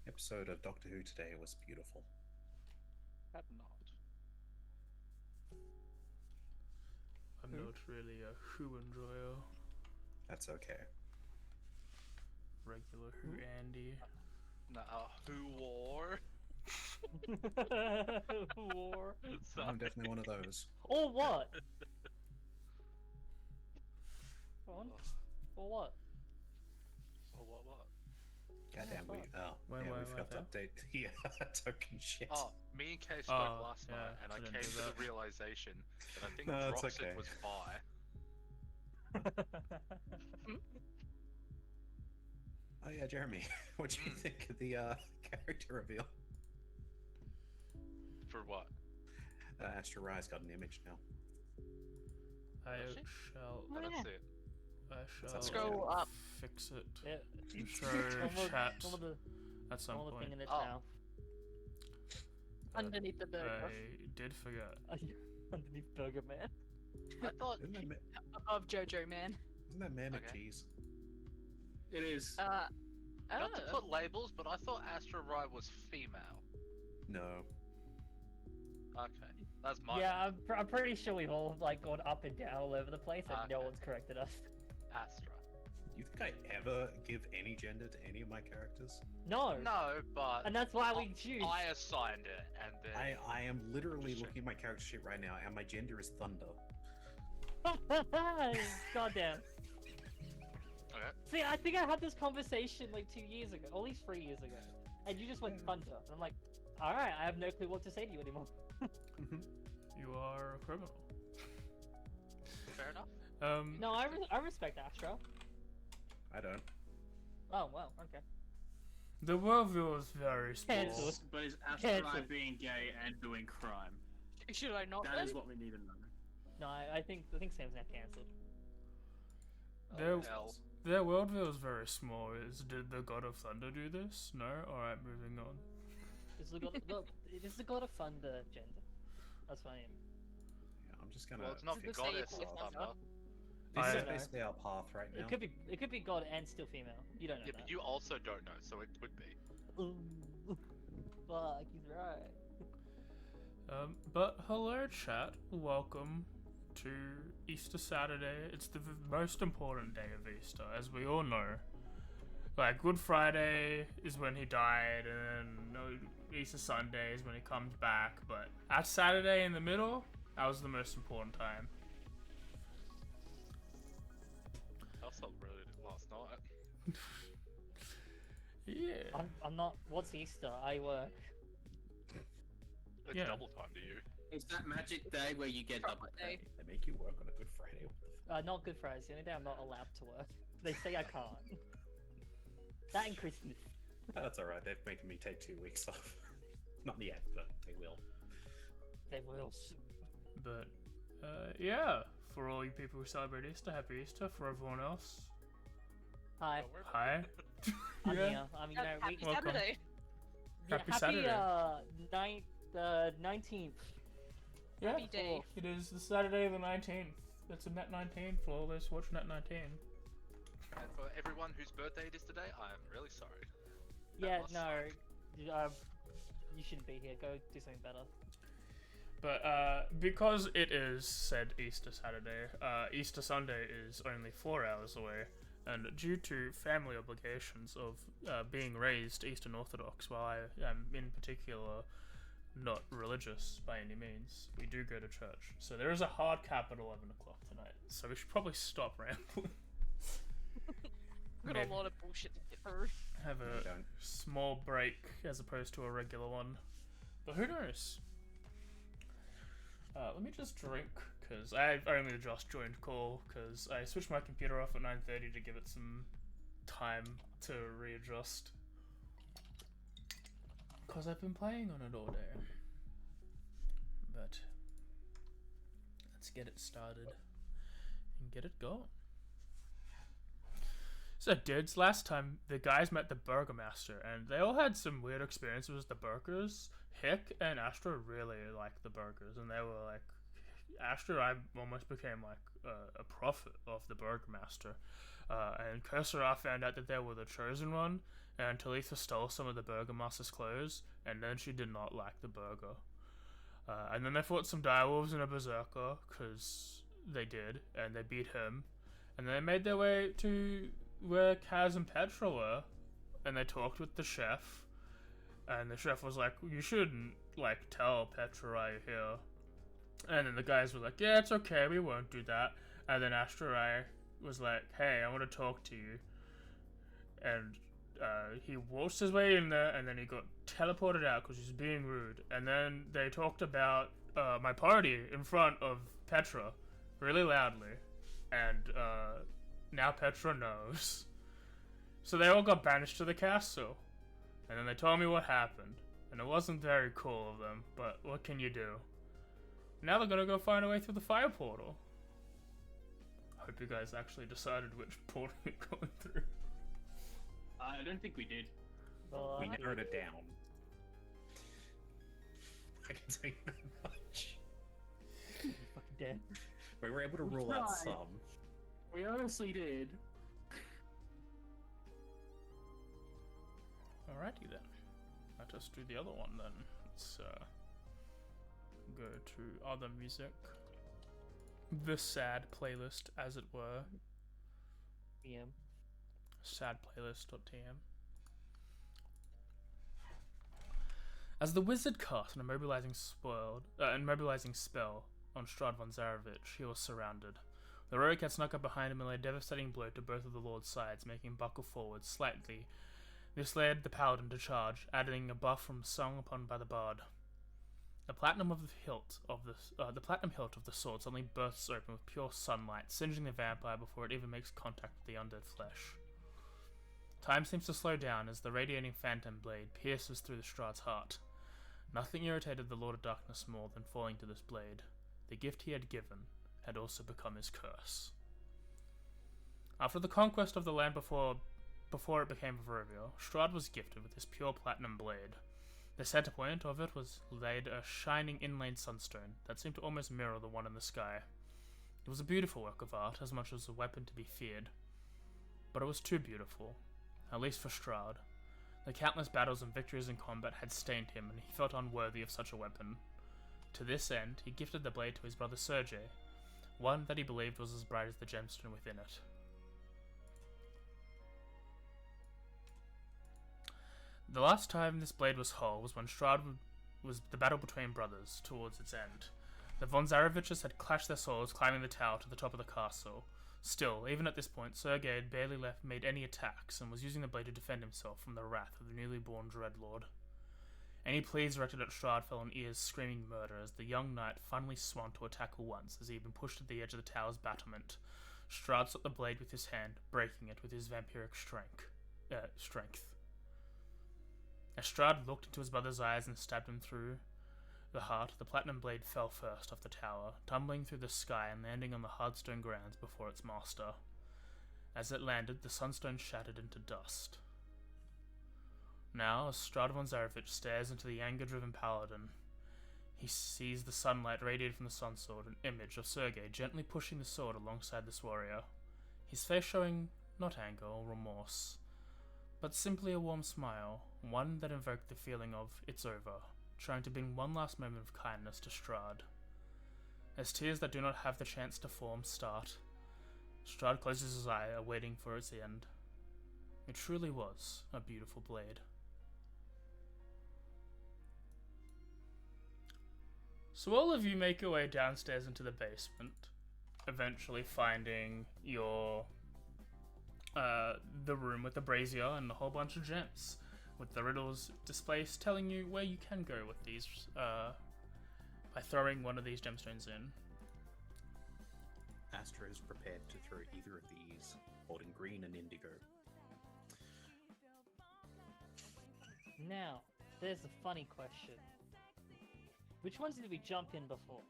episode of Doctor Who today was beautiful. Had not. I'm not really a Who enjoyer. That's okay. Regular Who Andy. Nah, who war? War. I'm definitely one of those. Or what? Go on. Or what? Oh, what? Goddamn, we Wait, forgot to update the token shit. Oh, me and Kay spoke Oh, last yeah, night, and I I came didn't to do the that. realization that I think No, it's Droxit okay. was bi. Oh yeah, Jeremy, what do you think of the character reveal? For what? Astra Rise got an image now. I she? shall. I don't see it. I shall. Let's go up. Fix it. Yeah. Through chat Some of the at some thing in point. its Oh. mouth. Underneath the burger. I did forget. Underneath Burger Man. I thought Isn't that, Above Jojo Man. isn't that Man Okay. McCheese? It is. not to Oh. put labels, but I thought Astra Rai was female. No. Okay, that's my Yeah, I'm pretty sure we've all like gone up and down all over the place, and no Okay. one's corrected us. Astra. You think I ever give any gender to any of my characters? No. No, but And that's why we choose. I assigned it, and then I am literally Sure. looking at my character sheet right now, and my gender is Thunder. Goddamn. okay. See, I think I had this conversation like 2 years ago, or at least 3 years ago, and you just went Thunder. And I'm like, all right, I have no clue what to say to you anymore. You are a criminal. Fair enough. No, I respect Astra. I don't. Oh well, okay. The worldview is very small. Cancelled. But is Astral Cancelled. being gay and doing crime? Should I not? That then? is what we need to know. No, I think Sam's now cancelled. Their, Hell. their worldview is very small. Did the God of Thunder do this? No? Alright, moving on. It's the god of thunder gender. That's what I am. Yeah, I'm just gonna. Well, it's not Does it say goddess it's of Thunder? thunder. This I- is basically our path right now. It could be god and still female. You don't know Yeah, that. but you also don't know, so it would be. Ooh. Fuck, he's right. But hello, chat. Welcome to Easter Saturday. It's the most important day of Easter, as we all know. Like, Good Friday is when he died, and then Easter Sunday is when he comes back, but that Saturday in the middle, that was the most important time. I slept really late last night. Yeah. I'm not. What's Easter? I work. It's Yeah. double time to you. It's that magic day where you get double Day. pay. They make you work on a Good Friday. What the Not Good Friday. It's the only day I'm not allowed to work. They say I can't. That and Christmas. That's alright, they've making me take 2 weeks off. Not yet, but they will. They will soon. But, yeah. For all you people who celebrate Easter, happy Easter. For everyone else, Hi. Don't worry about hi. I'm Yeah. here. I mean, no, Happy we, Welcome. Saturday. Happy Saturday. 19th. Yeah, Happy day. it is the Saturday the 19th. It's a Net 19 for all those watching Net 19. it. And for everyone whose birthday it is today, I am really sorry. Yeah, must no. You shouldn't be here. Go do something better. But because it is said Easter Saturday, Easter Sunday is only 4 hours away, and due to family obligations of being raised Eastern Orthodox, while I am in particular not religious by any means, we do go to church. So there is a hard cap at 11 o'clock tonight, so we should probably stop rambling. We've got Maybe a lot of bullshit to get through. have a don't. small break as opposed to a regular one. But who knows? Let me just drink, because I've only just joined call, because I switched my computer off at 9:30 to give it some time to readjust. Because I've been playing on it all day. But let's get it started and get it going. So, dudes, last time the guys met the Burgomaster, and they all had some weird experiences with the burgers. Hick and Astra really liked the burgers, and they were like, Astra, I almost became like a prophet of the Burgomaster. And Kursara found out that they were the chosen one, and Talitha stole some of the Burgomaster's clothes, and then she did not like the burger. And then they fought some direwolves and a berserker, because they did, and they beat him. And then they made their way to where Kaz and Petra were, and they talked with the chef. And the chef was like, you shouldn't, like, tell Petra why you're here. And then the guys were like, yeah, it's okay, we won't do that. And then Ashtarai was like, hey, I want to talk to you. And he waltzed his way in there, and then he got teleported out because he was being rude. And then they talked about my party in front of Petra really loudly. And now Petra knows. So they all got banished to the castle. And then they told me what happened. And it wasn't very cool of them, but what can you do? Now they're gonna go find a way through the fire portal. I hope you guys actually decided which portal you're going through. I don't think we did. Well, We narrowed it down. I can say that much. you're fucking dead. We were able to We rule out tried. some. We honestly did. Alrighty then. Let us do the other one then. Let's go to other music. The sad playlist, as it were. PM. Sadplaylist.tm. As the wizard cast an immobilizing spell on Brahd von Zarochvich, he was surrounded. The rogue had snuck up behind him and laid a devastating blow to both of the Lord's sides, making him buckle forward slightly. This led the paladin to charge, adding a buff from sung upon by the bard. The platinum hilt of the sword suddenly bursts open with pure sunlight, singeing the vampire before it even makes contact with the undead flesh. Time seems to slow down as the radiating phantom blade pierces through the Strahd's heart. Nothing irritated the Lord of Darkness more than falling to this blade. The gift he had given had also become his curse. After the conquest of the land before it became Barovia, Strahd was gifted with this pure platinum blade. The center point of it was laid a shining inlaid sunstone that seemed to almost mirror the one in the sky. It was a beautiful work of art, as much as a weapon to be feared. But it was too beautiful, at least for Strahd. The countless battles and victories in combat had stained him, and he felt unworthy of such a weapon. To this end, he gifted the blade to his brother Sergei, one that he believed was as bright as the gemstone within it. The last time this blade was whole was when Strahd was the battle between brothers, towards its end. The von Zaroviches had clashed their swords, climbing the tower to the top of the castle. Still, even at this point, Sergei had barely made any attacks, and was using the blade to defend himself from the wrath of the newly born Dreadlord. Any pleas directed at Strahd fell on ears screaming murder as the young knight finally swung to a tackle once as he had been pushed to the edge of the tower's battlement. Strahd sought the blade with his hand, breaking it with his vampiric strength. As Strahd looked into his brother's eyes and stabbed him through the heart, the platinum blade fell first off the tower, tumbling through the sky and landing on the hard stone grounds before its master. As it landed, the sunstone shattered into dust. Now, as Brahd von Zarochvich stares into the anger-driven paladin, he sees the sunlight radiated from the sunsword, an image of Sergei gently pushing the sword alongside this warrior, his face showing not anger or remorse, but simply a warm smile, one that invoked the feeling of, it's over, trying to bring one last moment of kindness to Strahd. As tears that do not have the chance to form start, Strahd closes his eye, awaiting for its end. It truly was a beautiful blade. So all of you make your way downstairs into the basement, eventually finding your the room with the brazier and a whole bunch of gems, with the riddles displaced telling you where you can go with these by throwing one of these gemstones in. Astra is prepared to throw either of these, holding green and indigo. Now, there's a funny question. Which ones did we jump in before?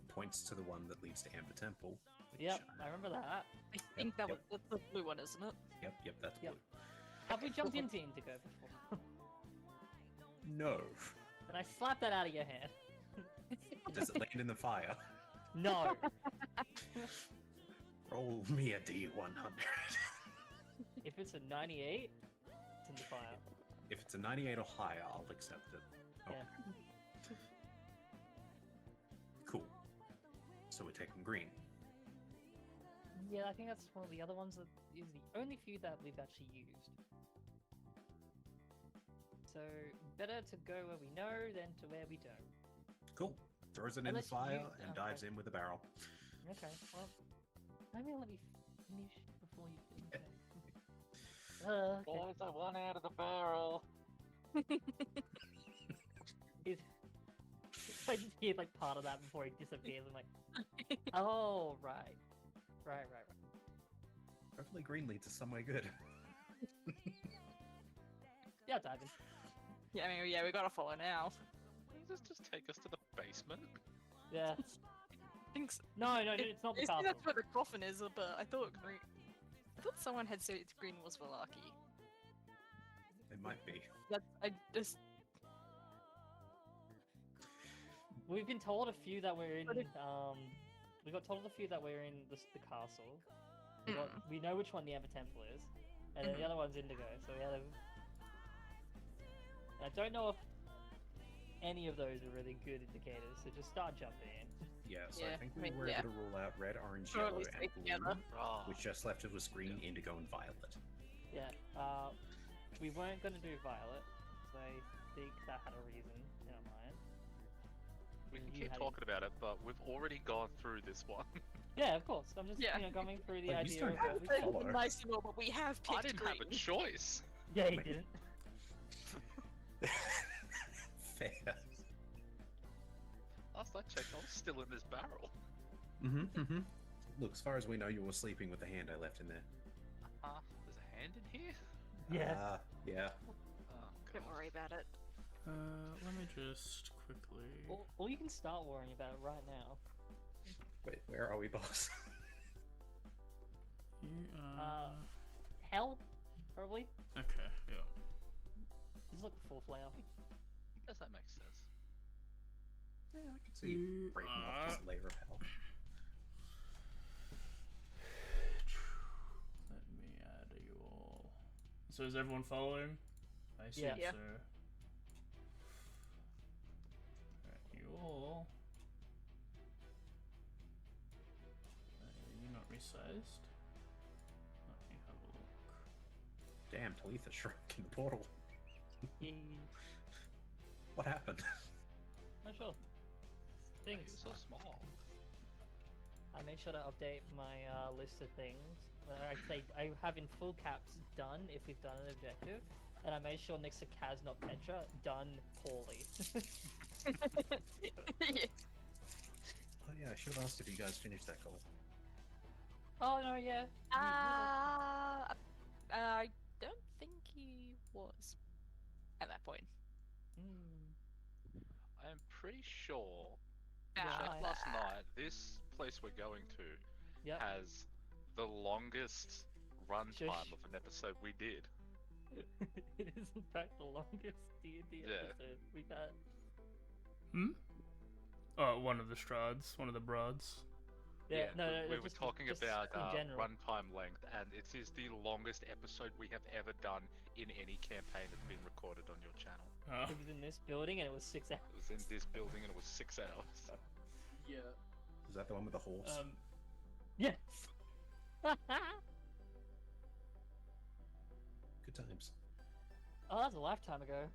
Points to the one that leads to Amber Temple. Which, Yep, I remember that. I think that yep. was the blue one, isn't it? Yep, that's Yep. blue. Have we jumped into Indigo before? No. Then I slap that out of your hand. Does it land in the fire? No. Roll me a D100. If it's a 98, It's in the fire. If it's a 98 or higher, I'll accept it. Okay. Yeah. Cool. So we're taking green. Yeah, I think that's one of the other ones that is the only few that we've actually used. So better to go where we know than to where we don't. Cool. Throws it in the Unless you- fire and okay. dives in with a barrel. Okay, well, maybe I'll let me finish before you finish. Okay. Boys, I want out of the barrel. I just hear like part of that before he disappears. I'm like, oh right. Hopefully green leads us somewhere good. Yeah, dive in. Yeah, I mean, yeah, we gotta follow now. Does this just take us to the basement? Yeah. Thinks No, it's not the it's, castle. that's where the coffin is, but I thought someone had said green was Valaki. It might be. I just We've been told a few that we're in. But it- We got told a few that we're in the castle. Mm. We know which one the Ember Temple is, and then the other one's Indigo. So we had a. I don't know if any of those are really good indicators. So just start jumping in. Yeah, so I Yeah, think I we mean, were yeah. able to rule out red, orange, Or at yellow, least and stay blue, together. Oh, which just left us was green, indigo, and violet. Yeah. We weren't going to do Violet, so I think that had a reason in our mind. we can You keep had it. talking about it, but we've already gone through this one. Yeah, of course. I'm just Yeah. going through the Like, we idea still of have what we to follow. follow. nice and all, but we have I picked didn't green. have a choice. Yeah, he Wait. didn't. Fair. Last I checked, I was still in this barrel. Look, as far as we know, you were sleeping with the hand I left in there. There's a hand in here? Yeah. Yeah. Oh, Don't God. worry about it. Let me just quickly. Or you can start worrying about it right now. Wait, where are we, boss? You, Hell, probably. okay, yeah. Just look for full flare. Does that make sense? Yeah, I can see You breaking off this layer of hell. Let me add you all. So is everyone following? I see. Yeah. Yeah. So. Alright, you all. You're not resized. Let me have a look. Damn, Talitha shrunk in the portal. Yeah. What happened? Not sure. He Things. was so small. I made sure to update my list of things. I have in full caps done if we've done an objective, and I made sure next to Kaz not Petra done poorly. Yeah. Oh yeah, I should have asked if you guys finished that goal. Oh no, yeah. I don't think he was at that point. I am pretty sure. Yeah. Checked last night. This place we're going to Yep. has the longest runtime Shush. of an episode we did. It is in fact the longest D&D Yeah. episode we've had. Oh, one of the Strads, one of the Broads. Yeah, no, we were just- talking just about in general. runtime length, and it is the longest episode we have ever done in any campaign that's been recorded on your channel. Oh. It was in this building and it was 6 hours. It was in this building and it was 6 hours. Yeah. Is that the one with the horse? Yes. Good times. Oh, that's a lifetime ago.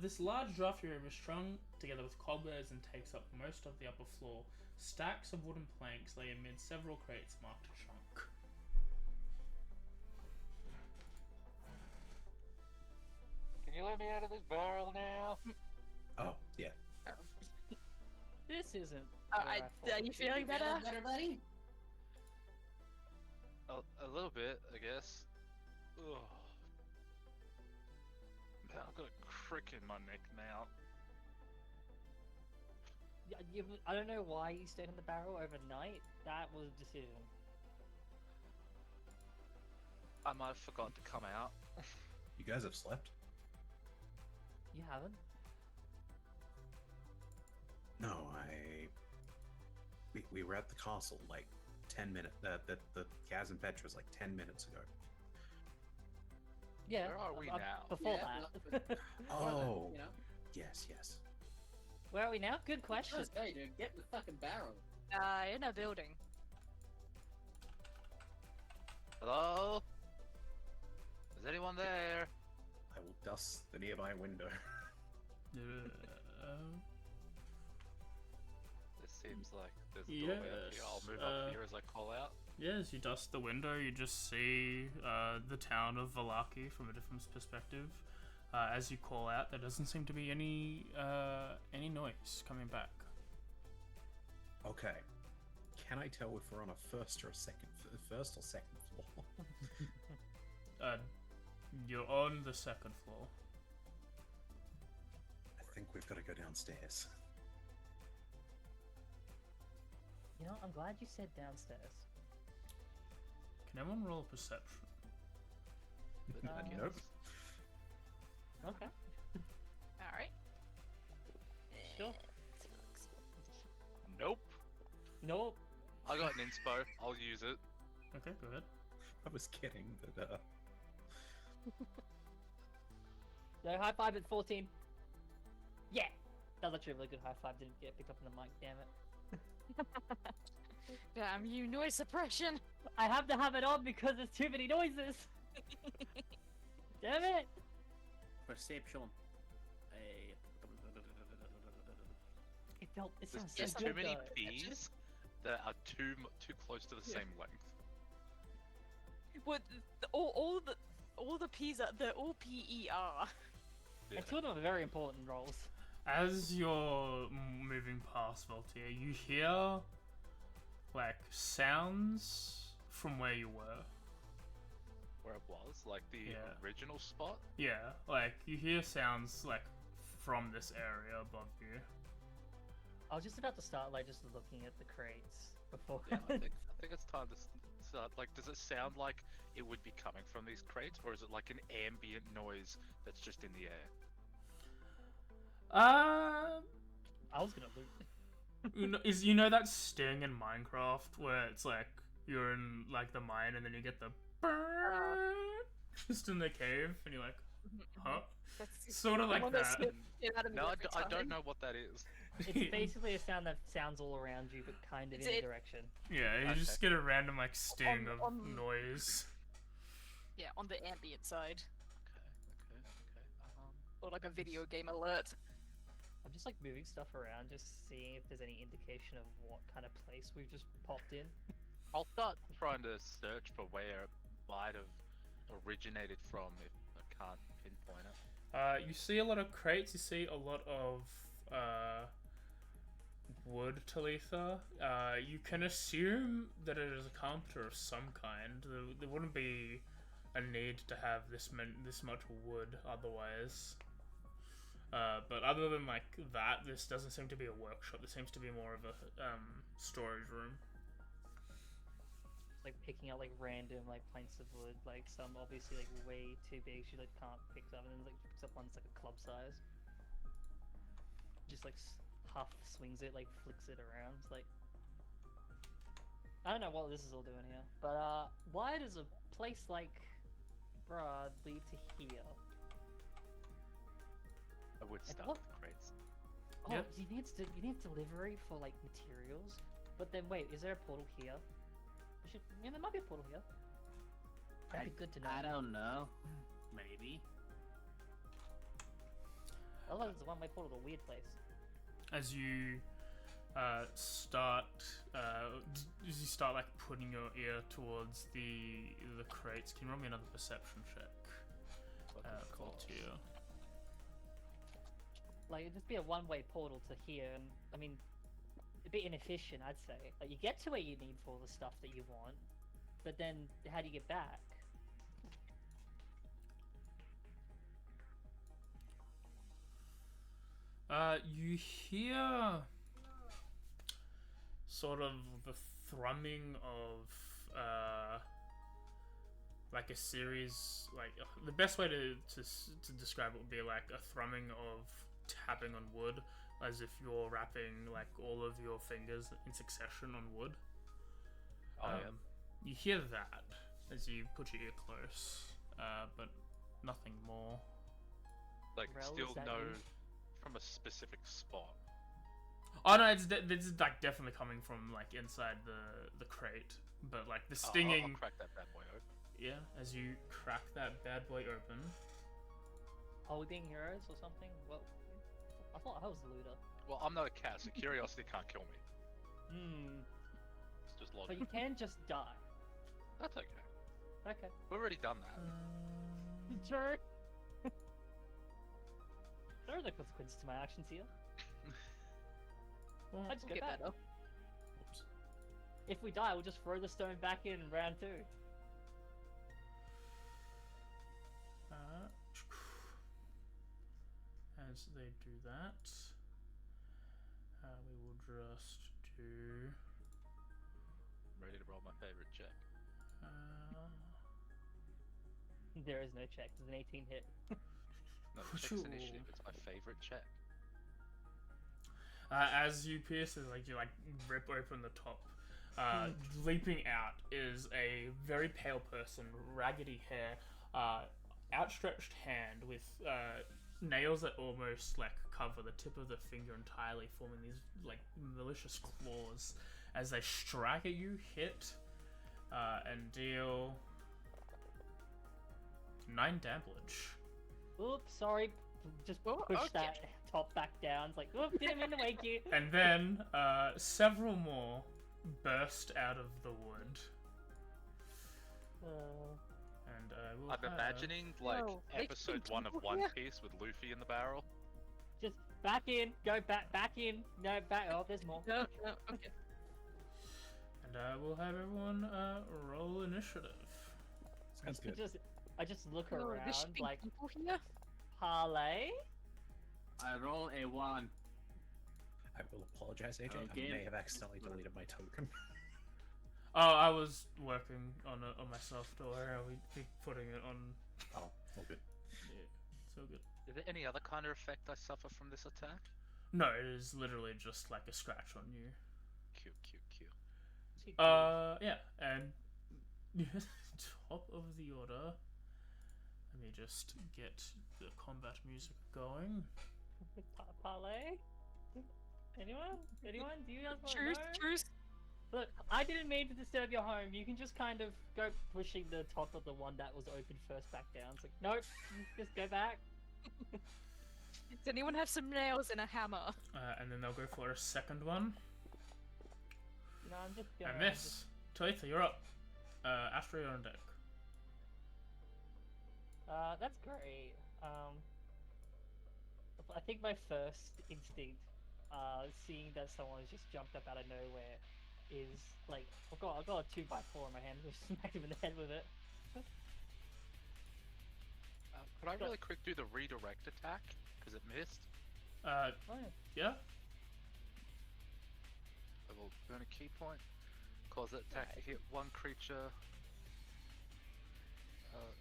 This large drafty room is strung together with cobwebs and takes up most of the upper floor. Stacks of wooden planks lay amid several crates marked trunk. Can you let me out of this barrel now? Oh, yeah. This isn't. Are where I thought you it feeling would be. better? buddy? A little bit, I guess. Ugh. Man, I've got a crick in my neck now. I don't know why you stayed in the barrel overnight. That was a decision. I might have forgotten to come out. You guys have slept? You haven't? No, we were at the castle like 10 minutes. The Kaz and Petra was like 10 minutes ago. Yeah. Where are we now? Before Yeah, that. Oh, You know? yes. Where are we now? Good question. Just, hey, dude, get in the fucking barrel. In a building. Hello? Is anyone there? I will dust the nearby window. This seems like there's a doorway up here. I'll move up here as I call out. Yes, you dust the window, you just see the town of Valaki from a different perspective. As you call out, there doesn't seem to be any noise coming back. Okay. Can I tell if we're on a first or second floor? You're on the second floor. I think we've got to go downstairs. You know, I'm glad you said downstairs. Can everyone roll a perception? Nope. Okay. Alright. Sure. Nope. Nope. I got an inspo. I'll use it. Okay, go ahead. I was kidding, but No, high five at 14. Yeah! That was actually a really good high five. Didn't get picked up on the mic, damn it. Damn you, noise suppression! I have to have it on because there's too many noises! Damn it! Perception. It sounds so There's good too many though. P's that are too close to the same length. What? All the P's are they're all PER. Yeah. And two of them are very important roles. As you're moving past Voltaire, you hear like sounds from where you were. Where it was, like the Yeah. original spot. Yeah, like you hear sounds like from this area above you. I was just about to start like just looking at the crates before. Yeah, I think it's time to start. Like, does it sound like it would be coming from these crates, or is it like an ambient noise that's just in the air? I was gonna loot. You know that sting in Minecraft where it's like you're in like the mine and then you get the just in the cave and you're like, huh? That's Sort of like one that that. scares the shit out of me No, every I don't time. know what that is. It's basically a sound that sounds all around you, but kind of It's in a it- direction. Yeah, you just get a random like sting of on- noise. Yeah, on the ambient side, Okay. or like a video game alert. I'm just like moving stuff around, just seeing if there's any indication of what kind of place we've just popped in. I'll start trying to search for where it might have originated from if I can't pinpoint it. You see a lot of crates. You see a lot of wood, Talitha. You can assume that it is a carpenter of some kind. There wouldn't be a need to have this much wood otherwise. But other than like that, this doesn't seem to be a workshop. This seems to be more of a storage room. Like picking out like random like planks of wood, like some obviously like way too big, she like can't pick up, and then like picks up one that's like a club size. Just like half swings it, like flicks it around. It's like I don't know what this is all doing here, but why does a place like Brahd lead to here? I would And start what- with the crates. Oh, Yep. you need delivery for like materials, but then wait, is there a portal here? Yeah, there might be a portal here. That'd be good to know. I don't know. Maybe. Otherwise, it's a one-way portal to a weird place. As you start like putting your ear towards the crates, can you roll me another perception check? Voltaire. Like, it'd just be a one-way portal to here, and I mean, it'd be inefficient, I'd say. Like, you get to where you need for all the stuff that you want, but then how do you get back? You hear sort of the thrumming of like a series, like the best way to describe it would be like a thrumming of tapping on wood, as if you're wrapping like all of your fingers in succession on wood. Oh, yeah. You hear that as you put your ear close, but nothing more. Like, Rel, still is that no you? from a specific spot. Oh no, this is like definitely coming from like inside the crate, but like the I'll stinging. crack that bad boy open. Yeah, as you crack that bad boy open. Are we being heroes or something? Well, I thought I was the looter. Well, I'm not a cat, so curiosity can't kill me. Hmm. It's just But logic. you can just die. That's okay. Okay. We've already done that. Sure. There are no consequences to my actions here. I just We'll go get back. better. Whoops. If we die, we'll just throw the stone back in round 2. As they do that, we will just do. I'm ready to roll my favorite check. There is no check. There's an 18 hit. No, the check's initiative. It's my favorite check. As you pierce it, like you like rip open the top, leaping out is a very pale person, raggedy hair, outstretched hand with nails that almost like cover the tip of the finger entirely, forming these like malicious claws as they strike at you, hit, and deal 9 damage. Oops, sorry. Just Oh, push okay. that top back down. It's like, oops, didn't mean to wake you. And then several more burst out of the wood. And we'll I'm have- imagining like Whoa, they episode can 1 of do One it. Piece with Luffy in the barrel. Just back in, go back in. No, back. Oh, there's more. No, no, okay. And we'll have everyone roll initiative. Sounds good. I just look No, around there should be like, people here. parlay? I roll a 1. I will apologize, AJ. Okay. I may have accidentally deleted my token. Oh, I was working on myself. Don't worry, I'll be putting it on. Oh, all good. Yeah, so good. Is there any other kind of effect I suffer from this attack? No, it is literally just like a scratch on you. Cute, cute, cute. Yeah, and top of the order. Let me just get the combat music going. Parlay? Anyone? Anyone? Do you guys want to Truce, know? truce. Look, I didn't mean to disturb your home. You can just kind of go pushing the top of the one that was open first back down. It's like, nope, just go back. Does anyone have some nails and a hammer? And then they'll go for a second one. No, I'm just going. And miss. Talitha, you're up. Astra, you're on deck. That's great. I think my first instinct, seeing that someone has just jumped up out of nowhere, is like, I've got a 2x4 in my hand. Just smack him in the head with it. Could I really quick do the redirect attack? Because it missed. Oh, Yeah? I will burn a key point. Cause that attack to hit one creature.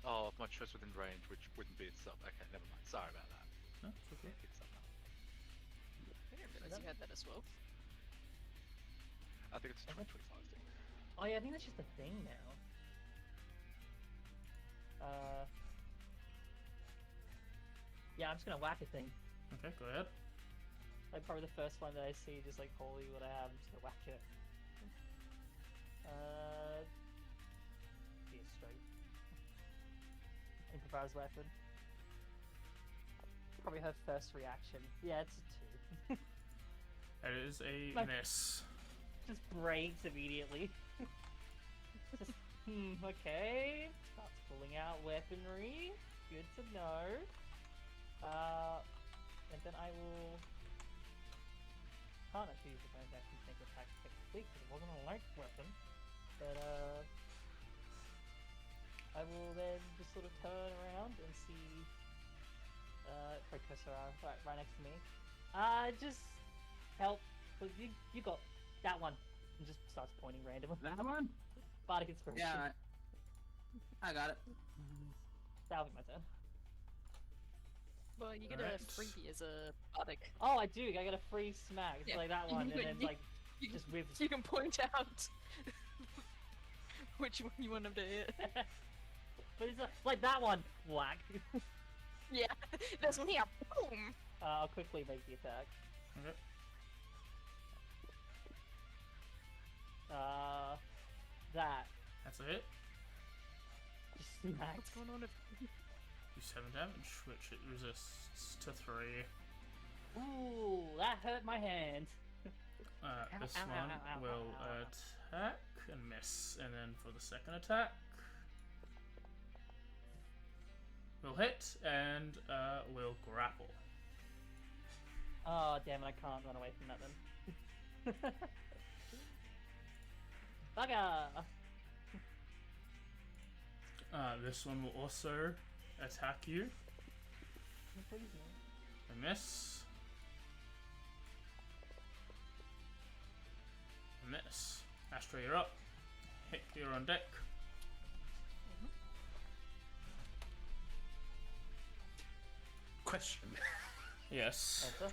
Oh, my choice within range, which wouldn't be itself. Okay, never mind. Sorry about that. No, it's okay. Hit something. I didn't realize you had that as well. I think it's a 2025 thing. Oh yeah, I think that's just a thing now. Yeah, I'm just gonna whack a thing. Okay, go ahead. Like probably the first one that I see, just like holy what I have, I'm just gonna whack it. Be a straight. Improvised weapon. Probably her first reaction. Yeah, it's a 2. That is a Like- miss. Just breaks immediately. Just, okay. Starts pulling out weaponry. Good to know. And then I will... Can't actually use the bonus action to take attack technically, because it wasn't a light weapon. But, I will then just sort of turn around and see... Precursor right next to me. Just help. You got that one. And just starts pointing randomly. That one? Bardic Inspiration. Yeah, I got it. That'll be my turn. Well, you get Alright. a freebie as a bardic. Oh, I do. I get a free smack. It's Yeah. like that one, and then like You, just with. you can point out which one you want him to hit. But it's like that one. Whack. Yeah, there's one here. Boom. I'll quickly make the attack. Okay. That. That's a hit. Just smacked. What's going on? Do 7 damage, which it resists to 3. Ooh, that hurt my hand. This ow, one ow, ow, will ow, ow. attack and miss, and then for the second attack, will hit and will grapple. Oh, damn it, I can't run away from that then. Bugger! This one will also attack you. Please A miss. A miss. Astra, you're up. Hick, you're on deck. Question. Yes. no.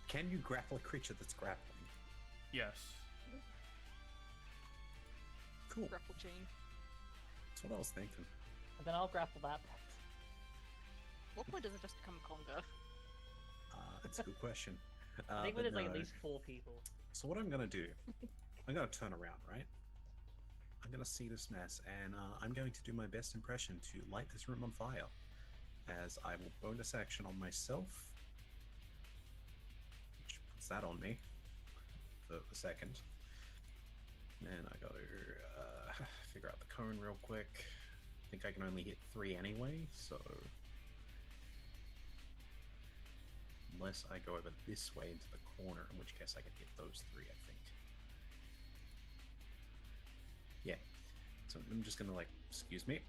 Can you grapple a creature that's grappling? Yes. Cool. Grapple chain. That's what I was thinking. And then I'll grapple that. What point does it just become conga? That's a good question. I think but when there's like no. at least 4 people. So what I'm gonna do, I'm gonna turn around, right? I'm gonna see this mess, and I'm going to do my best impression to light this room on fire, as I will bonus action on myself, which puts that on me for a second. And I gotta figure out the cone real quick. I think I can only hit 3 anyway, so unless I go over this way into the corner, in which case I can hit those 3, I think. Yeah. So I'm just gonna excuse me.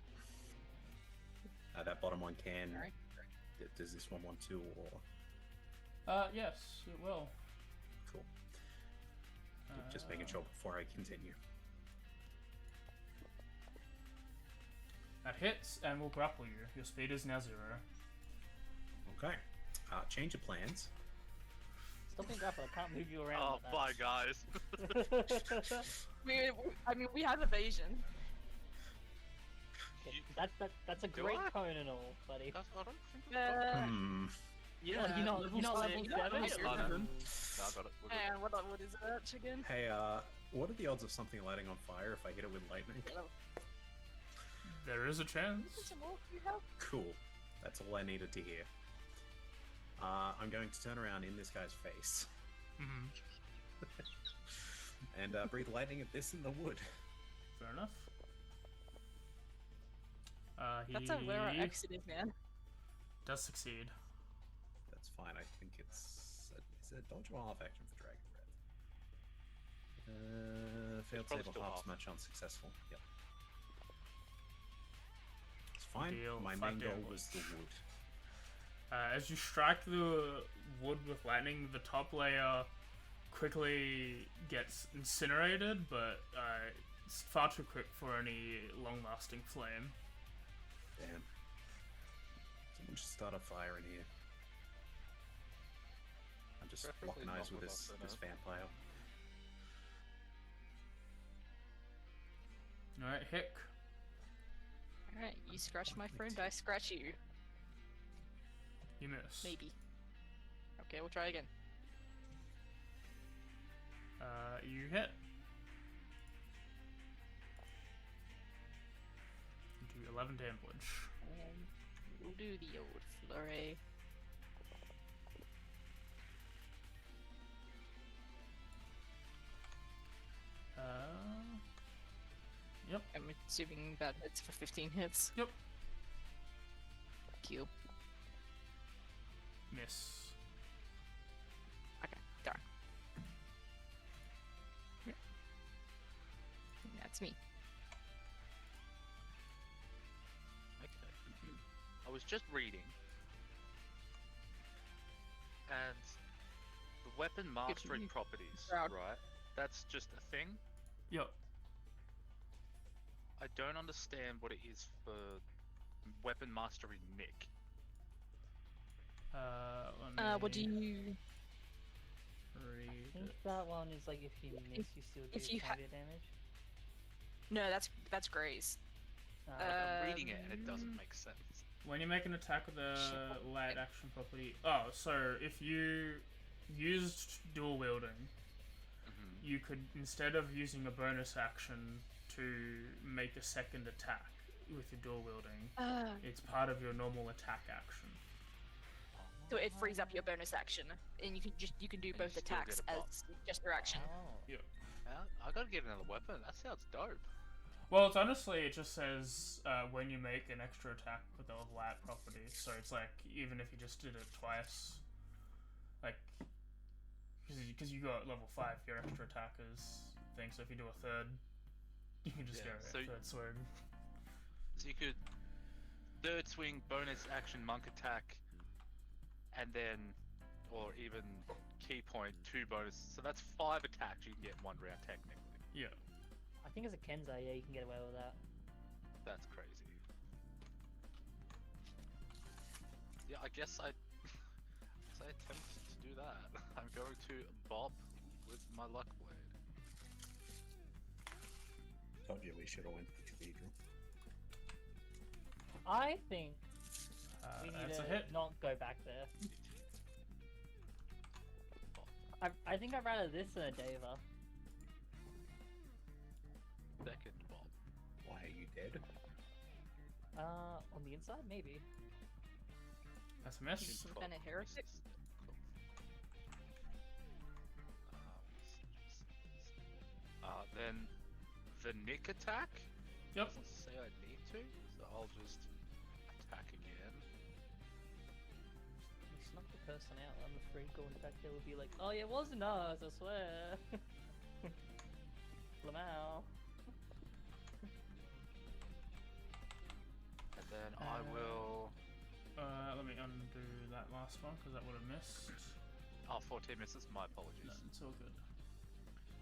That bottom one can. Alright. Does this one want to, or? Yes, it will. Cool. Just making sure before I continue. That hits and will grapple you. Your speed is now 0. Okay. Change of plans. Stop being grappled, I can't move you around. Oh, with bye, guys. that. I mean, we have evasion. That's a Do great I? cone and all, buddy. I don't think I've got Yeah. you're not level 7? Yeah, that. No, I got it. Yeah. We're good. And what is that again? Hey, what are the odds of something lighting on fire if I hit it with lightning? There is a chance. Some more you have? Cool. That's all I needed to hear. I'm going to turn around in this guy's face Mm-hmm. and breathe lightning at this in the wood. Fair enough. That's where our exit is, man. Does succeed. That's fine. I think it's a dodge or half action for Dragon Breath. Failed probably save or still half half. smash unsuccessful. Yep. It's fine. Deal My 5 main goal damage. was the wood. As you strike the wood with lightning, the top layer quickly gets incinerated, but it's far too quick for any long-lasting flame. Damn. Someone should start a fire in here. I'm just Preferably locking eyes not with with this us, vampire. Alright, Hick. Alright, you scratch my friend, I scratch you. You miss. Maybe. Okay, we'll try again. You hit. You do 11 damage. And we'll do the old flurry. Yep. I'm assuming that hits for 15 hits. Yep. Q. Miss. Okay, darn. Yeah. That's me. Okay. I was just reading, and the weapon mastering you. properties, Proud. right? That's just a thing. Yep. I don't understand what it is for weapon mastery Nick. What do you... read I think it? that one is like if you miss, you still if do you ha- heavier damage. No, that's Graze. I'm reading it and it doesn't make sense. When you make an attack with a light action property... Oh, so if you used dual wielding, you could, instead of using a bonus action to make a second attack with your dual wielding, it's part of your normal attack action. So it frees up your bonus action, and you can do And both you still attacks get a buff. as just your action. Yep. I gotta get another weapon. That sounds dope. Well, it's honestly, it just says when you make an extra attack with a light property. So it's like, even if you just did it twice, like, because you got level 5, your extra attack is thing. So if you do a third, you can just Yeah, go so- third swing. So you could third swing, bonus action, monk attack, and then, or even key point, 2 bonus. So that's 5 attacks you can get in 1 round technically. Yeah. I think as a Kenza, yeah, you can get away with that. That's crazy. Yeah, I guess I attempt to do that. I'm going to bob with my luck blade. Told you we should have went to Cathedral. I think we need That's to a hit. not go back there. I think I'd rather this than a Deva. Second bob. Why are you dead? On the inside, maybe. That's a miss. Some kind of heretic. Then the nick attack? Yep. Doesn't say I need to, so I'll just attack again. We snuck the person out. I'm afraid going back there would be like, oh, yeah, it wasn't us, I swear. Lamau. And then I will... Let me undo that last one because that would have missed. Oh, 14 misses, my apologies. No, it's all good.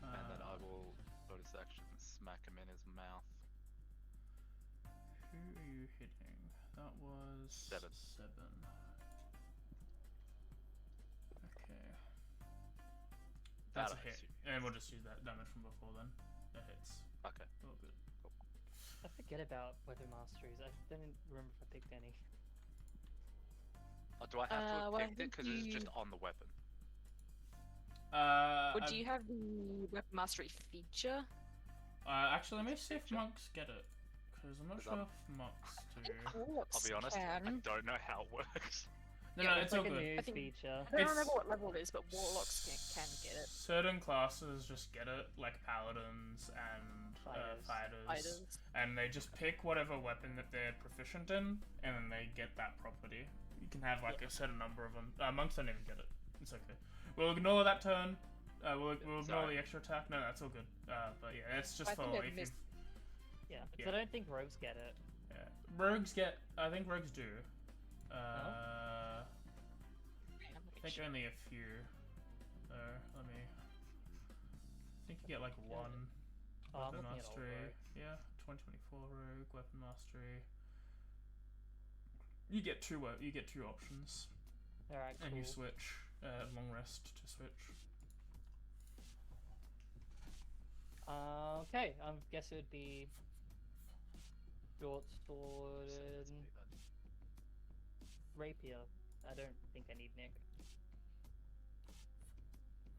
And then I will bonus action smack him in his mouth. Who are you hitting? That was 7. 7. Okay. That's a That'll hit. hit you. And we'll just use that damage from before then. That hits. Okay. All good. I forget about weapon masteries. I don't remember if I picked any. Oh, do I have to have well, I picked it? think Because it's you- just on the weapon. Or I- do you have the weapon mastery feature? actually, let me see if Feature? monks get it. Because I'm not 'Cause sure I'm- if monks I do. think Warlocks I'll be honest, I can. don't know how it works. No, Yeah, no, It's it's like all a good. news I think- feature. I don't It's- remember what level it is, but Warlocks can get it. Certain classes just get it, like paladins and fighters. Fighters. And they just pick whatever weapon that they're proficient in, and then they get that property. You can have like a certain number of them. Monks don't even get it. It's okay. We'll ignore that turn. We'll ignore Sorry. the extra attack. No, that's all good. But yeah, it's just I for think I've if you. missed- Yeah, because Yeah. I don't think rogues get it. Yeah. Rogues get. I think rogues do. I think only a few. Let me. I think you get like Yeah. 1 Oh, I'm weapon looking at all mastery. rogue. Yeah, 2024 rogue weapon mastery. You get 2. You get 2 options, Alright, cool. and you switch. Long rest to switch. Okay, I guess it would be short sword So let's and do that. rapier. I don't think I need Nick.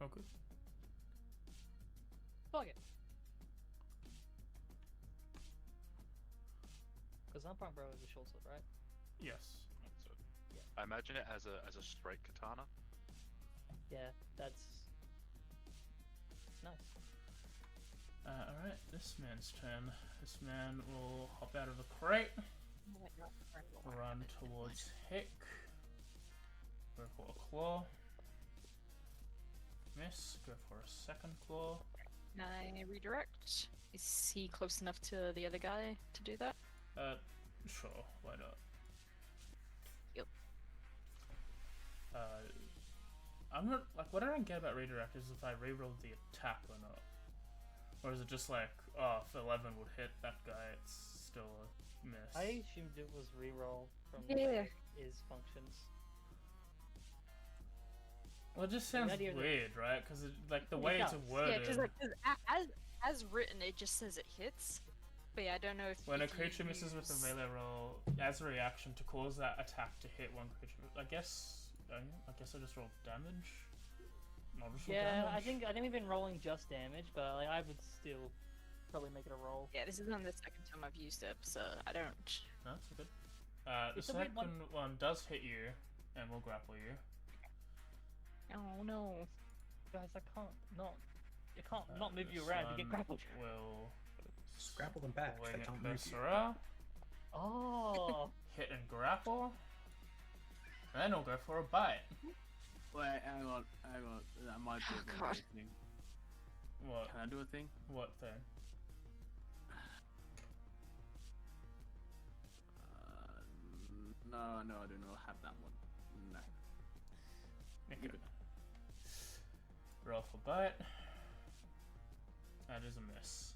Oh, good. Fuck it. Because Zampang Bro is a short sword, right? Yes. So, I imagine it as a straight katana. Yeah, that's nice. Alright, this man's turn. This man will hop out of the crate, run towards Hick. Go for a claw. Miss. Go for a second claw. Can I redirect? Is he close enough to the other guy to do that? Sure, why not? Yep. I'm not, like, what I don't get about redirect is if I rerolled the attack or not. Or is it just like, oh, if 11 would hit that guy, it's still a miss? I assumed it was reroll from Yeah. his functions. Well, it just The sounds idea that- weird, right? Because, like, the It way it's does. worded... Yeah, because as written, it just says it hits. But yeah, I don't know if When a if you creature misses with a use- melee roll, as a reaction to cause that attack to hit one creature, I guess I just roll damage. Not just roll Yeah, damage. I think we've been rolling just damage, but like I would still probably make it a roll. Yeah, this is on the second time I've used it, so I don't. No, that's all good. The It's a weird second one does hit you, and will grapple you. Oh no. Guys, I can't not move you This around to get one grappled. Will Scrapple them back. swing They at can't move you. Kursora, Oh, hit and grapple, and then he'll go for a bite. Wait, hang on. That might be a God. thing. What? Can I do a thing? What thing? No, I do not have that one. No. Okay. Roll for bite. That is a miss.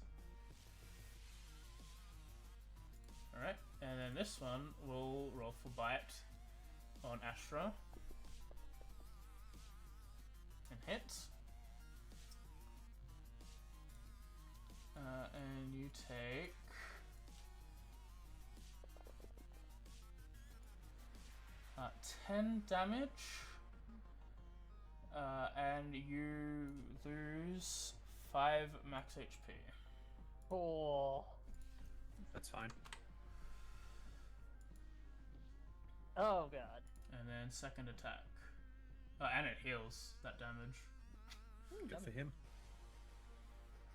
Alright, and then this one will roll for bite on Astra. And hit. And you take 10 damage. And you lose 5 max HP. oh, That's fine. oh god. And then second attack. And it heals that damage. Good for him.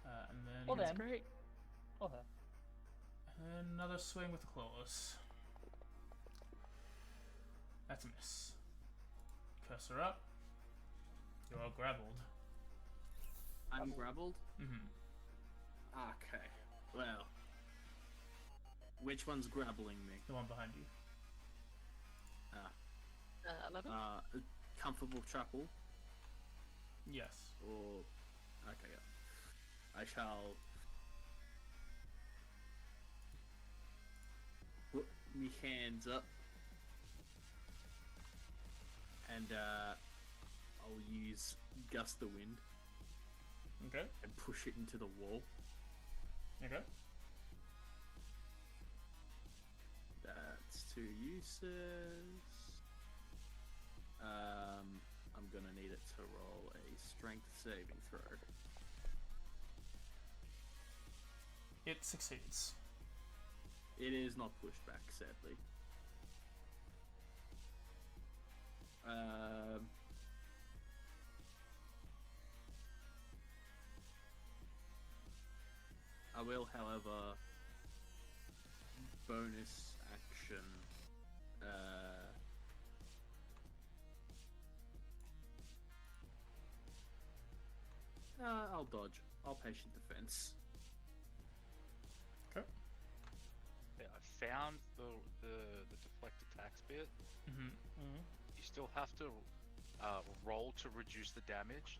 And then Well he's- then. Great. Okay. and another swing with claws. That's a miss. Cursor up. You are grappled. I'm grappled? Mm-hmm. Okay. Well. Which one's grappling me? The one behind you. 11. Comfortable chuckle? Yes. Or. Okay, yeah. I shall. Put me hands up. And, I'll use Gust the Wind Okay. and push it into the wall. Okay. That's 2 uses. I'm gonna need it to roll a strength saving throw. It succeeds. It is not pushed back, sadly. I will, however, bonus action. I'll dodge. I'll patient defense. Okay. Yeah, I found the deflect attacks bit. Mm-hmm. You still have to roll to reduce the damage.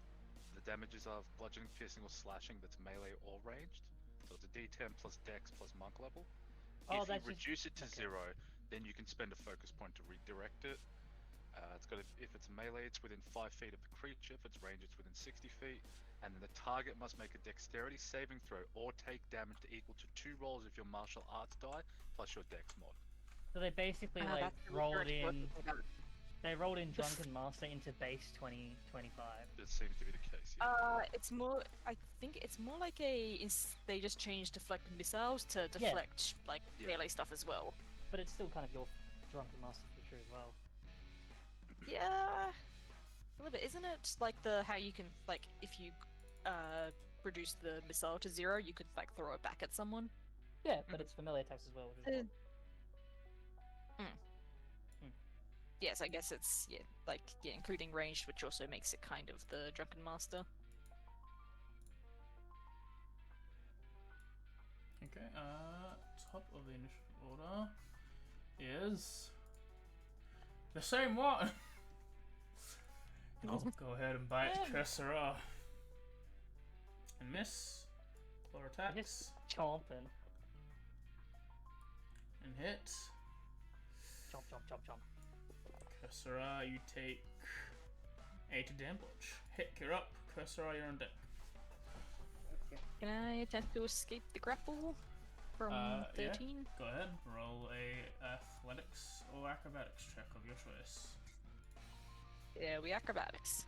The damages are bludgeoning, piercing, or slashing that's melee or ranged. So it's a D10 plus Dex plus monk level. Oh, If you that's just- reduce it to okay. 0, then you can spend a focus point to redirect it. If it's melee, it's within 5 feet of the creature. If it's ranged, it's within 60 feet. And then the target must make a dexterity saving throw or take damage to equal to 2 rolls of your martial arts die plus your dex mod. So they basically Ah, like that's the rolled research work in. we did. They rolled in Drunken Master into base 2025. This seems to be the case. Yeah. It's more. I think it's more like they just changed deflect missiles to deflect like Yeah. melee stuff as well. But it's still kind of your Drunken Master feature as well. Yeah, a little bit, isn't it? Like how you can like if you reduce the missile to 0, you could like throw it back at someone. Yeah, but it's for melee attacks as well. Which is Yes, I guess it's including ranged, which also makes it kind of the Drunken Master. Okay. Top of the initiative order is the same one. Oh. Go ahead and bite Yeah. Kursora. And miss. Claw attacks. just chomping. And hit. Chomp, chomp, chomp, chomp. Kursora, you take 8 damage. Hit, you're up. Kursora, you're on deck. Can I attempt to escape the grapple? from Yeah. 13. Go ahead. Roll a athletics or acrobatics check of your choice. Yeah, we acrobatics.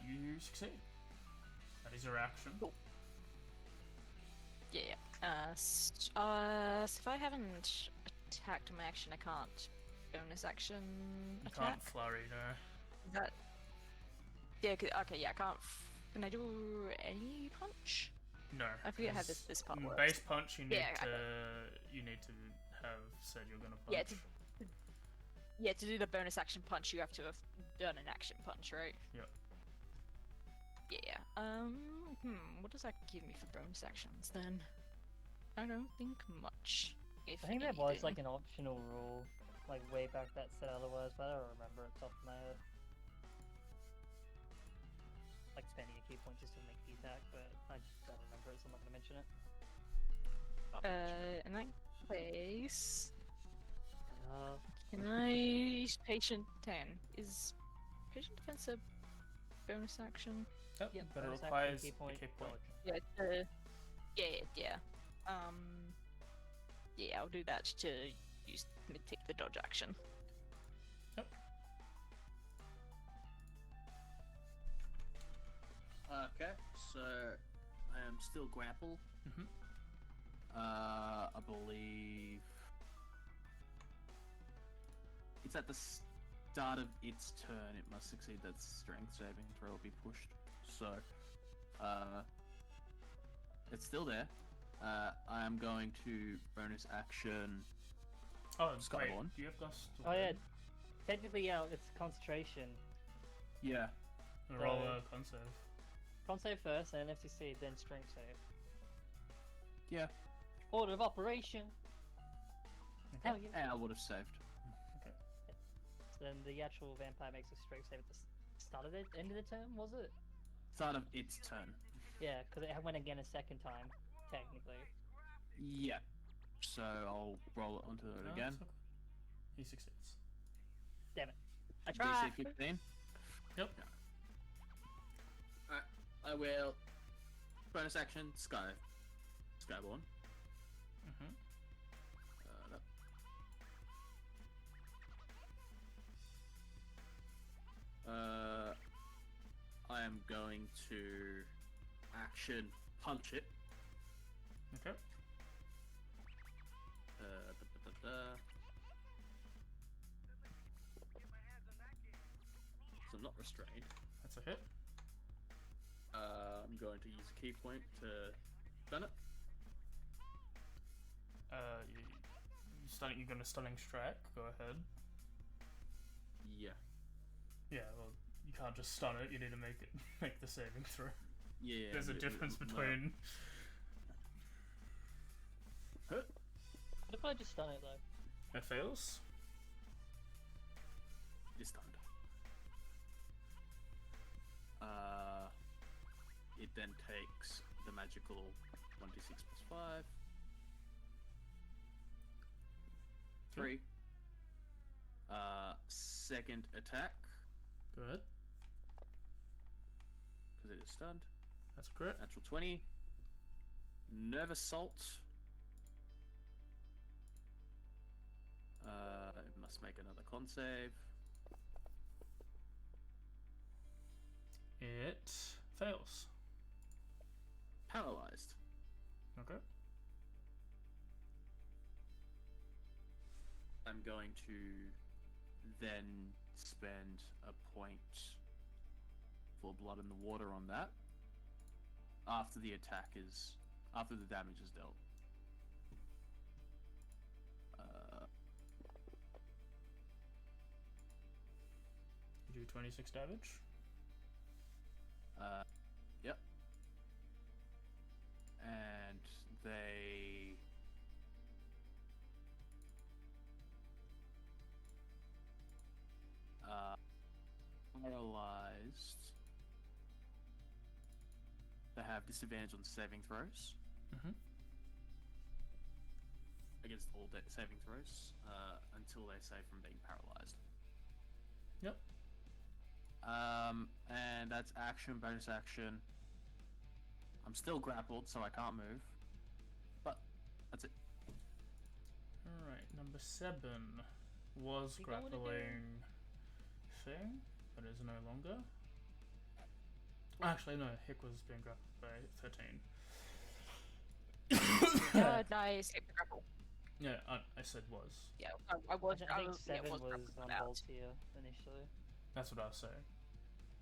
You succeed. That is your action. Cool. Yeah. So if I haven't attacked my action, I can't bonus action You attack. can't flurry, no. Is that? Yeah. Okay. Yeah. I can't. Can I do any punch? No. I forget how 'cause this part works. Base punch, you need Yeah, to okay. you need to have said you're gonna punch. Yeah. To do the bonus action punch, you have to have done an action punch, right? Yep. Yeah. What does that give me for bonus actions then? I don't think much. If I think there was anything. like an optional rule, like way back that said otherwise, but I don't remember it top of my head. Like spending a key point just to make the attack, but I don't remember it, so I'm not gonna mention it. In that case, Uh, can I use patient 10? Is patient defense a bonus action? Yep, Yep, but it bonus action, requires key a point, key point. dodge. Yeah. Yeah. Yeah, I'll do that to take the dodge action. Yep. Okay, so I am still grappled. Mhm. I believe it's at the start of its turn. It must succeed that strength saving throw or be pushed. So, it's still there. I am going to bonus action. Oh, wait, Skyborn. do you have gust? Oh yeah, technically yeah, it's concentration. Yeah. Roll a con save. Con save first, and FTC, then strength save. Yeah. Order of operation. Hell yeah. And I would have saved. So then the actual vampire makes a strength save at the start of the end of the turn, was it? Start of its turn. Yeah, because it went again a second time, technically. Yeah. So I'll roll it onto it No, again. it's okay. He succeeds. Damn it. I tried. DC 15. Yep. Alright. I will bonus action Skyborn. Mhm. I am going to action punch it. Okay. So I'm not restrained. That's a hit. I'm going to use a key point to stun it. You're gonna stunning strike. Go ahead. Yeah. Yeah. Well, you can't just stun it. You need to make the saving throw. Yeah. There's a difference between. What if I just stun it though? It fails. It's stunned. It then takes the magical 1d6 plus 5. 3. Second attack, Go ahead. because it is stunned. That's correct. Natural 20. Nerve assault. It must make another con save. It fails. Paralyzed. Okay. I'm going to then spend a point for blood in the water on that after the damage is dealt. You do 26 damage. Yep. And they paralyzed. They have disadvantage on saving throws Mhm. against all saving throws until they save from being paralyzed. Yep. And that's action, bonus action. I'm still grappled, so I can't move. But that's it. Alright, number 7 was You going grappling thing, but is no longer. Actually, no, Hick was being grappled by 13. No, I escaped the grapple. Yeah, I said was. Yeah, I was. I think yeah, 7 was grappled on out. Voltia initially. That's what I was saying.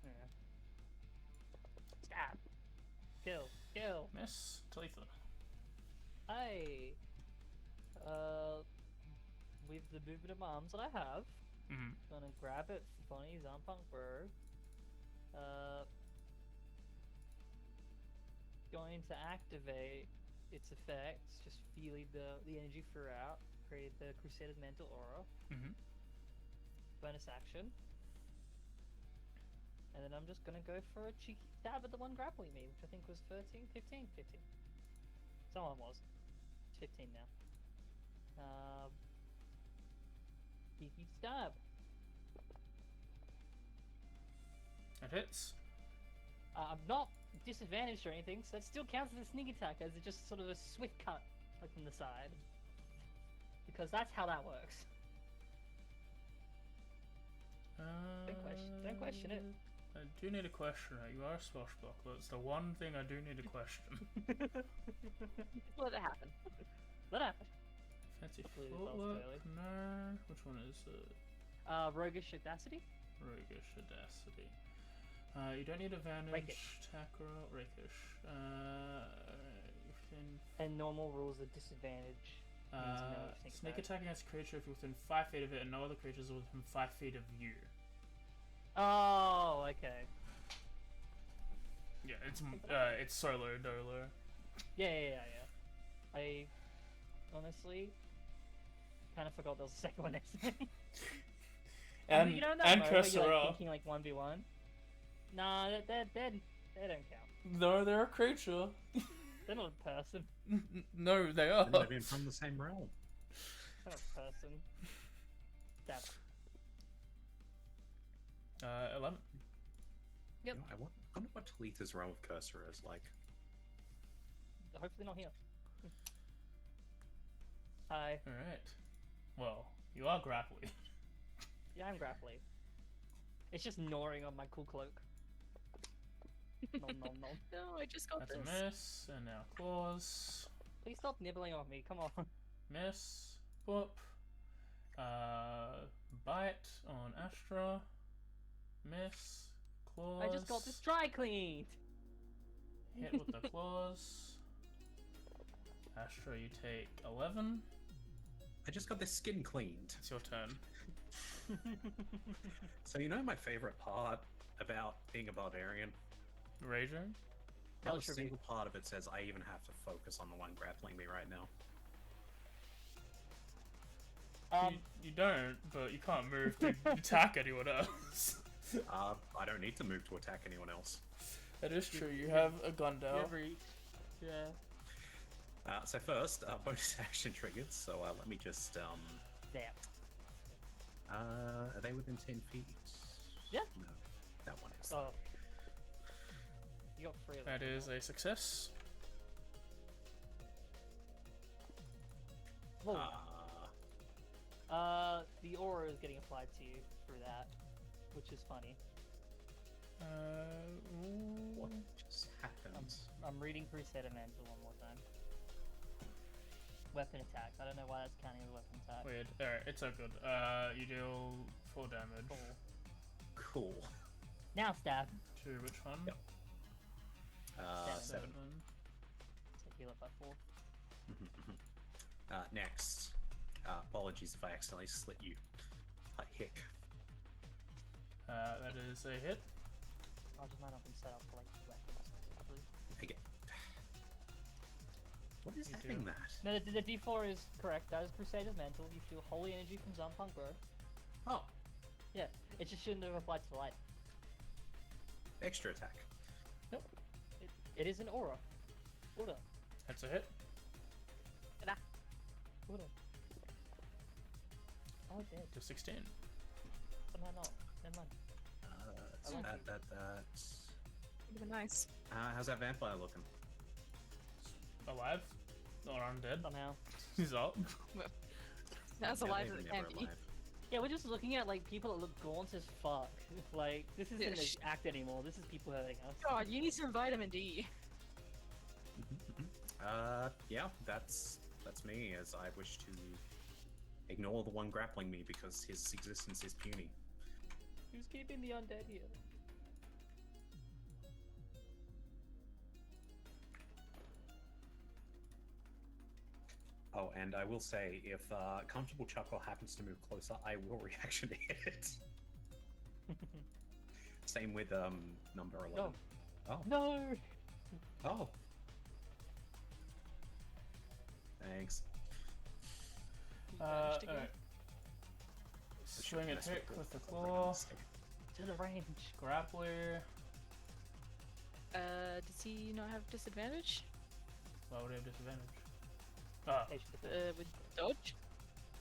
Yeah. Stab. Kill. Kill. Miss Talitha. Hey. With the movement of my arms that I have, Mm-hmm. gonna grab it, funny Zampunk Bro. Going to activate its effects, just feeling the energy throughout, create the Crusader's Mental Aura. Mm-hmm. Bonus action. And then I'm just gonna go for a cheeky stab at the one grappling me, which I think was 13, 15, 15. Someone was. It's 15 now. Cheeky stab. That hits. I'm not disadvantaged or anything, so that still counts as a sneak attack, as it's just sort of a swift cut, like from the side. Because that's how that works. Don't question it. I do need a question. You are a swashbuckler. It's the one thing I do need to question. Let it happen. Let it happen. Fancy Hopefully it footwork? evolves early. No. Which one is it? Roguish Audacity? Roguish Audacity. You don't need advantage. Rakish. Attack roll. Rakish. And normal rules of disadvantage. means no Sneak attack against a creature if you're within 5 feet of it and no other creatures are within 5 feet of you. Oh, okay. Yeah, it's solo dolo. Yeah. I honestly kind of forgot there was a second one next to me. And you know that and mode where you're, like, Cursora. thinking like 1v1? Nah, they don't count. No, they're a creature. They're not a person. No, they are. They might have been from the same realm. They're not a person. Stab. 11. Yep. You know, I wonder what Talitha's realm of Cursor is like. Hopefully not here. Hi. Alright. Well, you are grappling. Yeah, I'm grappling. It's just gnawing on my cool cloak. Nom nom nom. No, I just got That's this. a miss, and now claws. Please stop nibbling on me, come on. Miss. Whoop. Bite on Astra. Miss. Claws. I just got this dry cleaned! Hit with the claws. Astra, you take 11. I just got this skin cleaned. It's your turn. So you know my favorite part about being a barbarian? Raging? Not a Hellish Rebuke. single part of it says I even have to focus on the one grappling me right now. You don't, but you can't move to attack anyone else. I don't need to move to attack anyone else. That is true, you have a gun down. Yeah. So first, bonus action triggered, so let me just, There. are they within 10 feet? Yeah. No, that one is. Oh. You got 3 of them. That is a success. Whoa. The aura is getting applied to you through that, which is funny. What just happened? I'm reading Crusader Mantle one more time. Weapon attack. I don't know why that's counting as a weapon attack. Weird. Alright, it's all good. You deal 4 damage. Cool. Cool. Now stab. To which one? Yep. 7. So heal up by 4. Next. Apologies if I accidentally slit you. Hick. That is a hit. I just might not been set up for like weapons. Probably. Again. What is You having do. that? No, the D4 is correct. That is Crusader's Mantle. You feel holy energy from Zampunk Bro. Oh, Yeah, it just shouldn't have applied to the light. extra attack. It is an aura. Aura. That's a hit. Aura. Oh, dead. To 16. Somehow not. Never mind. So I like that's... Would have been nice. how's that vampire looking? alive or undead. Somehow. He's up. As Yeah, alive they as were it never can be. alive. Yeah, we're just looking at like people that look gaunt as fuck. Like this isn't Yeah, an act anymore. This is people hurting us. God, you need some vitamin D. Yeah, that's me, as I wish to ignore the one grappling me because his existence is puny. Who's keeping the undead here? Oh, and I will say, if Comfortable Chuckle happens to move closer, I will reaction hit. Same with number 11. No. Oh. No. Oh. Thanks. Managed to go. Alright. This Swing should a mess tick with with the the claw. To the range. Grappler. Does he not have disadvantage? Why would he have disadvantage? Ah, Patient defense. With dodge?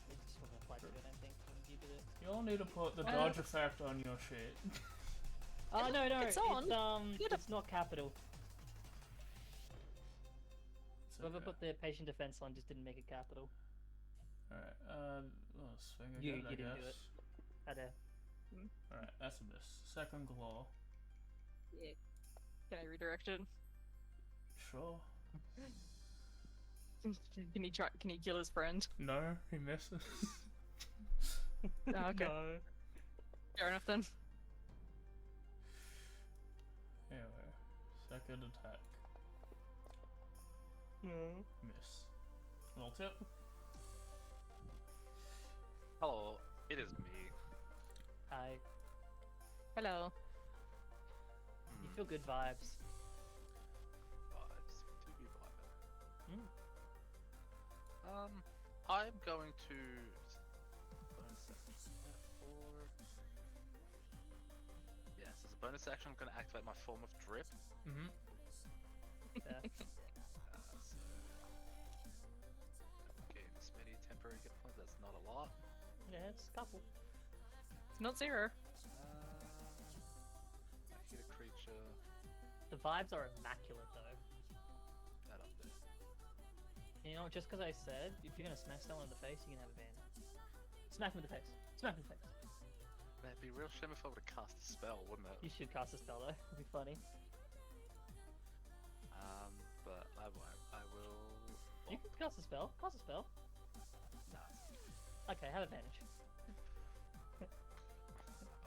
It just wouldn't apply to it, I think. When you did it. you all need to put the dodge effect on your shit. Oh no, It's on. It's not capital. It's Whoever okay. put the patient defense on just didn't make it capital. Alright, well, swing You again, I didn't do guess. it. How dare. Alright, that's a miss. Second claw. Yeah. Can I redirect it? Sure. Can he try? Can he kill his friend? No, he misses. Oh, okay. No. Fair enough then. Anyway, second attack. No. Miss. Roll tip. Hello, it is me. Hi. Hello. You feel good vibes. Vibes. To be vibing. Mm. I'm going to. Bonus action. Yes, as a bonus action, I'm going to activate my form of drip. Mm-hmm. Yeah. So, okay, this many temporary hit points. That's not a lot. Yeah, it's a couple. It's not zero. I hit a creature. The vibes are immaculate though. That up there. You know, just because I said, if you're gonna smack someone in the face, you can have advantage. Smack him in the face. Smack him in the face. That'd be a real shame if I would have cast a spell, wouldn't it? You should cast a spell though. It'd be funny. But I will. You can cast a spell. Cast a spell. No. Okay, have advantage.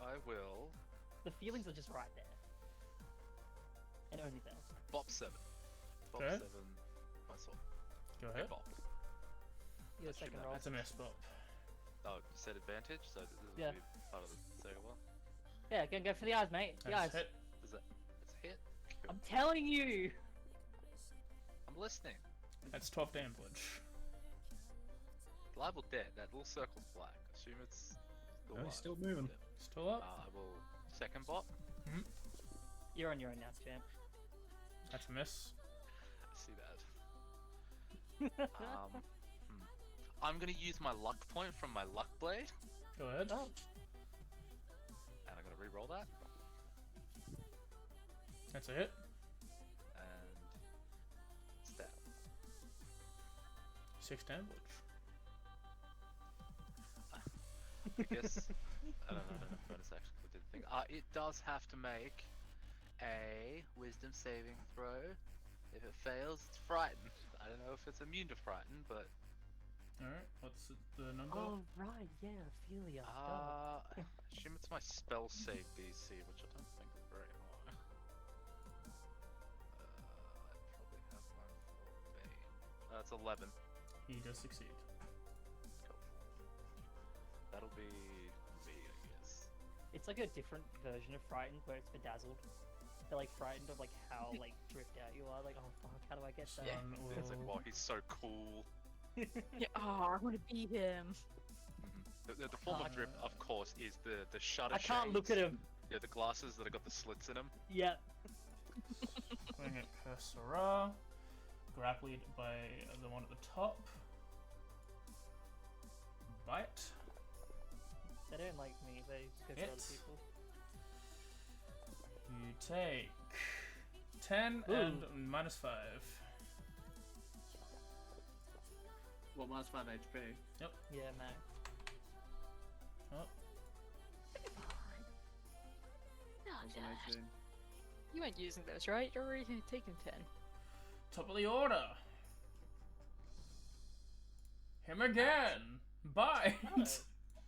I will. The feelings are just right there. And only there. Bop 7. Bop Okay. 7. My sword. Go Okay, ahead. bop. You get a Assume second that roll. That's a miss, Bob. Oh, you said advantage, so this will Yeah. be part of the second one. Yeah, go for the eyes, mate. The eyes. That's hit. Is that? It's a hit. Cool. I'm telling you. I'm listening. That's 12 damage. Liable dead. That little circle's black. Assume it's still No, alive. he's still moving. Yeah. Still up? I will second bop. You're on your own now, champ. That's a miss. I see that. I'm gonna use my luck point from my luck blade, Go ahead. Oh, and I'm gonna re-roll that. That's a hit. And stab. 6 damage. I guess I don't know. Bonus action. I didn't think. It does have to make a wisdom saving throw. If it fails, it's frightened. I don't know if it's immune to frighten, but Alright, what's the number? oh right, yeah, Ophelia. I assume it's my spell save DC, which I don't think is very high. I probably have one for Bane. That's 11. He does succeed. Cool. That'll be me, I guess. It's like a different version of frightened where it's bedazzled. They're like frightened of like how like dripped out you are. Like, oh fuck, how do I get that? Sun It's like, will... wow, he's so cool. Yeah, oh, I want to be him. The form of drip, of course, is the shutter I can't shades. look at him. Yeah, the glasses that have got the slits in them. Yeah. Swing at Cursora. Grappled by the one at the top. Bite. They don't like me. They go for Hit. other people. You take 10 Ooh. and -5. Well, minus 5 HP. Yeah, Max. Oh, That's an 18. You weren't using those, right? You're already taking 10. top of the order. Him again. Bite.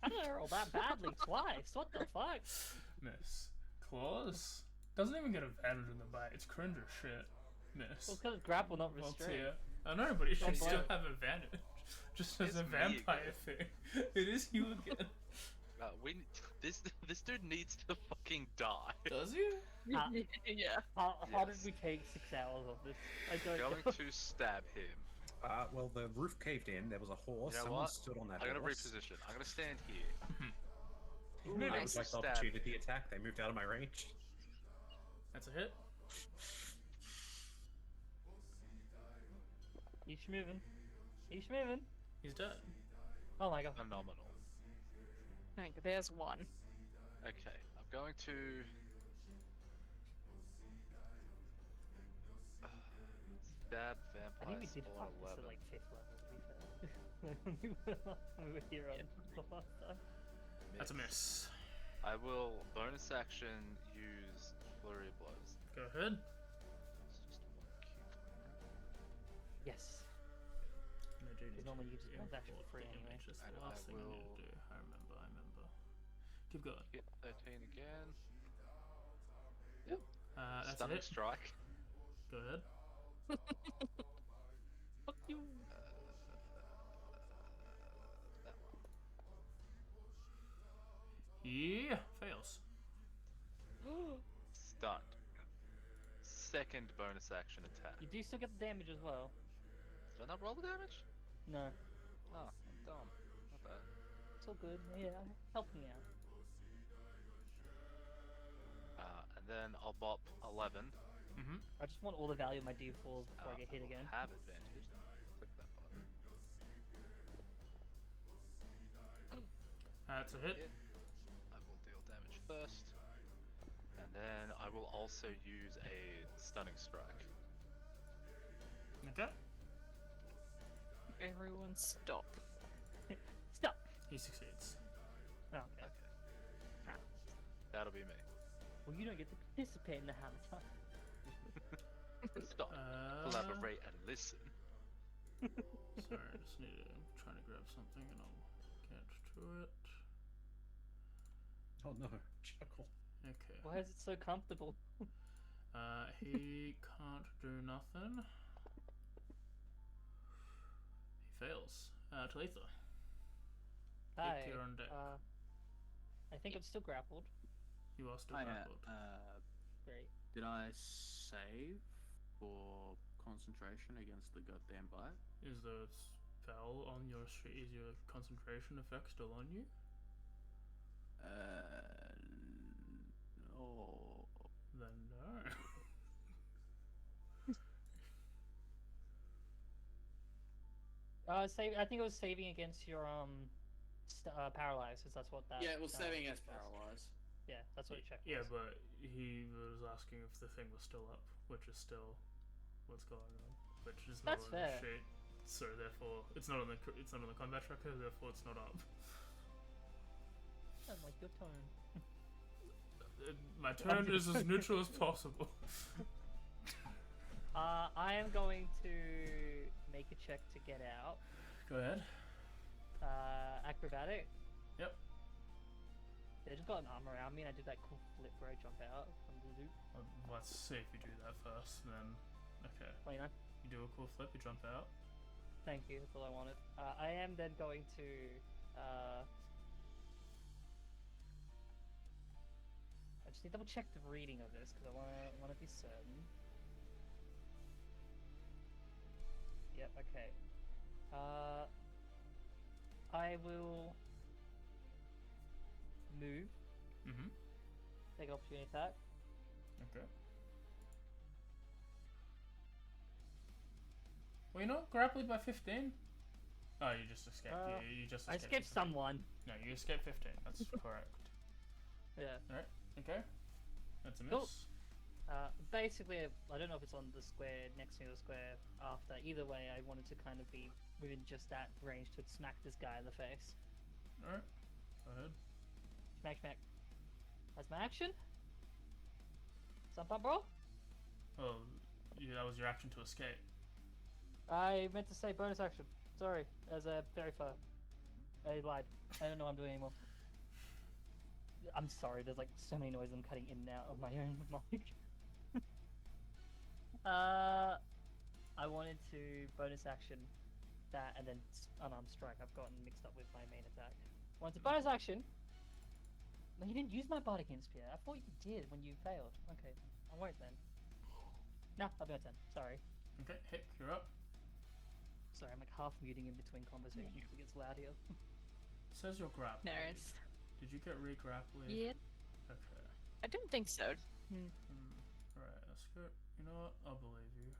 I don't roll that badly twice. What the fuck? Miss. Claws. Doesn't even get advantage in the bite. It's cringe as shit. Miss. Well, because grapple, not Well, restraint. yeah. I know, but it should Don't still bite. have advantage. Just as It's a me vampire again. thing. It is you again. This dude needs to fucking die. Does he? Yeah. How did Yes. we take 6 hours of this? I don't Going know. to stab him. Well, the roof caved in. There was a horse. You know Someone what? stood on that I'm gonna horse. reposition. I'm gonna stand here. I would Nice like the stab. opportunity attack. They moved out of my range. That's a hit. He's moving. He's moving. He's dead. Oh my god. Phenomenal. Hang on, there's one. Okay, I'm going to. Stab I think we vampire did spawn fuck this 11. at like 5th level, to be fair. we were here on the last time. That's a miss. I will bonus action use flurry of blows. Go ahead. It's just 1 cube. Yes. And I do need normally to you just bonus action import for free the anyway. image. That's And the last I thing I need will- to do. I remember. Keep going. Hit 13 again. That's a Stunning hit. strike. Go ahead. Fuck you. That one. Yeah, fails. Stunned. Second bonus action attack. You do still get the damage as well. Did I not roll the damage? No. Oh, I'm dumb. Not bad. It's all good. Yeah, help me out. And then I'll bop 11. Mm-hmm. I just want all the value of my D4s before I get hit will again. Have advantage. Click that button. That's a hit. Hit. I will deal damage first. And then I will also use a stunning strike. Okay. Everyone stop. Stop! He succeeds. Oh, okay. Okay. That'll be me. Well, you don't get to participate in the hammer time. Stop. Collaborate and listen. Sorry, I just need to. I'm trying to grab something and I'll get to it. Oh no, chuckle. Okay. Why is it so comfortable? He can't do nothing. He fails. Talitha. Hi. You're on deck. I think I'm still grappled. You are still Hi, grappled. Great. did I save for concentration against the goddamn bite? Is the spell on your is your concentration effect still on you? No. Then no. I think it was saving against your paralyzed, 'cause that's what that. Yeah, it was saving does. as paralyzed. Yeah, that's what he checked. Yeah, was. but he was asking if the thing was still up, which is still what's going on, which is not That's on fair. the sheet. So therefore, it's not on the combat tracker. Therefore, it's not up. I don't like your tone. My turn is as neutral as possible. I am going to make a check to get out. Go ahead. Acrobatic. Yep. They just got an arm around me, and I did that cool flip where I jump out from the loop. Let's see if you do that first, then. Okay. 29. You do a cool flip. You jump out. Thank you. That's all I wanted. I am then going to. I just need to double check the reading of this because I want to be certain. Yep. Okay. I will move. Mm-hmm. Take an opportunity attack. Okay. Well, you know, grappled by 15. Oh, you just escaped. You just I escaped 15. someone. No, you escaped 15. That's correct. Yeah. Alright, okay. That's a miss. Cool. Basically, I don't know if it's on the square next to the square after. Either way, I wanted to kind of be within just that range to smack this guy in the face. Alright, go ahead. Smack, smack. That's my action. Stump up, bro. Oh, that was your action to escape. I meant to say bonus action. Sorry, as a very far. I lied. I don't know what I'm doing anymore. I'm sorry, there's like so many noises I'm cutting in and out of my own mic. I wanted to bonus action that and then unarmed strike. I've gotten mixed up with my main attack. Wanted to bonus action. No, you didn't use my Bardic Spear. I thought you did when you failed. Okay, I won't then. No, I'll be on 10. Sorry. Okay, Hick, you're up. Sorry, I'm like half muting in between conversations. It gets loud here. Says you're grappling. No, it's... Did you get re-grappling? Yeah, Okay. I didn't think so. Right, let's go. You know what? I'll believe you.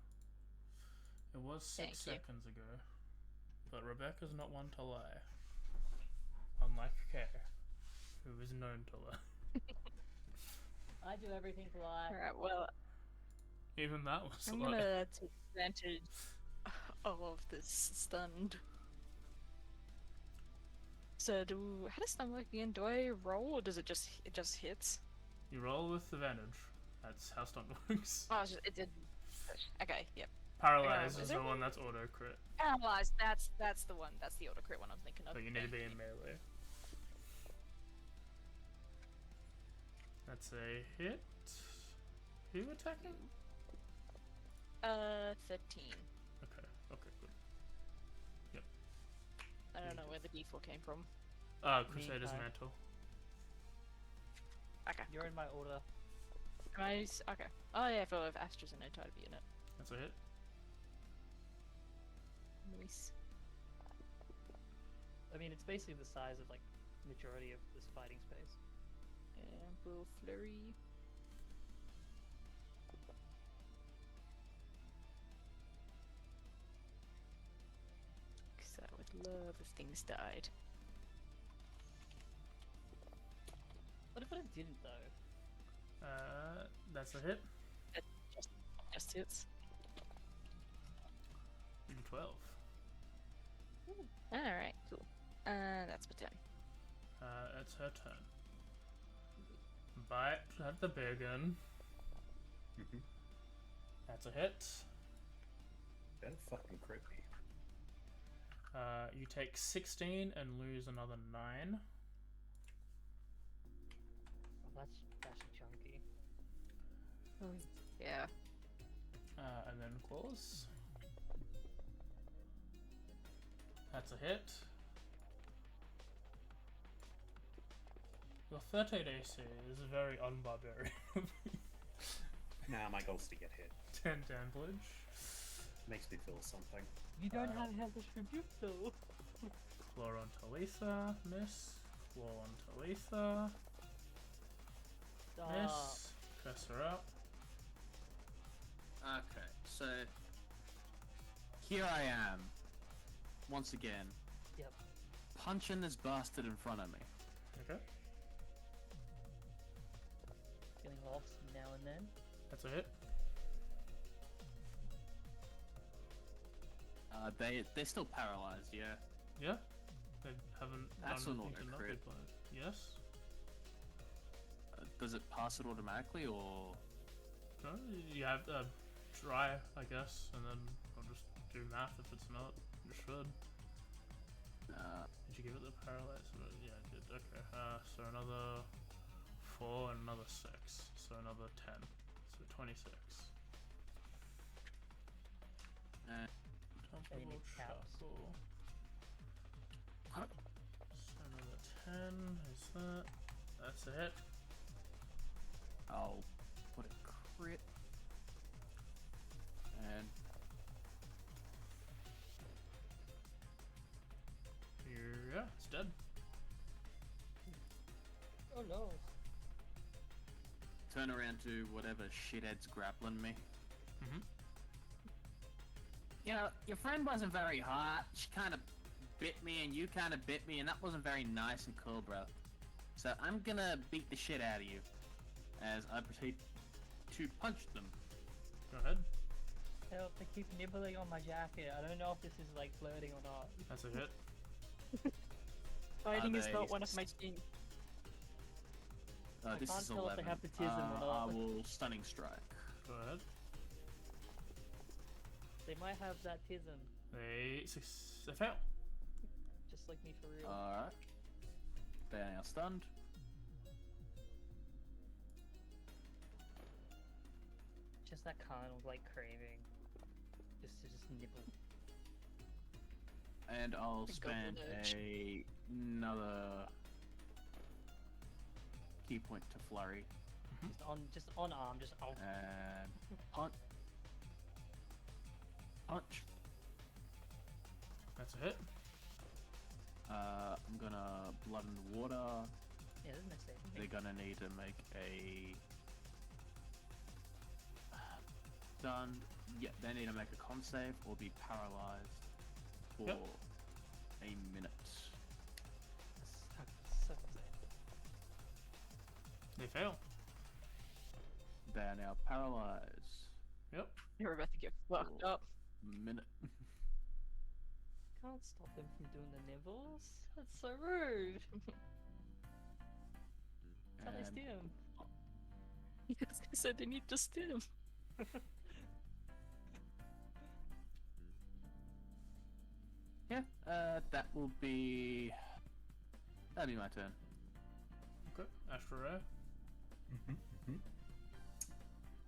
It was 6 Thank you. seconds ago. But Rebecca's not one to lie. Unlike Kay, who is known to lie. I do everything to lie. Alright, well, Even that was I'm a lie. gonna take advantage of this stunned. So how does stun work again? Do I roll or does it just hits? You roll with advantage. That's how stun works. Oh, it did. Okay, yep. Paralyzed is is there the one one- that's auto crit. Paralyzed. That's the one. That's the auto crit one I'm thinking of. But you need to be Thank in you. melee. That's a hit. Who you attacking? 13. Okay, good. Yep. I don't know where the D4 came from. Crusader's Meantime. Mantle. Okay. You're in my order. Okay. Oh yeah, for Astra's an entire unit. That's a hit. Nice. I mean, it's basically the size of like majority of this fighting space. And we'll flurry. Cause I would love if things died. What if it didn't though? That's a hit. It just hits. 12. Alright, cool. That's my turn. It's her turn. Bite at the big one. Mhm. That's a hit. Better fucking crit me. You take 16 and lose another 9. Oh, that's chunky. Yeah. And then claws. That's a hit. Your 13 AC is very unbarbarian. Nah, my goal's to get hit. 10 damage. Makes me feel something. You don't have hellish rebuke though. Claw on Talitha, miss. Claw on Talitha, Stop. miss. Curse her up. Okay, so here I am, once again, Yep. punching this bastard in front of me. Okay, Getting lost now and then. that's a hit. They're still paralyzed, yeah. Yeah, they haven't That's done an anything to not be auto-crit. blind. Yes. Does it pass it automatically, or No, you have to try, I guess, and then I'll just do math if it's not. You should. Did you give it the paralyze? Yeah, I did. Okay. So another 4 and another 6. So another 10. So 26. Any Temporal caps? shuffle. So another 10 is that. That's a hit. I'll put a crit and Yeah, it's dead. Oh no. turn around to whatever shithead's grappling me. Mhm. You know, your friend wasn't very hot. She kind of bit me, and you kind of bit me, and that wasn't very nice and cool, bro. So I'm gonna beat the shit out of you as I proceed to punch them. Go ahead. Help, they keep nibbling on my jacket. I don't know if this is like flirting or not. That's a hit. Fighting is they not one of my things. This can't is tell if 11. they have the tism or I not. will stunning strike. Go ahead. They might have that tism, They fail. just like me for real. Alright. They are now stunned. Just that kind of like craving, just to just nibble. And I'll The spend goblin urge. another key point to flurry Just on arm, just oh. and punch. Punch. That's a hit. I'm gonna blood in the water. Yeah, there's no saving. They're gonna need to make a done. Yeah, they need to make a con save or be paralyzed for Yep. a minute. So They fail. They are now paralyzed. Yep. You're about to get fucked up. Minute. can't stop them from doing the nibbles. That's so rude. That's how they And stim. Yes, I said they need to stim. yeah, that'll be my turn. Okay. Astro Ray.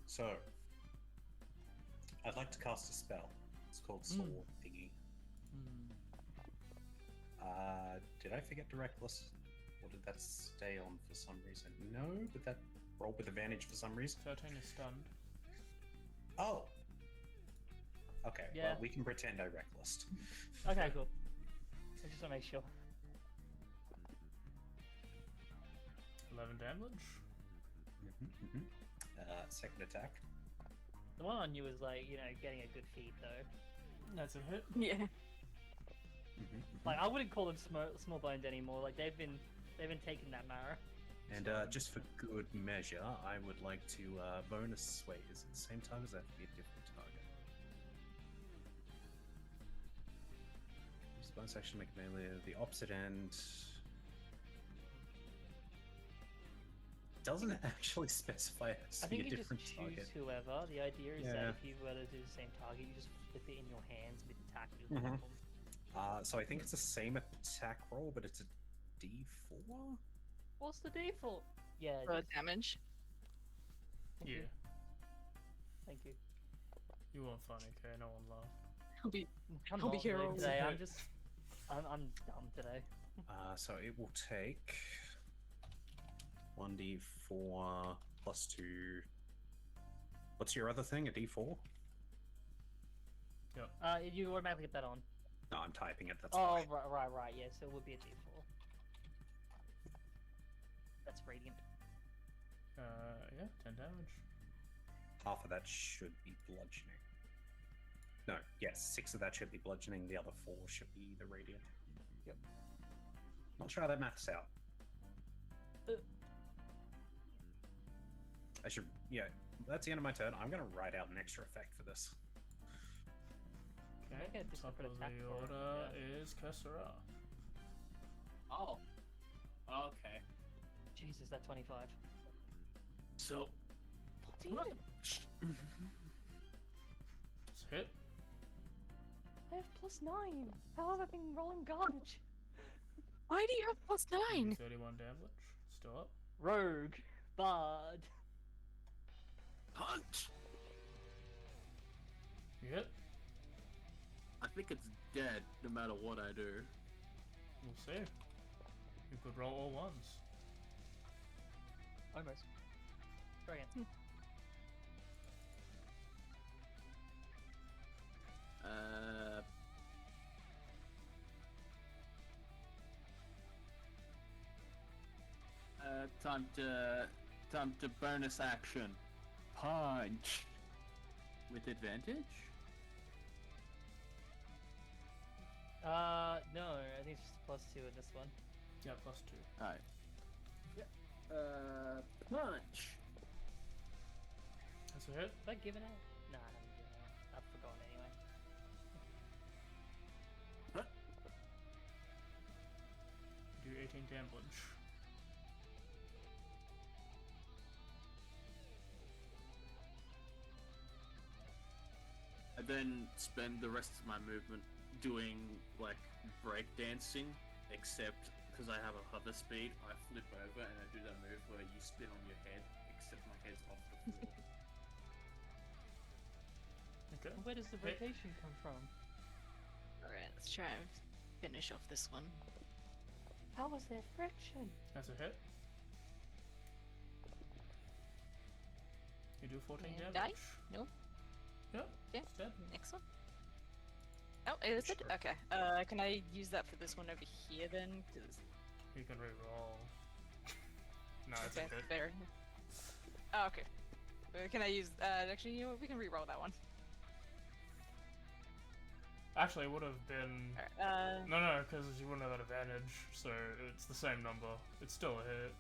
So, I'd like to cast a spell. It's called Sword Thingy. Did I forget to reckless? Or did that stay on for some reason? No, but that rolled with advantage for some reason. 13 is stunned. Oh! Okay, Yeah. well, we can pretend I reckless. Okay, cool. I just want to make sure. 11 damage. Second attack. The one on you is like, you know, getting a good feed though. That's a hit. Yeah. Like I wouldn't call them small bones anymore. Like they've been taking that marrow. And just for good measure, I would like to bonus sway. Is it the same target? Does that have to be a different target? Use bonus action to make melee of the opposite end. Doesn't it actually specify it has I to be think a you just different choose target? whoever. The idea is Yeah. that if you were to do the same target, you just flip it in your hands mid attack. You just Mhm. flip them. So I think it's the same attack roll, but it's a D4? What's the default? Yeah. Damage. Thank Yeah. you. Thank you. You weren't funny, okay? No one laughed. I'll be I'm I'll be not here mood all today. I'm day. just. I'm dumb today. So it will take 1d4 plus 2. What's your other thing? A d4? You automatically get that on. No, I'm typing it. That's Oh, why. right. Yeah, so it would be a D4. That's radiant. Yeah, 10 damage. Half of that should be bludgeoning. No, yes, 6 of that should be bludgeoning. The other 4 should be the radiant. Yep. Not sure how that maths out. I should. Yeah, that's the end of my turn. I'm gonna write out an extra effect for this. Okay, Make it a top separate of attack the for it, order is Kessera. Oh. Okay. Jesus, that 25. So. It's a hit. I have +9. How have I been rolling garbage? Why do you have +9? 31 damage. Still up. Rogue, Bard. Punch! You hit. I think it's dead no matter what I do. We'll see. You could roll all ones. Almost. Try again. Time to bonus action. Punch. With advantage? No, I think it's just +2 in this one. Yeah, +2. Alright. Punch. That's a hit. Have I given out? Nah, I haven't given out. 18 damage. I then spend the rest of my movement doing like breakdancing, except because I have a hover speed, I flip over and I do that move where you spin on your head, except my head's off the floor. Okay. Where does the rotation come from? Alright, let's try and finish off this one. How was there friction? That's a hit. You do 14 And damage. die? No. Yep. Okay. It's dead. Next one. Oh, is it? Sure. Okay. Can I use that for this one over here then? 'Cause- You can reroll. No, it's okay, a hit. better. Oh, okay. Can I use? Actually, you know what? We can reroll that one. Actually, it would have been. Alright. No, because you wouldn't have had advantage, so it's the same number. It's still a hit.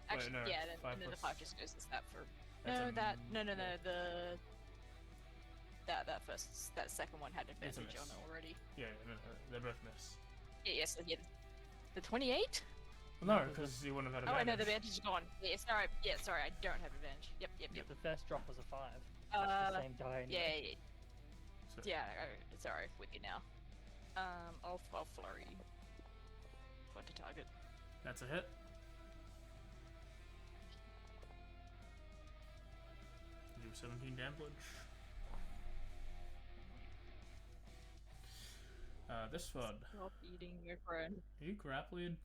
Actually, no, yeah. five Then the plus- 5 just goes as that for. That's No, a that. No. yeah. That second one had It's a advantage on miss. it already. Yeah, no, they both miss. Yes, yeah. The 28? No, because you wouldn't have had Oh, I advantage. know the advantage is gone. Yeah, sorry. Yeah, sorry, I don't have advantage. Yep. The first drop was a 5. That's the same die. Yeah. So- Yeah, sorry, with you now. I'll flurry. What to target? That's a hit. You do 17 damage. This one. Stop eating your friend. Are you grappling?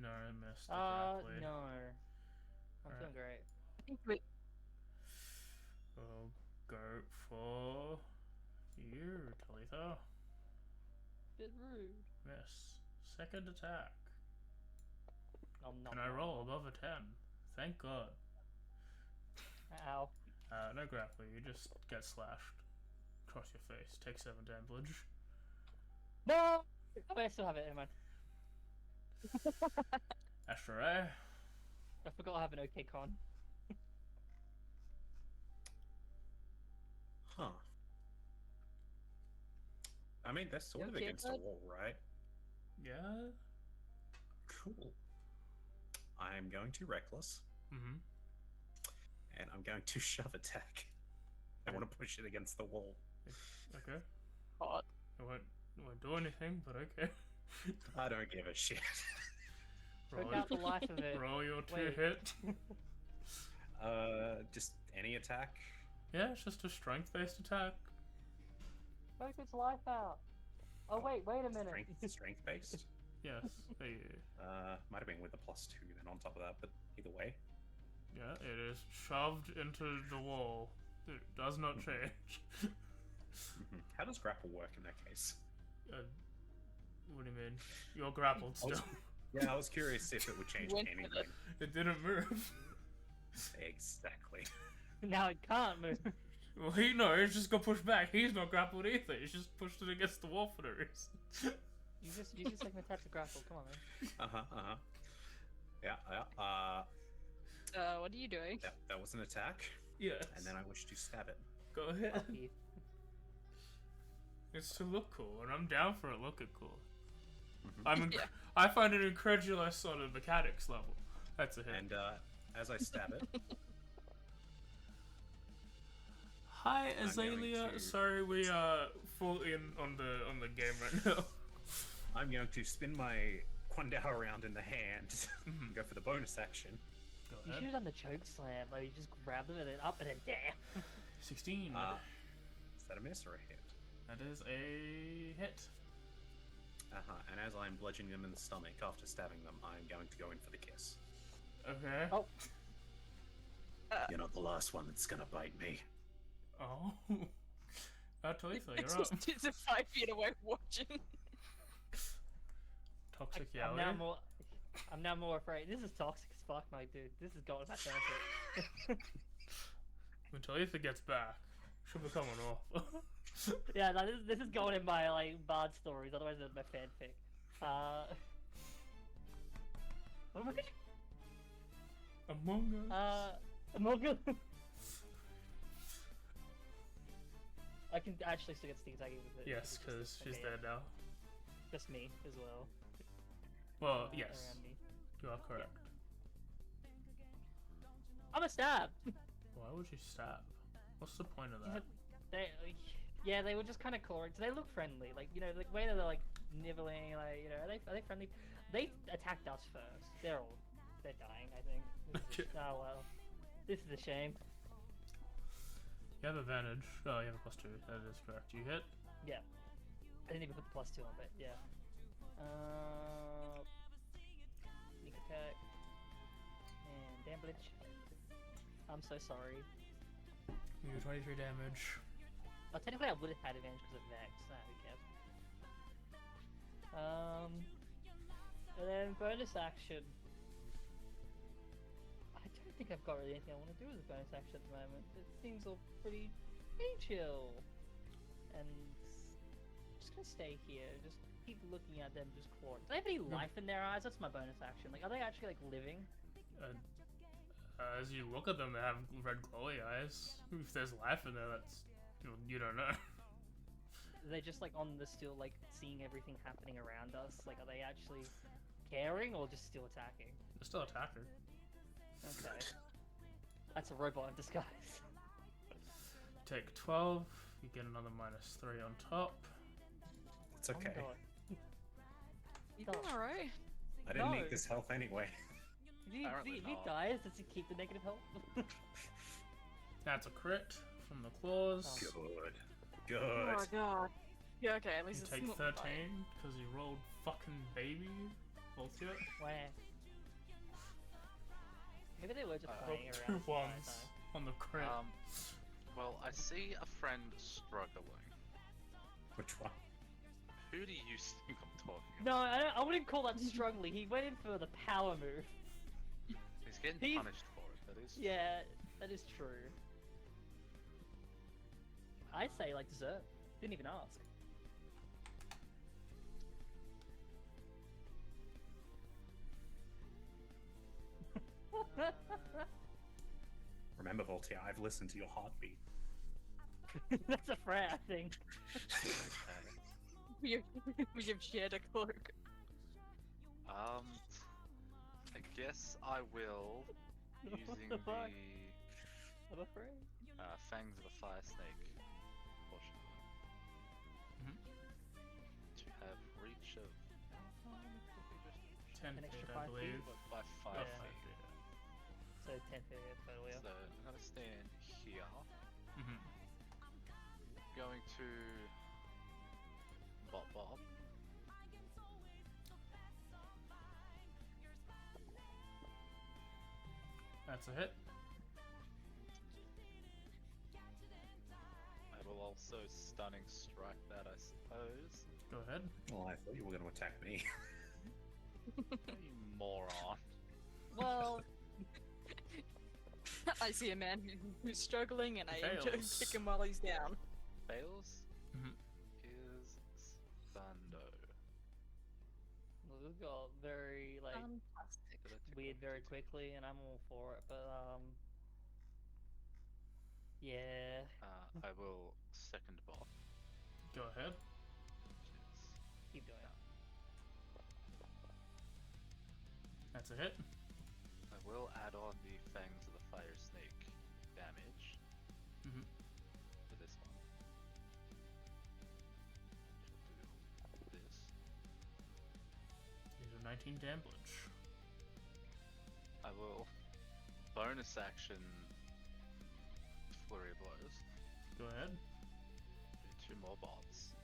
No, I missed the No. grappling. I'm Alright. feeling great. I think we. We'll go for you, Talitha. Bit rude. Miss. Second attack. Nom, Can I roll above a 10? Thank God. Ow. No grappling, you just get slashed. Across your face. Take 7 damage. No! Oh, wait, I still have it. Never mind. Ashray. I forgot I have an OK con. Huh. I mean, that's sort You of okay, against the bud? wall, right? Yeah? Cool. I'm going to reckless, Mm-hmm. and I'm going to shove attack. I want to push it against the wall. Okay. Hot. It won't do anything, but okay. I don't give a shit. Took out the life of it. Roll your 2 Wait. hit. Just any attack. Yeah, it's just a strength-based attack. Took its life out. Oh, wait a minute. Strength based. Yes. There you Might have been with a +2 then on top of that, but either way. Yeah, it is shoved into the wall. It does not change. How does grapple work in that case? What do you mean? You're grappled I was- still. Yeah, I was curious if it would change Went with anything. It didn't move. Exactly. Now it can't move. Well, he just got pushed back. He's not grappled either. He's just pushed it against the wall for no reason. You just take my attack to grapple. Come on, man. Yeah. What are you doing? That was an attack, Yes. and then I wish to stab it. Go ahead. Fuck you. It's to look cool, and I'm down for it looking cool. Mhm. Yeah. I find it incredulous on a mechanics level. That's a hit. And as I stab it, Hi, I'm going Azalea. to- Sorry, we are full in on the game right now. I'm going to spin my Quandao around in the hand and go for the bonus action. Go You should ahead. have done the choke slam. Like you just grab them and then up and then down. 16. Is that a miss or a hit? That is a hit. And as I'm bludgeoning them in the stomach after stabbing them, I'm going to go in for the kiss. Okay. Oh. You're not the last one that's gonna bite me. Oh. Talitha, It's you're up. just it's 5 feet away watching. Toxic I'm Yowie. now more afraid. This is toxic as fuck, my dude. This is going back down to it. When Talitha gets back, she'll become an orphan. Yeah, no, this is going in my like bard stories. Otherwise, it's my fanfic. What am I? Among Us. Among Us. I can actually still get sneak attacking with it. Yes, because she's dead now. Just me as well. Well, yes, around me. you are correct. I'm a stab. Why would you stab? What's the point of that? They were just kind of cool. They look friendly, like the way that they're like nibbling, like are they friendly? They attacked us first. They're dying, I think. Oh well, this is a shame. You have advantage. Oh, you have a +2. That is correct. You hit. Yeah, I didn't even put the +2 on, but yeah. Sneak attack and damage. I'm so sorry. You do 23 damage. Oh, technically I would have had advantage because of Vex. Nah, who cares? And then bonus action. I don't think I've got really anything I want to do with the bonus action at the moment. Things are pretty chill. And I'm just gonna stay here. Just keep looking at them, just clawing. Do they have any life in their eyes? That's my bonus action. Like, are they actually like living? As you look at them, they have red glowy eyes. If there's life in there, that's you don't know. Are they just like on the still like seeing everything happening around us? Like, are they actually caring or just still attacking? They're still attacking. Okay. That's a robot in disguise. Take 12. You get another -3 on top. It's okay. Oh my god. You doing alright? I didn't No. need this health anyway. Apparently If he not. dies, does he keep the negative health? That's a crit from the claws. Good. Oh Good. god. Yeah, okay, at You least it's take not 13 because you rolled fucking baby. Bullshit. Where? Maybe they were just Rolled playing 2 around. the entire ones time. on the crit. Well, I see a friend struggling. Which one? Who do you think I'm talking No, about? I wouldn't call that struggling. He went in for the power move. He's getting He's- punished for it, that is. Yeah, that is true. I'd say like dessert. Didn't even ask. Remember, Voltaire, I've listened to your heartbeat. That's a threat, I think. We have shared a cloak. I guess I will, using the the fuck? I'm afraid. Fangs of the Fire Snake portion Mhm. to have reach of 10 An extra feet, I 5 feet? believe. by 5 Yeah, feet. So 10 feet total, yeah. So I'm gonna stand here. Mhm. Going to Bob. That's a hit. I will also stunning strike that, I suppose. Go ahead. Well, I thought you were going to attack me. You moron. Well, I see a man who's struggling and I aim to Fails. kick him while he's down. Fails Mhm. is Stundo. this got very like Fantastic. Did I tick weird off very D2? quickly, and I'm all for it. But yeah. I will second Bob. Go ahead. Which is Keep doing it. That's a hit. I will add on the Fangs of the Fire Snake damage Mhm. for this one. Which will do this. These are 19 damage. I will bonus action Flurry of Blows. Go ahead. Do 2 more bots.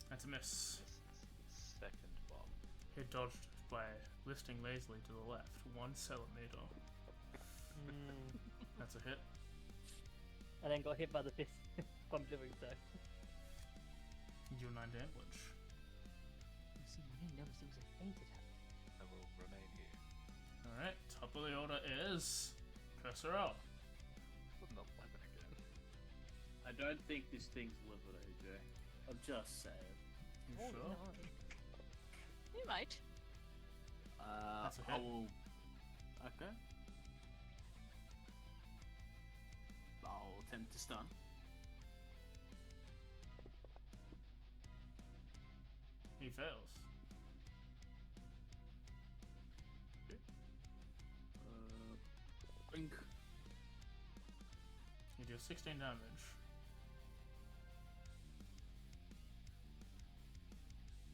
That's a miss. This is the second bot. He dodged by lifting lazily to the left, 1 centimeter. That's a hit. And then got hit by the fist while I'm doing so. You do 9 damage. See, you didn't notice it was a faint attack. I will remain here. Alright, top of the order is Cursor out. With an 11 again. I don't think this thing's livid, AJ. I'm just saying. You Oh, sure? no. You might. That's a I hit. will. Okay. I'll attempt to stun. He fails. Blink. You deal 16 damage.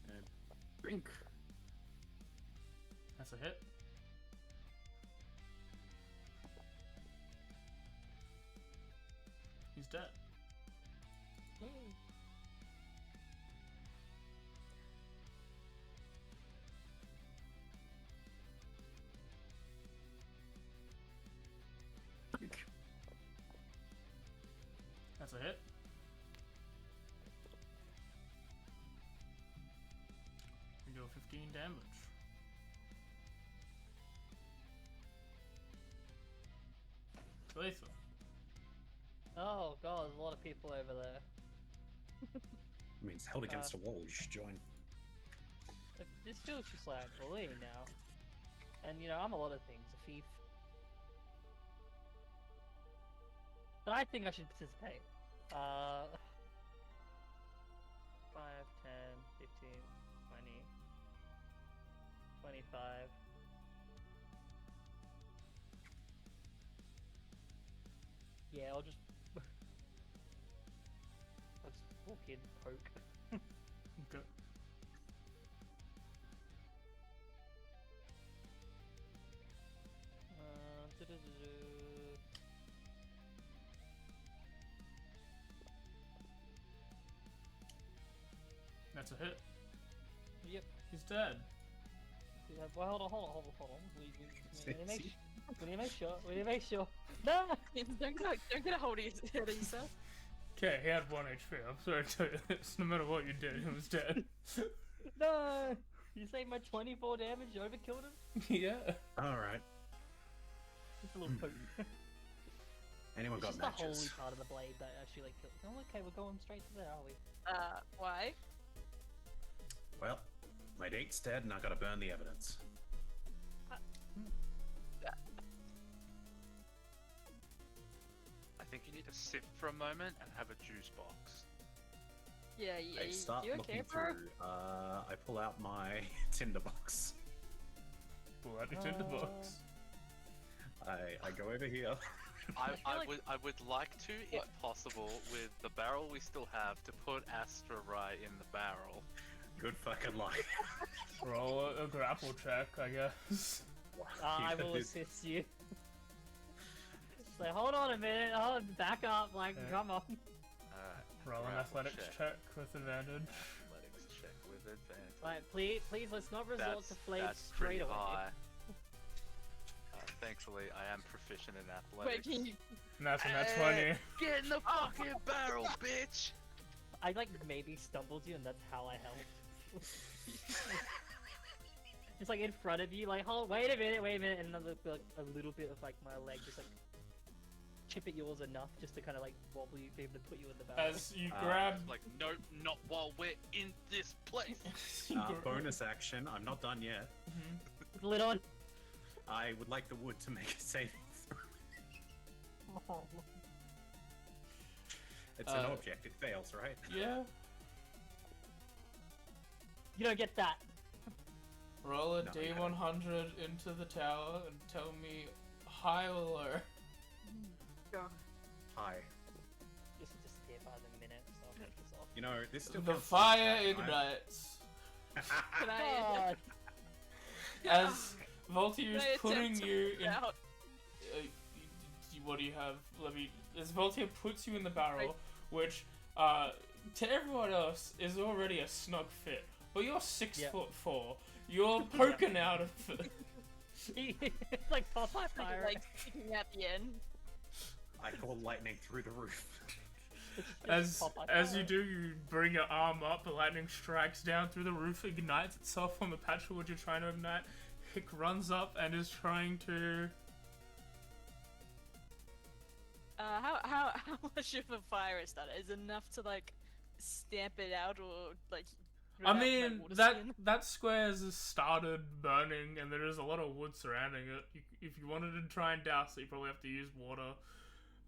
And blink. That's a hit. He's dead. Blink. That's a hit. You deal 15 damage. Lethal. Oh god, there's a lot of people over there. I mean, it's held against a wall. You should join. This feels just like bullying now. And you know, I'm a lot of things, a thief. But I think I should participate. 5, 10, 15, 20, 25. Yeah, I'll just walk in, poke. Okay. That's a hit. Yep. He's dead. Yeah, well, hold on. We need to make sure. No! don't get a hold of yourself. Okay, he had 1 HP. I'm sorry to tell you this. No matter what you did, he was dead. No! You say my 24 damage overkilled him? Yeah. Alright. Just a little poke. Anyone It's got just the holy matches? part of the blade that actually like kills. Oh, okay, we're going straight to there, are we? Why? Well, my date's dead and I gotta burn the evidence. I think you need to sit for a moment and have a juice box. Yeah, I start you okay, looking bro? through. I pull out my tinder box. Pull out your tinderbox. I go over here. I would like to, if possible, with the barrel we still have, to put Astra right in the barrel. Good fucking luck. Roll a grapple check, I guess. I will assist you. It's like, hold on a minute, back up, like, Yeah. come on. Alright. Roll an grapple athletics check with advantage. Athletics check with advantage. Right, please, let's not resort to flame That's straight pretty away. high. Thankfully, I am proficient in Wait, athletics. can you... And that's a nat 20. Get in the fucking barrel, bitch! I like maybe stumbled you, and that's how I helped. Just like in front of you, like, hold, wait a minute, and then like, a little bit of like my leg just like chip at yours enough just to kind of like wobble you, be able to put you in the barrel. As you grab. Like, nope, not while we're in this place. Bonus action. I'm not done yet. Mhm. Lit on. I would like the wood to make a saving throw. It's an object. It fails, right? Yeah. You don't get that. Roll a No, D100 into the tower and tell me high or low. Go. Hi. This is just here by the minute, so I'll take this off. You know, this still The counts as fire an attack, right? ignites. Can I... God. As Voltaire is Can I putting attempt to you put it in. out? What do you have? Let me. As Voltaire puts you in the barrel, Right. which to everyone else is already a snug fit, but you're 6'4". You're poking out of it. It's like Popeye Pirate. Like, sticking at the end. I call lightning through the roof. As Popeye you Pirate. do, you bring your arm up. The lightning strikes down through the roof, ignites itself on the patch of wood you're trying to ignite. Hick runs up and is trying to. How much of a fire is that? Is it enough to like stamp it out or like? I rip out my mean, water that skin? that square has started burning, and there is a lot of wood surrounding it. If you wanted to try and douse it, you probably have to use water.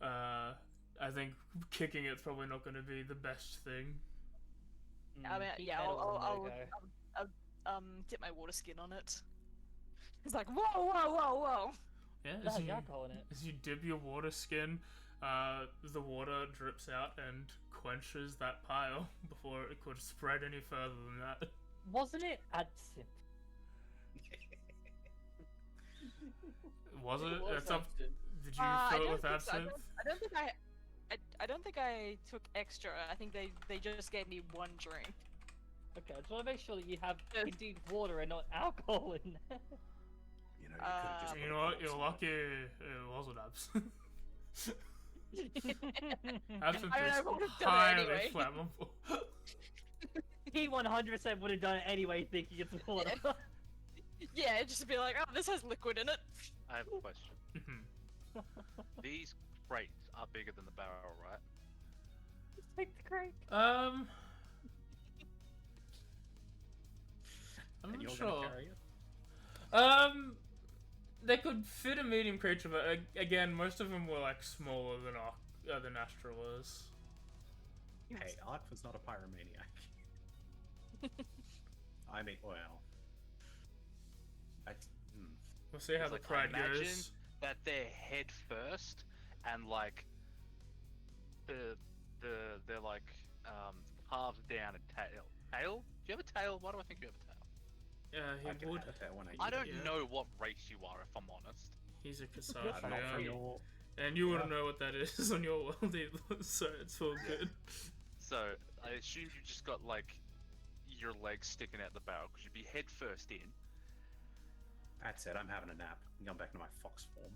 I think kicking it's probably not going to be the best thing. I mean, heat yeah, metal or I'll no-go? dip my water skin on it. It's like whoa, whoa, whoa, whoa. Yeah, That has alcohol in it. as you dip your water skin, the water drips out and quenches that pile before it could spread any further than that. Wasn't it absinthe? Was it? It was It's up. absinthe. Did you I fill it don't with think so. absinthe? I don't think I took extra. I think they just gave me one drink. Okay, I just want to make sure that you have Yes. indeed water and not alcohol in there. You know, you could have just. You put know a what? corpse You're in lucky it wasn't absinthe. Absinthe I mean, I is would've done it highly anyway. flammable. He 100% would have done it anyway, thinking it's water. Yeah, just be like, oh, this has liquid in it. I have a question. Mhm. These crates are bigger than the barrel, right? Just take the crate. I'm And not you're sure. gonna carry it? They could fit a medium creature, but again, most of them were like smaller than Astra was. Hey, Art was not a pyromaniac. I mean, well. We'll see how It's the like, pride imagine goes. that they're head first, and like they're like halves down a tail. Tail? Do you have a tail? Why do I think you have a tail? Yeah, I he can would. have that when I don't Yeah. know what race you are, if I'm honest. He's a Not Kasatria, from your. and you wouldn't Yeah. know what that is on your world either, so it's all good. So I assume you just got like your legs sticking out the barrel because you'd be head first in. That's it. I'm having a nap. I'm going back to my fox form.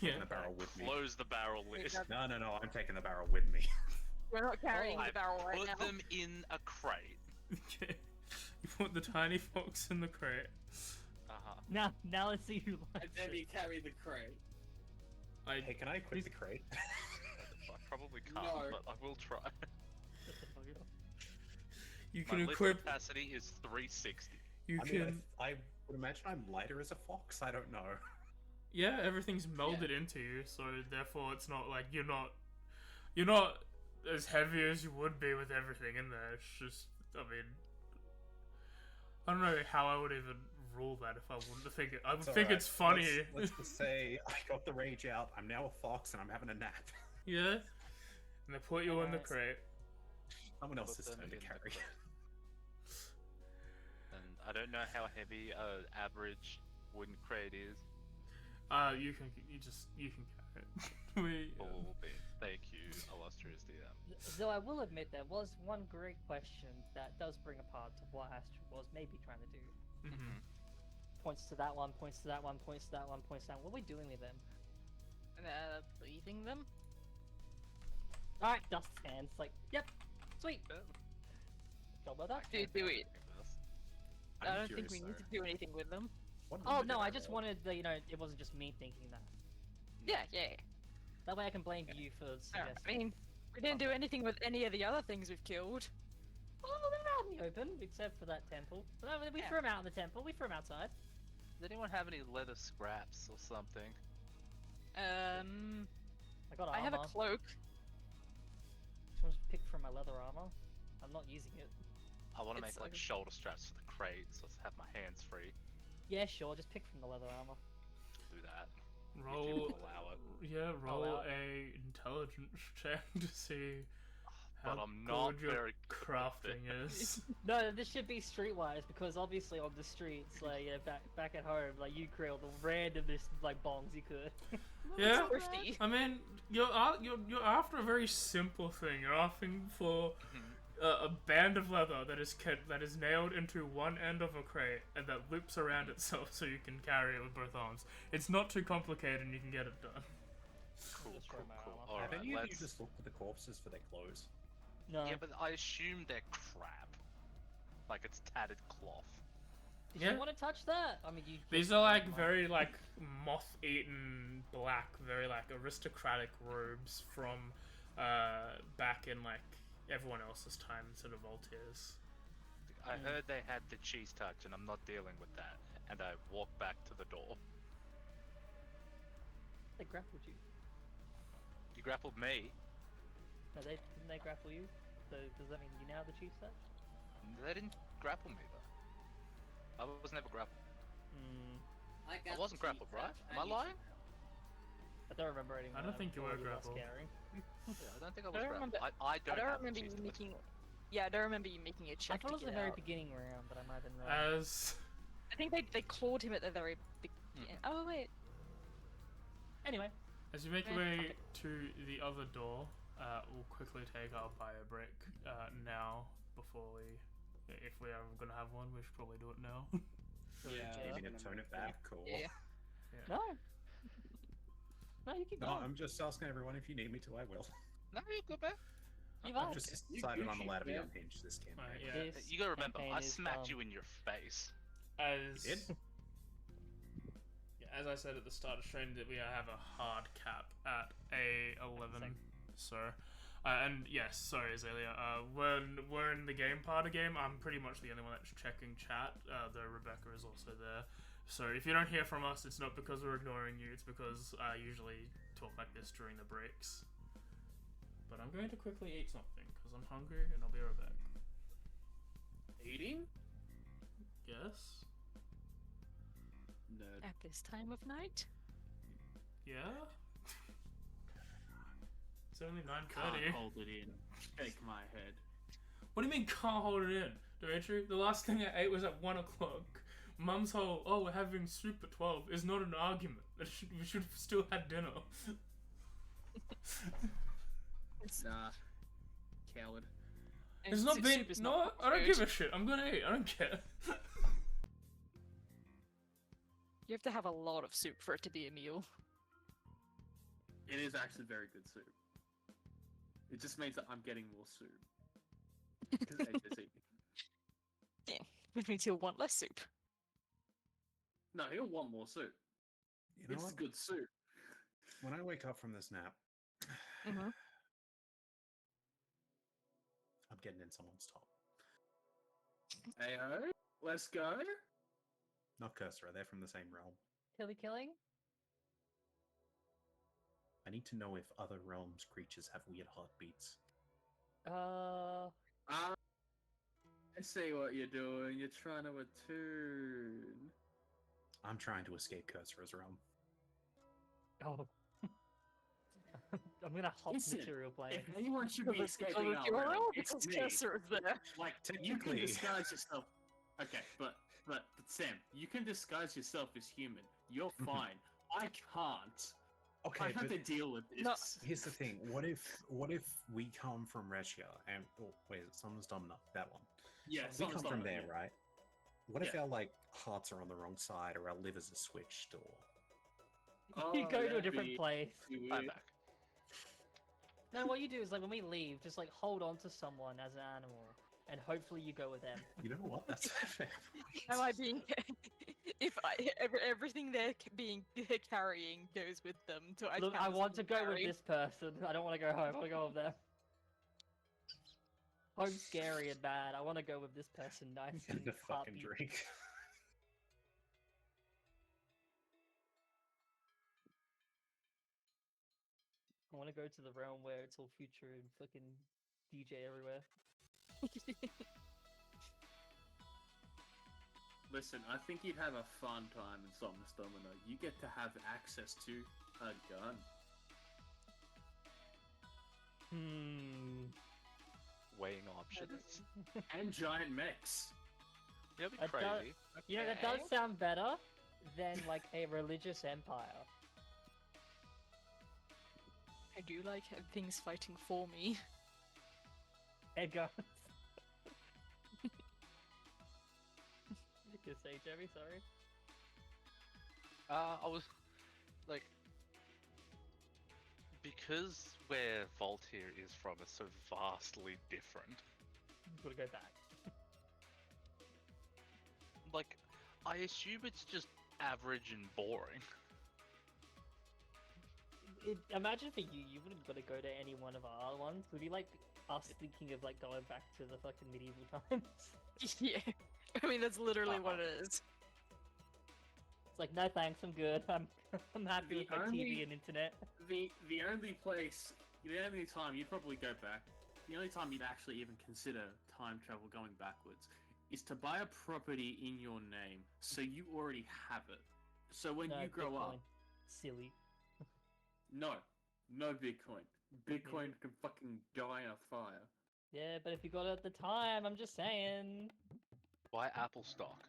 Yeah. Taking the barrel with me. Close the barrel lid. No. I'm taking the barrel with me. We're not carrying I the barrel right put now. them in a crate. Okay. You put the tiny fox in the crate. Now let's see who likes And then it. you carry the crate. Hey, can I quit the crate? I probably can't, No. but I will try. You My can lift equip. capacity is 360. You I can. mean, I would imagine I'm lighter as a fox. I don't know. Yeah, everything's melded into you, so therefore it's not like you're not as heavy as you would be with everything in there. It's just, I mean, I don't know how I would even rule that if I wouldn't think it. I would It's think alright. it's funny. Let's just say I got the rage out. I'm now a fox and I'm having a nap. Yeah, and they put you in the Alright. crate. Someone else's Put them turn to in the carry. crate. And I don't know how heavy a average wooden crate is. You can carry it. we. Full bin. Thank you, illustrious DM. Though I will admit there was one great question that does bring apart to what Astra was maybe trying to do. Mhm. Points to that one, points to that one, points to that one, points to that one. What are we doing with them? Leaving them? Alright, dust hands. Like, yep, sweet. Job well done. Do it. I I'm don't think curious, we need though. to do anything with them. What Oh number no, did I just roll? wanted the, it wasn't just me thinking that. Yeah. That way I can blame you for suggesting. I mean, we didn't do anything with any of the other things we've killed. Oh, they're out in the open, except for that temple. But no, we Yeah. threw them out in the temple. We threw them outside. Does anyone have any leather scraps or something? I got armor. I have a cloak. Just want to pick from my leather armor. I'm not using it. I want to It's make like like- shoulder straps for the crate, so I have my hands free. Yeah, sure. Just pick from the leather armor. Do that. If you Roll. allow it. Yeah, roll allow a intelligence check to see But how I'm not good your very good at crafting it. is. No, this should be streetwise because obviously on the streets, like back at home, like you create all the randomest like bongs you could. Yeah. Thrifty. I mean, you're after a very simple thing. You're asking for a band of leather that is nailed into one end of a crate and that loops around itself so you can carry it with both arms. It's not too complicated and you can get it done. Cool, Just cool, throw my cool. armor. Have Alright, any of you let's... just looked at the corpses for their clothes? No. Yeah, but I assume they're crap. Like it's tattered cloth. Did Yeah. you want to touch that? I mean, you. These are like very like moth-eaten black, very like aristocratic robes from back in like everyone else's time instead of Voltaire's. I heard they had the cheese touch, and I'm not dealing with that. And I walk back to the door. They grappled you. You grappled me. No, didn't they grapple you? though, does that mean you now the chief set? They didn't grapple me though. I was never grappled. I wasn't grappled, right? Am I lying? I don't remember anything. I don't think you were grappled. Scary. Yeah, I don't think I was I don't grappled. remember- I don't I don't have the remember cheese you to lift. making. Yeah, I don't remember you making a I check thought it to was the get very out. beginning round, but I might have been wrong. As I think they clawed him at the very beginning. Oh wait. Anyway, as you make your Okay. way to the other door, we'll quickly take our bio break now before we, if we are gonna have one, we should probably do it now. You mean to tone it back? Cool. Yeah. no. No, you keep No, going. I'm just asking everyone if you need me to, I will. No, you're good, man. You've I've asked. just You decided I'm shoot, allowed to be man. unhinged this campaign. Right, yeah. This You gotta remember, campaign I is, smacked you in your face. As Did? yeah, as I said at the start of the stream, that we have a hard cap at A11, so. And yes, sorry Azalea, when we're in the game part of the game, I'm pretty much the only one that's checking chat, though Rebecca is also there. So if you don't hear from us, it's not because we're ignoring you, it's because I usually talk like this during the breaks. But I'm going to quickly eat something, because I'm hungry, and I'll be right back. Eating? Yes? Nerd. At this time of night. Yeah? It's only Can't 9:30. hold it in. Shake my head. What do you mean can't hold it in, Dimitri? The last thing I ate was at 1 o'clock. Mum's whole, oh, we're having soup at 12 is not an argument. We should have still had dinner. Nah. Coward. And It's not soup been. is No, not I don't food. give a shit. I'm gonna eat. I don't care. You have to have a lot of soup for it to be a meal. It is actually very good soup. It just means that I'm getting more soup. Because AJ's eating. Yeah, which means he'll want less soup. No, he'll want more soup. You know It's what? good soup. When I wake up from this nap, Mhm. I'm getting in someone's top. Ayo, let's go. Not Cursor, they're from the same realm. Killing? I need to know if other realms' creatures have weird heartbeats. I see what you're doing. You're trying to attune. I'm trying to escape Cursor's realm. Oh. I'm gonna hop Listen, material plane. If anyone should be escaping Oh, our you're realm, all it's because me. Cursor is there. Like, you can Technically. disguise yourself. Okay, but Sam, you can disguise yourself as human. You're fine. I can't. Okay, I have but to deal with this. No. here's the thing. What if we come from Regia and wait, Summon's Domina, that one. Yeah, We someone's come from not- there, yeah. right? What if Yeah. our like hearts are on the wrong side or our livers are switched or You go to a that'd different be place. weird. I'm back. No, what you do is like when we leave, just like hold on to someone as an animal, and hopefully you go with them. you know what? That's a fair point. Am I being? If everything they're carrying goes with them, to Look, I count as want to being go with carried? this person. I don't want to go home. I want to go with them. Home's scary and bad. I want to go with this person. Nice And and a fucking happy. drink. I want to go to the realm where it's all future and fucking DJ everywhere. Listen, I think you'd have a fun time in Somnus Domino. You get to have access to a gun. Weighing options. And giant mechs. That'd be That does- crazy. You know, that does Okay. sound better than like a religious empire. I do like things fighting for me. Edgar. You say, Jerry, sorry. I was like, because where Voltaire is from is so vastly different. Gotta go back. Like, I assume it's just average and boring. Imagine for you, you wouldn't gotta go to any one of our other ones. Would be like us thinking of like going back to the fucking medieval times. Yeah, I mean that's literally what it is. It's like, no thanks, I'm good. I'm happy with my TV and internet. The only place, the only time you'd probably go back the only time you'd actually even consider time travel going backwards is to buy a property in your name, so you already have it. So when No, you grow Bitcoin. up, Silly. no Bitcoin. Bitcoin can fucking die in a fire. Yeah, but if you got it at the time, I'm just saying. Buy Apple stock.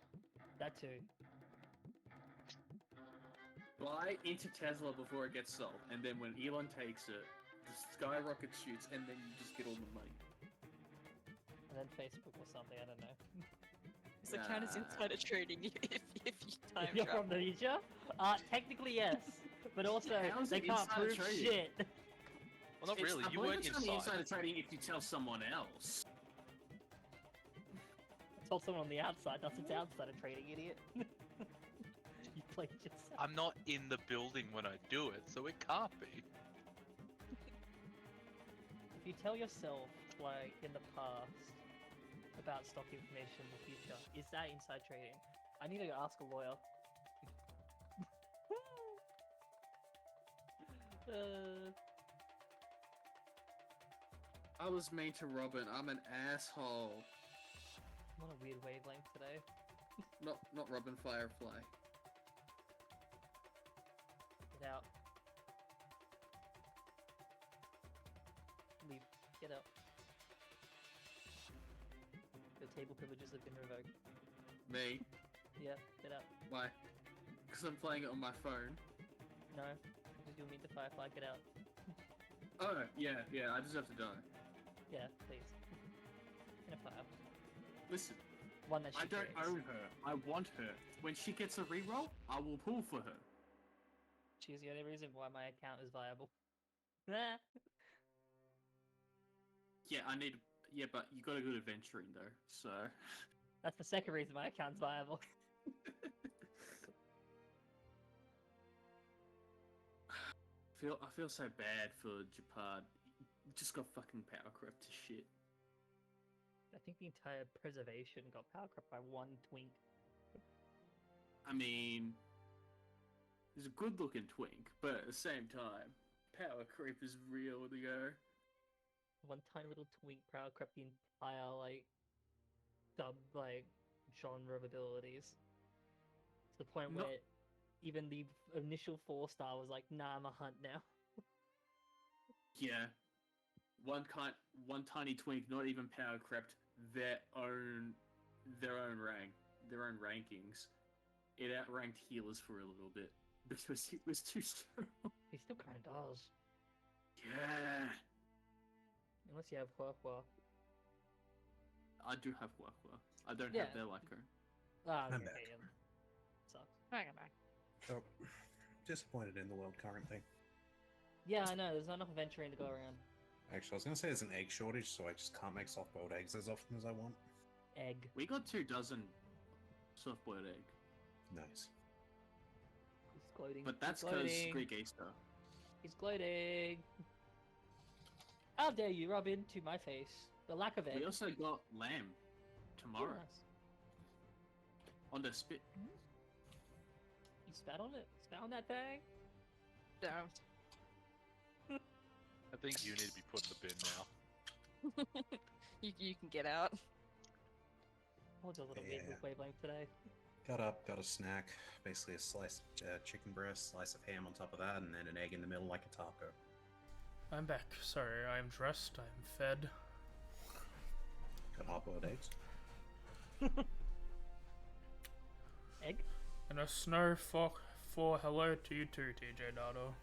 That too. Buy into Tesla before it gets sold, and then when Elon takes it, the skyrocket shoots, and then you just get all the money. And then Facebook or something, I don't know. Does it count as insider trading if you time If you're travel? from the future? Technically yes. But also, How's they it can't insider prove trading? shit. Well, not really. I You believe weren't it's only inside. insider trading if you tell someone else. I told someone on the outside, that's its outsider trading, idiot. You played yourself. I'm not in the building when I do it, so it can't be. If you tell yourself, like, in the past, about stock information in the future, is that inside trading? I need to ask a lawyer. I was mean to Robin. I'm an asshole. I'm on a weird wavelength today. Not Robin Firefly. Get out. Leave. Get out. Your table privileges have been revoked. Me? Yeah, get out. Why? Because I'm playing it on my phone. No, because you'll meet the Firefly, get out. Oh, yeah, I deserve to die. Yeah, please. In a fire. Listen, One that she I don't creates. own her. I want her. When she gets a reroll, I will pull for her. She's the only reason why my account is viable. Nah. Yeah, but you got a good adventuring though, so. That's the second reason my account's viable. I feel so bad for Japad. He just got fucking power crept to shit. I think the entire preservation got power crept by one twink. I mean, he's a good looking twink, but at the same time, power creep is real to go. One tiny little twink power crept the entire, like, genre of abilities. To the point No- where even the initial 4-star was like, nah, I'm a hunt now. Yeah. One tiny twink, not even power crept their own rankings. It outranked healers for a little bit because it was too strong. He still kind of does. Yeah. Unless you have Huahua. I do have Huahua. I don't Yeah. have their Lyco. Ah, I'm okay, back. yeah. Sucks. Hang on back. So, disappointed in the world current thing. Yeah, I know, there's not enough adventuring to go around. Actually, I was going to say there's an egg shortage, so I just can't make soft-boiled eggs as often as I want. Egg. We got 24 soft-boiled egg, Nice. He's gloating. but that's He's because gloating. Greek Easter. He's gloating. How dare you rub into my face? The lack of egg. We also got lamb tomorrow Nice. on the spit. You spat on it? Spat on that thing? Don't. I think you need to be put in the bin now. You can get out. Oh, it's a little weird Yeah. with wavelength today. Got up, got a snack, basically a slice of chicken breast, slice of ham on top of that, and then an egg in the middle like a taco. I'm back. Sorry, I am dressed. I am fed. Got hard-boiled eggs. Egg? And a snow for hello to you too, TJ Dado.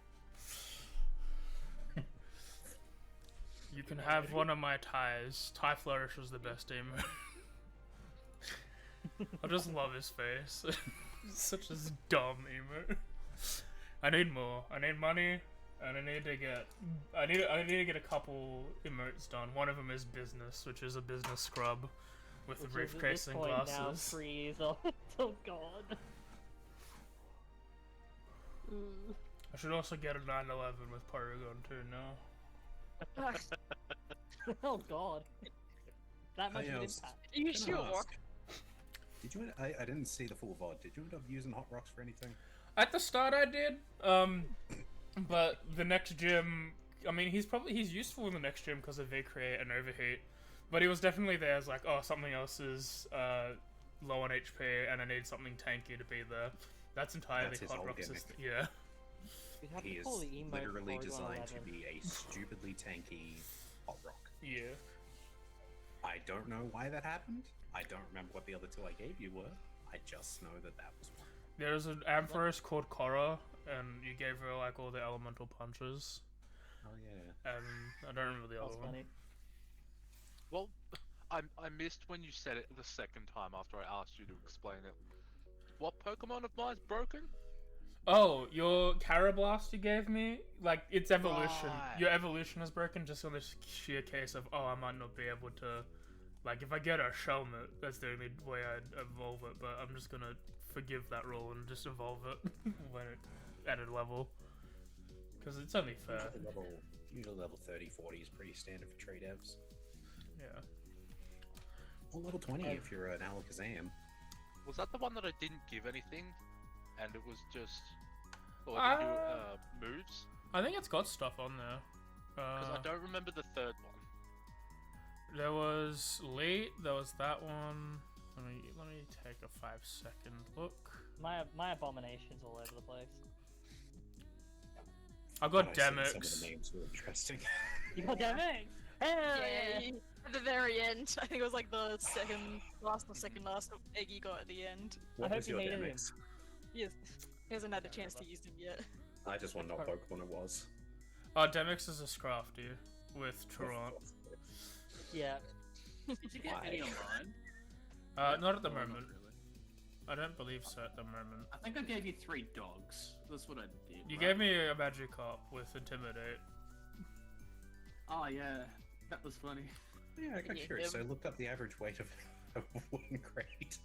You can have one of my ties. Tie Flourish was the best emo. I just love his face. Such a dumb emo. I need more. I need money, and I need to get a couple emotes done. One of them is business, which is a business scrub with the Which is at briefcase this and point now glasses. 3 years old. Oh god. I should also get a 911 with Porygon too now. Oh god. That much of an I was- impact. Are you Can I sure? ask, Did you? I didn't see the full VOD. Did you end up using hot rocks for anything? At the start I did, but the next gym I mean, he's useful in the next gym because of V-Create and Overheat, but he was definitely there as like, oh, something else is low on HP and I need something tanky to be there. That's entirely That's his Hot whole Rock's gimmick. system. Yeah. You'd have He to is pull the emote literally Porygon designed to 11. be a stupidly tanky hot rock. Yeah. I don't know why that happened. I don't remember what the other two I gave you were. I just know that was one. There's an Ampharos called Korra, and you gave her like all the elemental punches, Oh yeah. and I don't remember the That's other one. funny. Well, I missed when you said it the second time after I asked you to explain it. What Pokemon of mine's broken? Oh, your Carablast you gave me, like its evolution. Right. Your evolution is broken just on this sheer case of, oh, I might not be able to, like, if I get a Shelmet, that's the only way I'd evolve it. But I'm just gonna forgive that rule and just evolve it when it at a level, because it's only fair. Usually level 30, 40 is pretty standard for trade devs. Yeah. Or level 20 if you're an Alakazam. Was that the one that I didn't give anything, and it was just moves? I think it's got stuff on there. Because I don't remember the third one. There was late. There was that one. Let me take a 5-second look. My abomination's all over the place. I got I see some of Demix. the names were interesting. You got Demix! Hell Yeah, at the very end. I think it was like the second last egg you got at the end. What hope was you your hated him. Demix? Yes. He hasn't had the chance to use them yet. I just want to know what Pokemon it was. Oh, Demix is a Scrafty with Torrent. Yeah. Did you get any online? Not at the Or moment. Not really? I don't believe so at the moment. I think I gave you 3 dogs. That's what I did. You right? gave me a Magikarp with Intimidate. Oh yeah, that was funny. Yeah, I got Yeah, curious. So I him. looked up the average weight of one crate.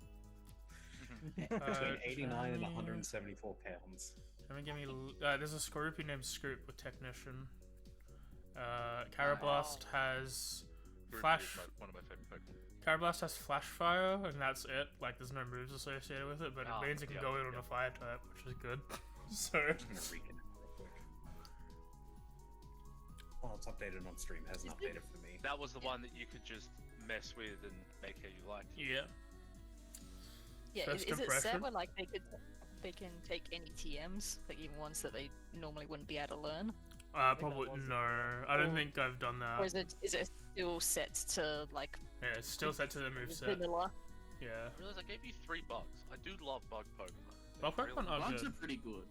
Uh, Between 89 and shiny. 174 pounds. Let me give me. There's a Skorupi named Scoop with Technician. Carablast has Flash. Is, like, one of my favorite Pokemon. Carablast has Flash Fire, and that's it. Like, there's no moves associated with it, but it means it can go in on a fire type, which is good. So. I'm gonna reconnect real quick. Well, it's updated on stream. It hasn't updated for me. That was the one that you could just mess with and make how you liked. Yeah. Yeah, First is it impression? set where like they can take any TMs, like even ones that they normally wouldn't be able to learn? Probably no. I don't think I've done that. Or is it still set to like Yeah, it's still set to the moveset. vanilla? Yeah. I realized I gave you 3 bugs. I do love bug Pokemon. Bug They're really Pokemon are Bugs good. are pretty good.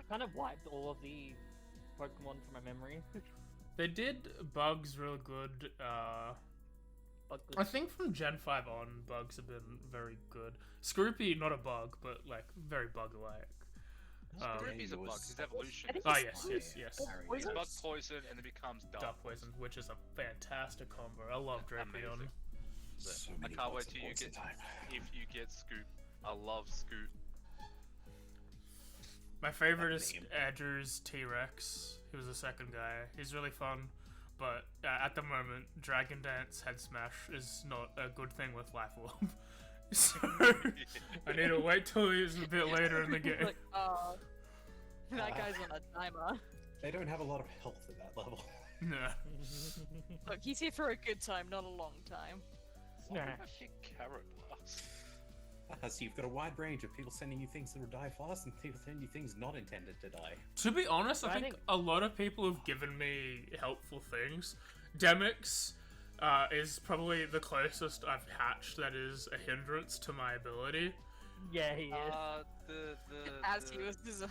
I kind of wiped all of the Pokemon from my memory. They did bugs real good. But good. I think from Gen 5 on, bugs have been very good. Scroopy, not a bug, but like very bug-like. Scroopy's a bug. His evolution. I think Oh it's- yes, yes, yes. He's bug poison and then becomes Duck dark Poison, which is a fantastic combo. I love Drapion. Amazing. So I many can't wait points of till you poison get time. if you get Scoop. I love Scoop. My favorite is name. Andrew's T-Rex. He was the second guy. He's really fun, but at the moment, Dragon Dance Head Smash is not a good thing with Life Orb. So I need to wait till he's a bit later in the game. Like, that guy's on a timer. They don't have a lot of health at that level. Nah. Look, he's here for a good time, not a long time. Why did I Smash. pick Carrot Blast? So you've got a wide range of people sending you things that will die fast and people sending you things not intended to die. To be honest, I I think think- a lot of people have given me helpful things. Demix is probably the closest I've hatched that is a hindrance to my ability. Yeah, he is. As the, he was designed.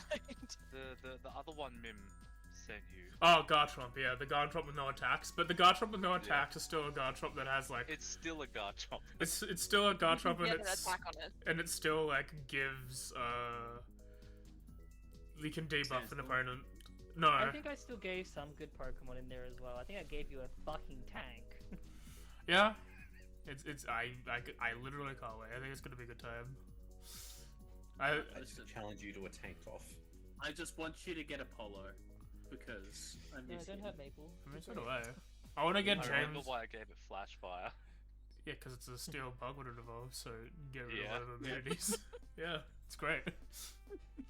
the other one Mim sent you. Oh, Garchomp, yeah, the Garchomp with no attacks. But the Garchomp with no attacks is still a Garchomp that has like It's still a Garchomp. it's still a Garchomp You and have an it's attack on it. and it still like gives you can debuff an Sensible. opponent. No. I think I still gave some good Pokemon in there as well. I think I gave you a fucking tank. Yeah. It's I literally can't wait. I think it's gonna be a good time. I just challenge you to a tank off. I just want you to get a polo because I No, miss don't you. hurt Maple. I mean, so do I. I want to get I remember James. why I gave it Flash Fire. Yeah, because it's a steel bug when it evolves, so you get rid Yeah. of a lot of immunities. Yeah, it's great.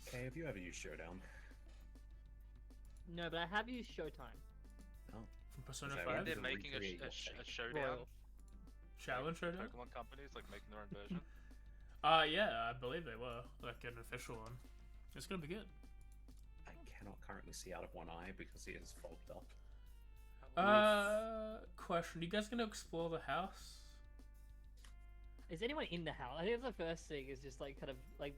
Okay, have you ever used Showdown? No, but I have used Showtime. Oh, From Persona Okay, 5? They're to making recreate a your thing. showdown. Royal. Challenge Showdown? Pokemon companies like making their own version. Yeah, I believe they were. Like an official one. It's gonna be good. I cannot currently see out of one eye because it is fogged up. Question. You guys gonna explore the house? Is anyone in the house? I think that's the first thing. Is just like kind of like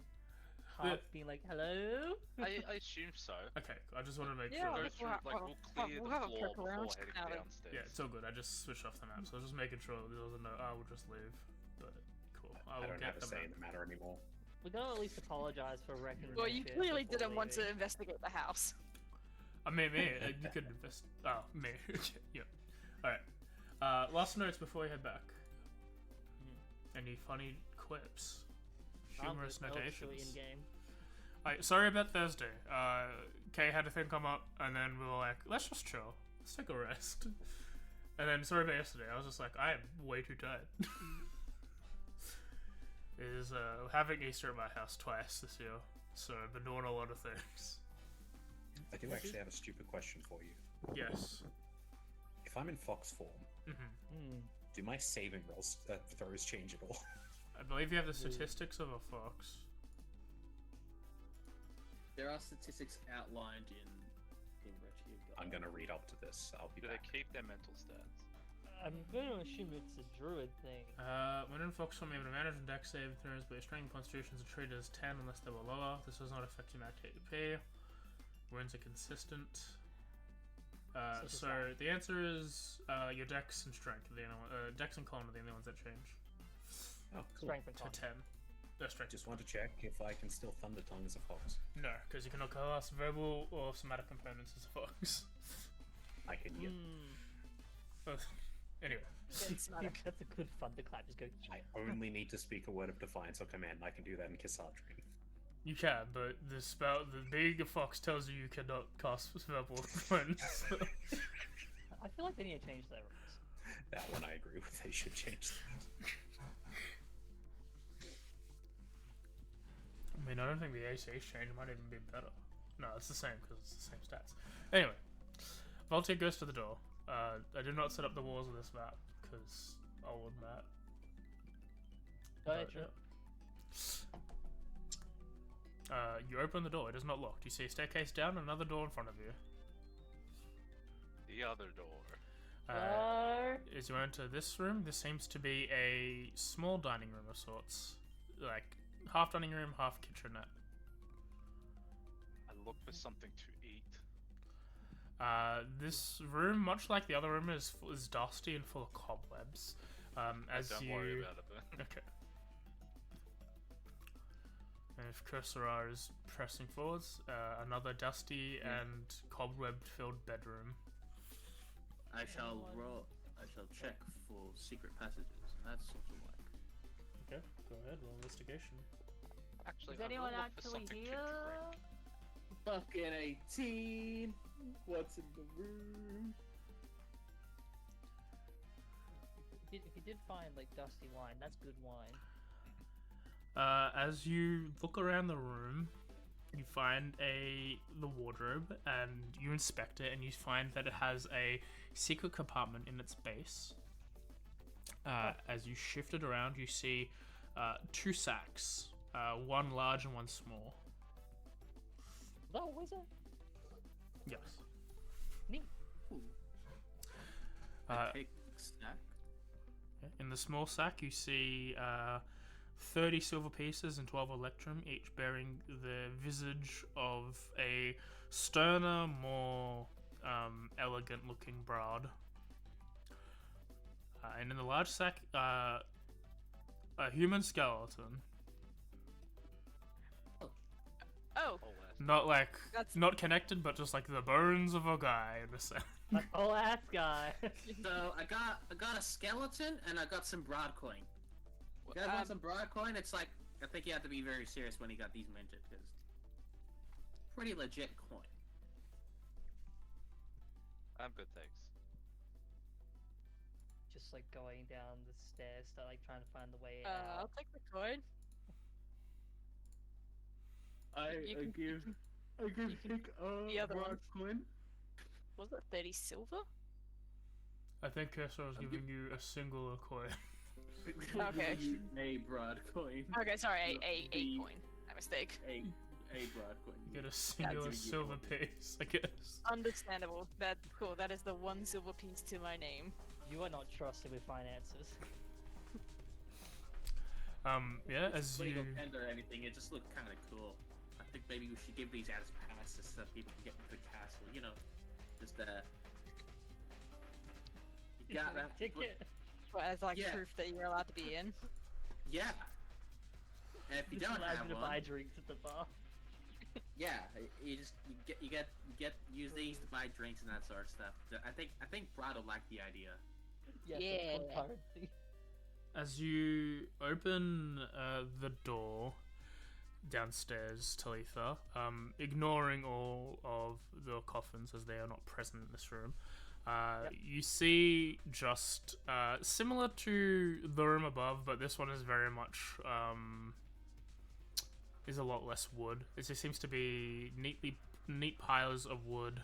half Yeah. being like, "Hello." I assume so. Okay, I just want to make Yeah, Go sure. we'll through, ha- like, we'll- we'll clear we'll the have a floor poke before around heading now then. downstairs. Yeah, it's all good. I just switched off the map, so I was just making sure there was a note. I will just leave. But cool. I I will don't get have a the say map. in the matter anymore. We gotta at least apologize for wrecking. Well, you shit clearly before didn't want to leaving. investigate the house. I mean, me. You could invest. Oh, me. Yeah. All right. Last notes before we head back. Any funny quips? Humorous notations. In game. Alright, sorry about Thursday. Kay had a thing come up, and then we were like, let's just chill. Let's take a rest. And then sorry about yesterday. I was just like, I am way too tired. Is having Easter at my house twice this year, so I've been doing a lot of things. I do actually have a stupid question for you. Yes. If I'm in fox form, do my saving rolls throws change at all? I believe you have the statistics of a fox. There are statistics outlined in Retro. I'm gonna read up to this. I'll be Do they back. keep their mental stats? I'm gonna assume it's a druid thing. When in fox form, able to manage and dex saving throws, but your strength and constitutions are treated as 10 unless they were lower. This does not affect your max HP. Wounds are consistent. So the answer is your dex and strength are the only one, dex and con are the only ones that change. Oh, cool. Strength and To con. 10. Strength. Just want to check if I can still Thunder Tongue as a fox. No, because you cannot cast verbal or somatic components as a fox. I can get. Anyway. That's a good thunderclap. Just go. I only need to speak a word of defiance or command. And I can do that in Kissadrian. You can, but the spell, the big fox tells you cannot cast verbal components. I feel like they need to change their rules. That one I agree with. They should change that. I mean, I don't think the ACH change might even be better. No, it's the same because it's the same stats. Anyway, Voltaire goes to the door. I did not set up the walls of this map because I would map. You open the door. It is not locked. You see a staircase down, another door in front of you. The other door. As you enter this room, this seems to be a small dining room of sorts, like half dining room, half kitchenette. I look for something to eat. This room, much like the other room, is dusty and full of cobwebs. Don't worry about it then. Okay. And if Kursara is pressing forwards, another dusty and cobweb-filled bedroom. I shall check for secret passages. That's sort of like. Okay, go ahead, roll investigation. Actually, Is I anyone will look for actually something here? to drink. Fucking 18. What's in the room? If you did find like dusty wine, that's good wine. As you look around the room, you find the wardrobe, and you inspect it, and you find that it has a secret compartment in its base. As you shift it around, you see two sacks, one large and one small. No, was it? Yes. Neat. Take snack. In the small sack, you see 30 silver pieces and 12 electrum, each bearing the visage of a sterner, more elegant-looking Brahd. And in the large sack, a human skeleton. Oh, Not like, That's- not connected, but just like the bones of a guy in a sense. Like, oh, ass guy. So I got a skeleton and I got some broad coin. You guys want some broad coin? It's like I think you have to be very serious when you got these minted because pretty legit coin. I'm good, thanks. Just like going down the stairs, start like trying to find the way I'll out. take the coin. I You can- give Hick the other broad coin. Was it 30 silver? I think Kesha was I'm giving you a singular coin. Okay. A broad coin. Okay, sorry, a The- coin. My mistake. A broad coin. You get a singular you silver go. piece, I guess. Understandable. That cool. That is the one silver piece to my name. You are not trusted with finances. Yeah, as Putting you... a pen or anything, it just looked kind of cool. I think maybe we should give these as passes so that people can get into the castle. You know, just You got that? Ticket. But as like Yeah. proof that you're allowed to be in. Yeah. And if you This don't allows have you to one, buy drinks at the bar. yeah, you use these to buy drinks and that sort of stuff. I think Brad will like the idea. Yes, Yeah. it's called currency. As you open the door downstairs, Talitha, ignoring all of the coffins as they are not present in this room, you see just similar to the room above, but this one is very much is a lot less wood. It just seems to be neat piles of wood,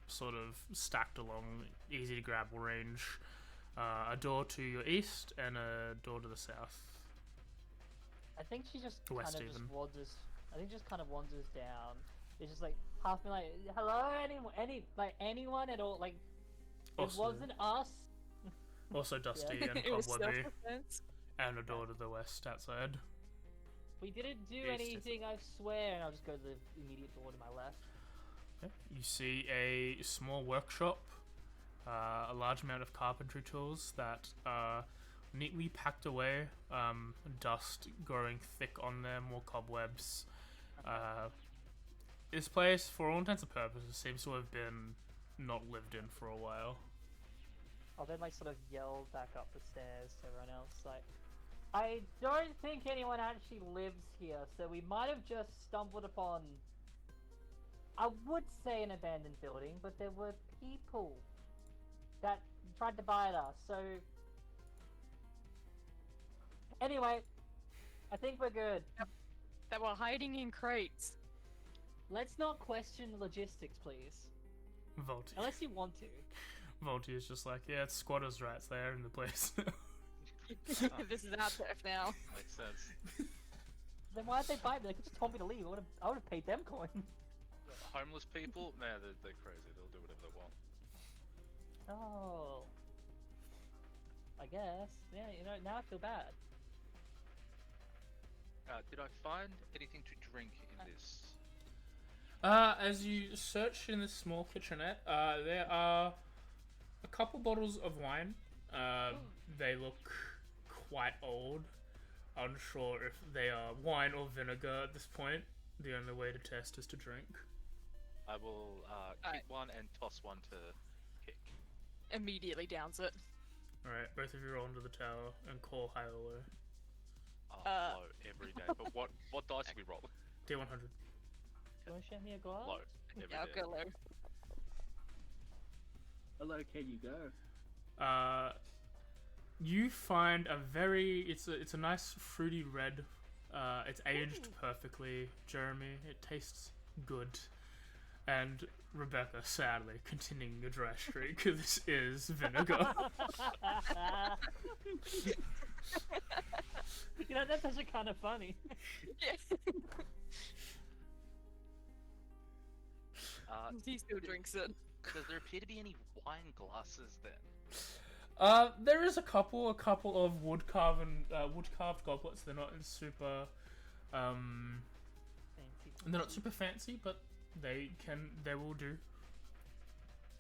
sort of stacked along easy to grab range. A door to your east and a door to the south. I think she just West kind of even. just wanders. I think just kind of wanders down. It's just like half me like, hello, anyone at all? Like, it Also, wasn't us. also dusty Yeah. and It was cobwebby, self-defense. and a door to the west outside. We didn't do East is- anything, I swear. And I'll just go to the immediate door to my left. Okay. You see a small workshop, a large amount of carpentry tools that are neatly packed away, dust growing thick on them, more cobwebs. This place, for all intents and purposes, seems to have been not lived in for a while. I'll then like sort of yell back up the stairs to everyone else, like, I don't think anyone actually lives here, so we might have just stumbled upon, I would say an abandoned building, but there were people that tried to buy us, so... Anyway, I think we're good. That were hiding in crates. Let's not question logistics, please. Volty. Unless you want to. Volty is just like, yeah, it's squatters' rights there in the place. This is our turf now. Makes sense. Then why'd they buy me? They could just told me to leave. I would have paid them coin. Homeless people? Nah, they're crazy. They'll do whatever they want. Oh. I guess. Yeah, you know, now I feel bad. Did I find anything to drink in this? As you search in this small kitchenette, there are a couple bottles of wine. They look quite old. Unsure if they are wine or vinegar at this point. The only way to test is to drink. I will keep one and toss one to Kick. Immediately downs it. Alright, both of you roll into the tower and call high or low. Oh, low every day. But what dice do we roll? D100. Do you want to share me a glass? Low every Yeah, I'll day. go low. How low can you go? You find a very it's a nice fruity red. It's aged perfectly, Jeremy. It tastes good. And Rebecca, sadly, continuing a dry streak. This is vinegar. You know, that's actually kind of funny. Yeah. He still drinks it. Does there appear to be any wine glasses then? There is a couple of wood carved goblets. They're not in super, Fancy. they're not super fancy, but they will do.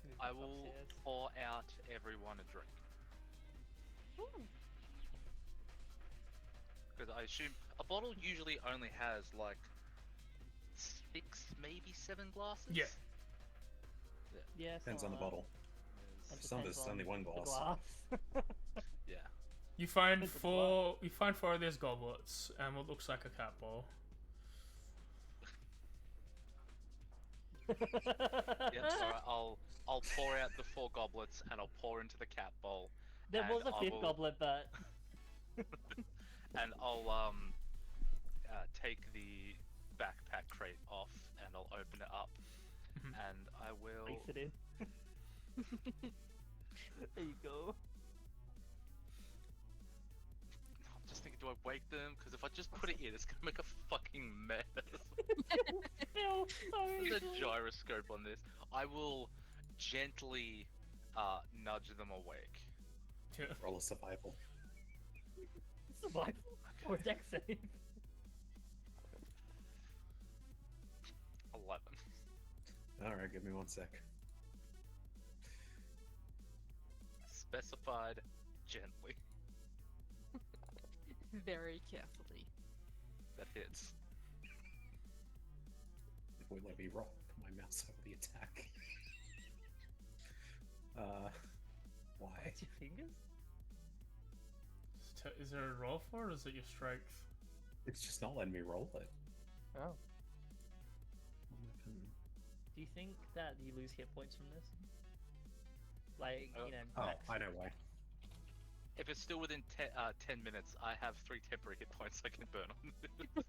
Move I back will upstairs. pour out everyone a drink. Because I assume a bottle usually only has like 6, maybe 7 glasses. Yeah. Yeah, Depends on the something bottle. like that. Some of Depends it's only on one the glass. Yeah. You find With the four of these goblets and what looks like a cat bowl. Yep. Alright, I'll pour out the 4 goblets and I'll pour into the cat bowl. There was And a I fifth will- goblet, but And I'll take the backpack crate off and I'll open it up. Mhm. and I will. Place it in. There you go. I'm just thinking, do I wake them? Because if I just put it in, it's gonna make a fucking mess. No, sorry. There's a gyroscope on this. I will gently nudge them awake. Roll a survival. Survival or deck save. 11. Alright, give me 1 sec. Specified gently. Very carefully. That hits. If we let me roll, put my mouse over the attack. Why? What's your fingers? Is there a roll for it, or is it your strength? It's just not letting me roll it. Oh. Do you think that you lose hit points from this? Like, you know, Oh, max. I know why. If it's still within 10 minutes, I have 3 temporary hit points I can burn on.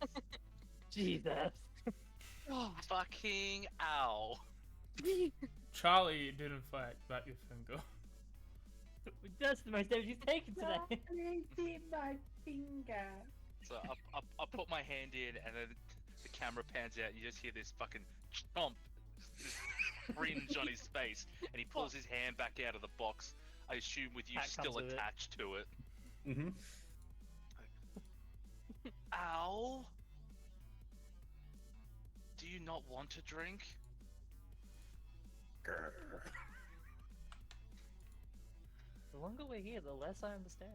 Jesus. God. Fucking ow. Charlie did in fact bite your finger. That's the most damage you've taken today. my finger. So I put my hand in, and then the camera pans out, and you just hear this fucking chomp, this cringe on his face, and he pulls his hand back out of the box. I assume with you Hat still comes with it. attached to it. Mm-hmm. Ow! Do you not want a drink? Grr. The longer we're here, the less I understand.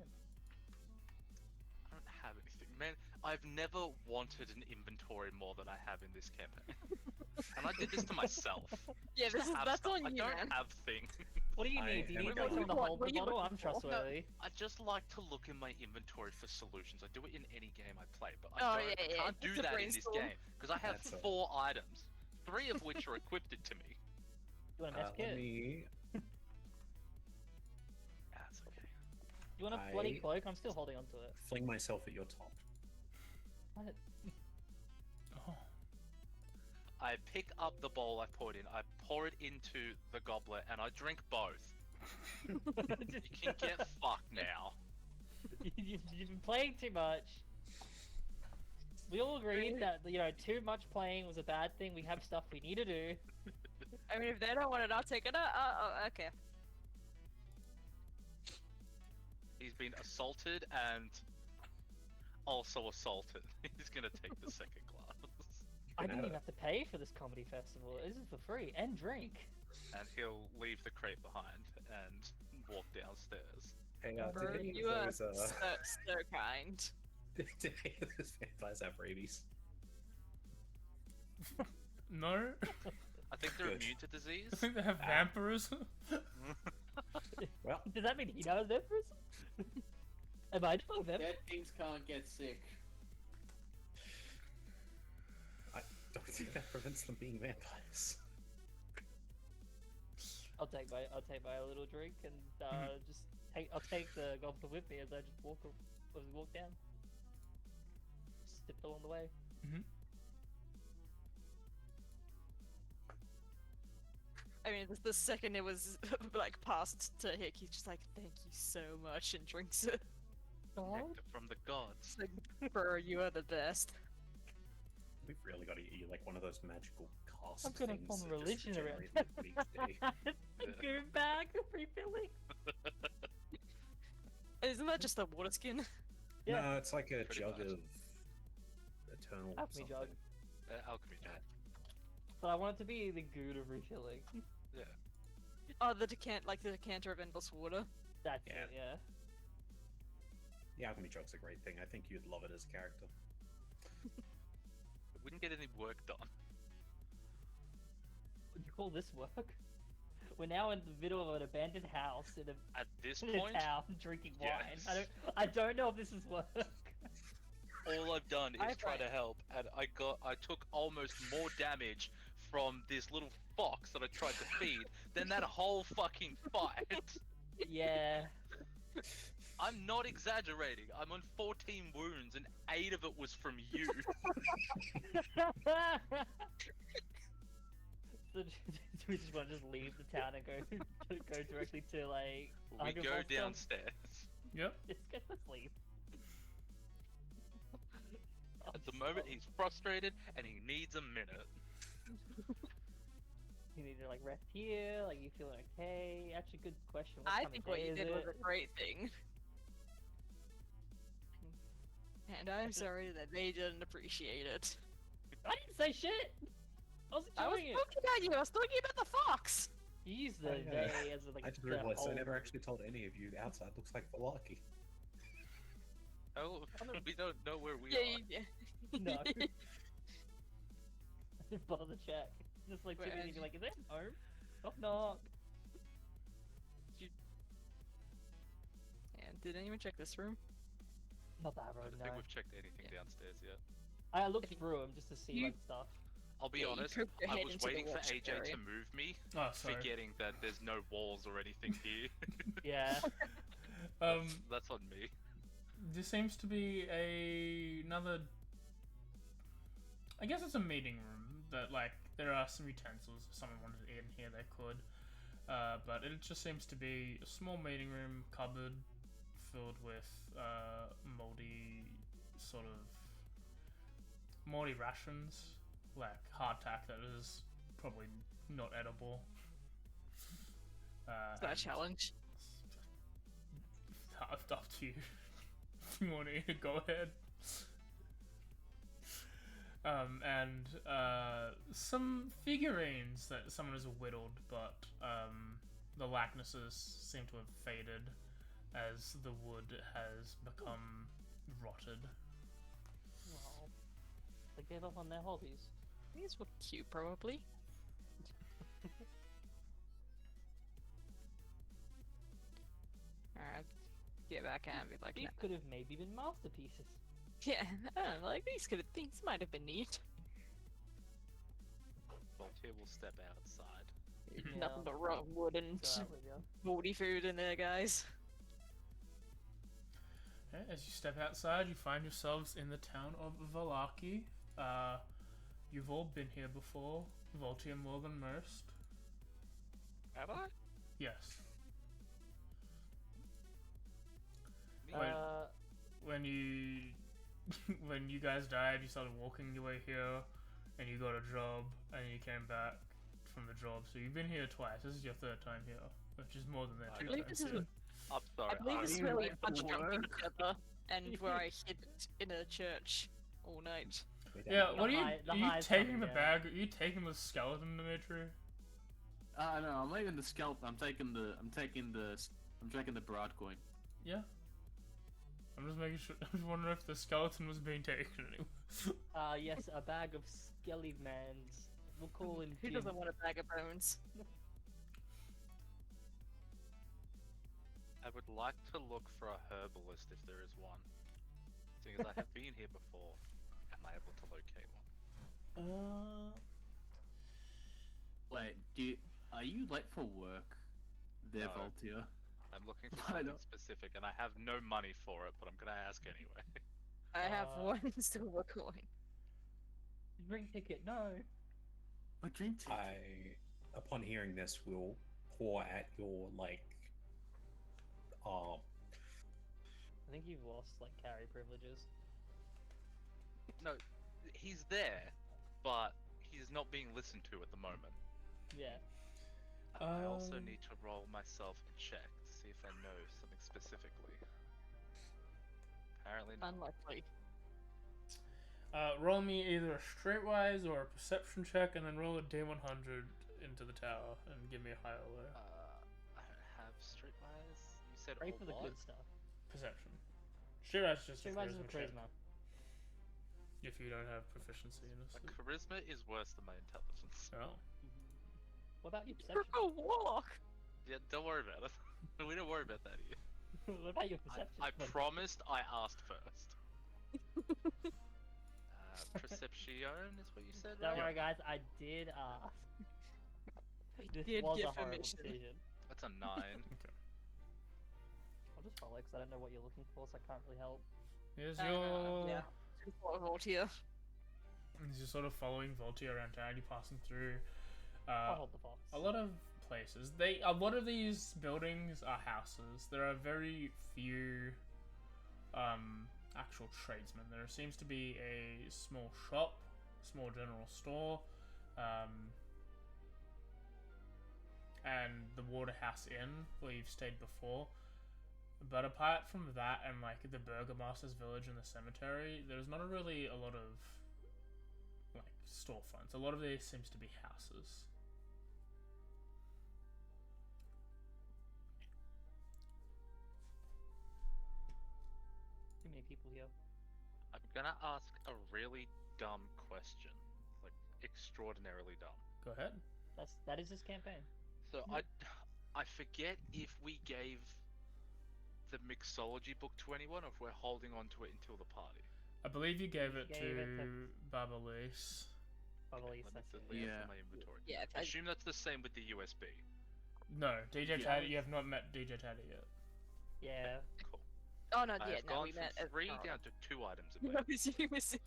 I don't have anything. Man, I've never wanted an inventory more than I have in this campaign. And I did this to myself. Yeah, Just have that's stuff. on I you, don't man. have things. What do you I need? Do you am need going- what's on the What whole are you bottle? looking I'm for? trustworthy. I just like to look in my inventory for solutions. I do it in any game I play, but Oh, I yeah. can't do It's a that in this brainstorm. game because I have That's all. 4 items, 3 of which are equipped to me. You want a mess Let kit? me. That's okay. You want a bloody I- cloak? I'm still holding on to it. Fling myself at your top. What? Oh. I pick up the bowl I poured in, I pour it into the goblet, and I drink both. You can get fucked now. You've been playing too much. We all agreed that, you know, too much playing was a bad thing. We have stuff we need to do. I mean, if they don't want it, I'll take it. Okay. He's been assaulted and also assaulted. He's gonna take the second glass. I can didn't have even it. have to pay for this comedy festival. This is for free. And drink. And he'll leave the crate behind and walk downstairs. Hey, Bro, did any you of are those, so kind. did any of those vampires have rabies? No? I think they're Good. immune to disease. I think they have vampirism. Well, Does that mean he knows vampirism? Am I not a vampire? Dead things can't get sick. I don't think that prevents them being vampires. I'll take my little drink and I'll take the goblet with me as I just walk down. Sip along the way. Mm-hmm. I mean, the second it was like passed to Hick, he's just like, "Thank you so much," and drinks it. Nectar from the gods. It's like, bro, you are the best. We've really got to get you like one of those magical casts. I'm gonna things form that a just religion around regenerate liquid each day. Go back, refilling. Isn't that just a water skin? Yeah. No, it's like a Pretty jug much. of eternal Alchemy something. jug. Alchemy jug. But I want it to be the good of refilling. Yeah. Oh, the decanter of endless water. That's Yeah. it, yeah. The alchemy jug's a great thing. I think you'd love it as a character. It wouldn't get any work done. Would you call this work? We're now in the middle of an abandoned house in a, At this in a point, town drinking wine. yes. I don't know if this is work. all I've done is I try to find- help, and I took almost more damage from this little fox that I tried to feed than that whole fucking fight. Yeah. I'm not exaggerating. I'm on 14 wounds, and 8 of it was from you. So do we just want to just leave the town and go directly to like? We 100 go volts dump? downstairs. Yep. Let's leave. At the moment, he's frustrated and he needs a minute. You need to like rest here. Like, you feeling okay? Actually, good question. What I time think of what day you is did was it? a great thing. And I'm sorry that they didn't appreciate it. I didn't say shit. I was I was enjoying it. talking about you, I was talking about the fox! You use the I know. they as like I just the realized I whole never word. actually told any of you the outside looks like Valaki. Oh, we don't know where we Yeah, are. yeah. No. I didn't bother to check. Just like Where sitting are and be you? like, is it home? Knock knock. And did anyone check this room? Not that I road, don't no. think we've checked anything Yeah. downstairs yet. I looked through them just to see You- like stuff. I'll be Yeah, you honest, poked your I head was into the waiting for workshop AJ area. to move me, Oh, sorry. forgetting that there's no walls or anything here. Yeah. That's on me. There seems to be another. I guess it's a meeting room that, like, there are some utensils. If someone wanted it in here, they could. But it just seems to be a small meeting room, cupboard, filled with moldy rations, like hardtack that is probably not edible. Is that a and challenge? Up to you. If you want to go ahead. And some figurines that someone has whittled, but the likenesses seem to have faded as the wood has become rotted. Well, they gave up on their hobbies. These were cute, probably. Alright, get back at and be like, These could have maybe been masterpieces. yeah, I don't know, like these might have been neat. Voltaire will step outside. Yeah. Nothing but rotten wood and So that was, yeah. moldy food in there, guys. Okay, as you step outside, you find yourselves in the town of Valaki. You've all been here before. Voltaire more than most. Have I? Yes. Me? Wait. When you when you guys died, you started walking your way here, and you got a job, and you came back from the job. So you've been here twice. This is your third time here, which is more than their I two believe times this is here. I'm sorry. I believe this is you where we went to punch jumped work? each other and where I hid in a church all night. Yeah, what are you? The Are you high's taking coming, the yeah. bag? Are you taking the skeleton, Dimitri? No, I'm leaving the scalp. I'm taking the Brahd coin. Yeah. I'm just making sure. I'm just wondering if the skeleton was being taken anyway. Yes, a bag of skelly mans. We'll call him Who Jim. doesn't want a bag of bones? I would like to look for a herbalist if there is one. Seeing as I have been here before, am I able to locate one? Wait, are you late for work? There, No. Voltaire. I'm looking for I something don't- specific, and I have no money for it, but I'm gonna ask anyway. I have Uh, one silver coin. Ring ticket, no. My dream ticket. Upon hearing this, will pour at your I think you've lost like carry privileges. No, he's there, but he's not being listened to at the moment. Yeah. I also need to roll myself a check to see if I know something specifically. Apparently not. Unlikely. Roll me either a straightwise or a perception check, and then roll a D100 into the tower and give me a high or low. I don't have streetwise. You said Pray all for the what? good stuff. Perception. Straightwise is just a Streetwise is a check, charisma. if you don't have proficiency in My this. charisma is worse than my intelligence. Oh. What about your You're perception? a warlock! Yeah, don't worry about it. We don't worry about that here. What about your perception? I promised I asked first. Perception is what you said, Don't right? worry, guys. I did ask. This did was give a horrible permission. decision. That's a 9. I'll just follow because I don't know what you're looking for, so I can't really help. Here's Yeah. your... Voltaire. As you're sort of following Voltaire around town, you're passing through I'll hold the box. A lot of places. A lot of these buildings are houses. There are very few actual tradesmen. There seems to be a small shop, small general store, and the Waterhouse Inn where you've stayed before. But apart from that and like the Burgomaster's village and the cemetery, there's not really a lot of like storefronts. A lot of these seems to be houses. Too many people here. I'm gonna ask a really dumb question, like extraordinarily dumb. Go ahead. That is this campaign. So I forget if we gave the mixology book to anyone, or if we're holding on to it until the party. I believe you gave it Gave it to Babalise. Probably Let me that's delete it. it Yeah. from my inventory. Yeah, I assume that's the same with the USB. No, DJ Yeah. Taddy. You have not met DJ Taddy yet. Yeah. Cool. Oh no, I yeah, have no, gone we met from at 3 Barovia. down to 2 items of No, it. you missing.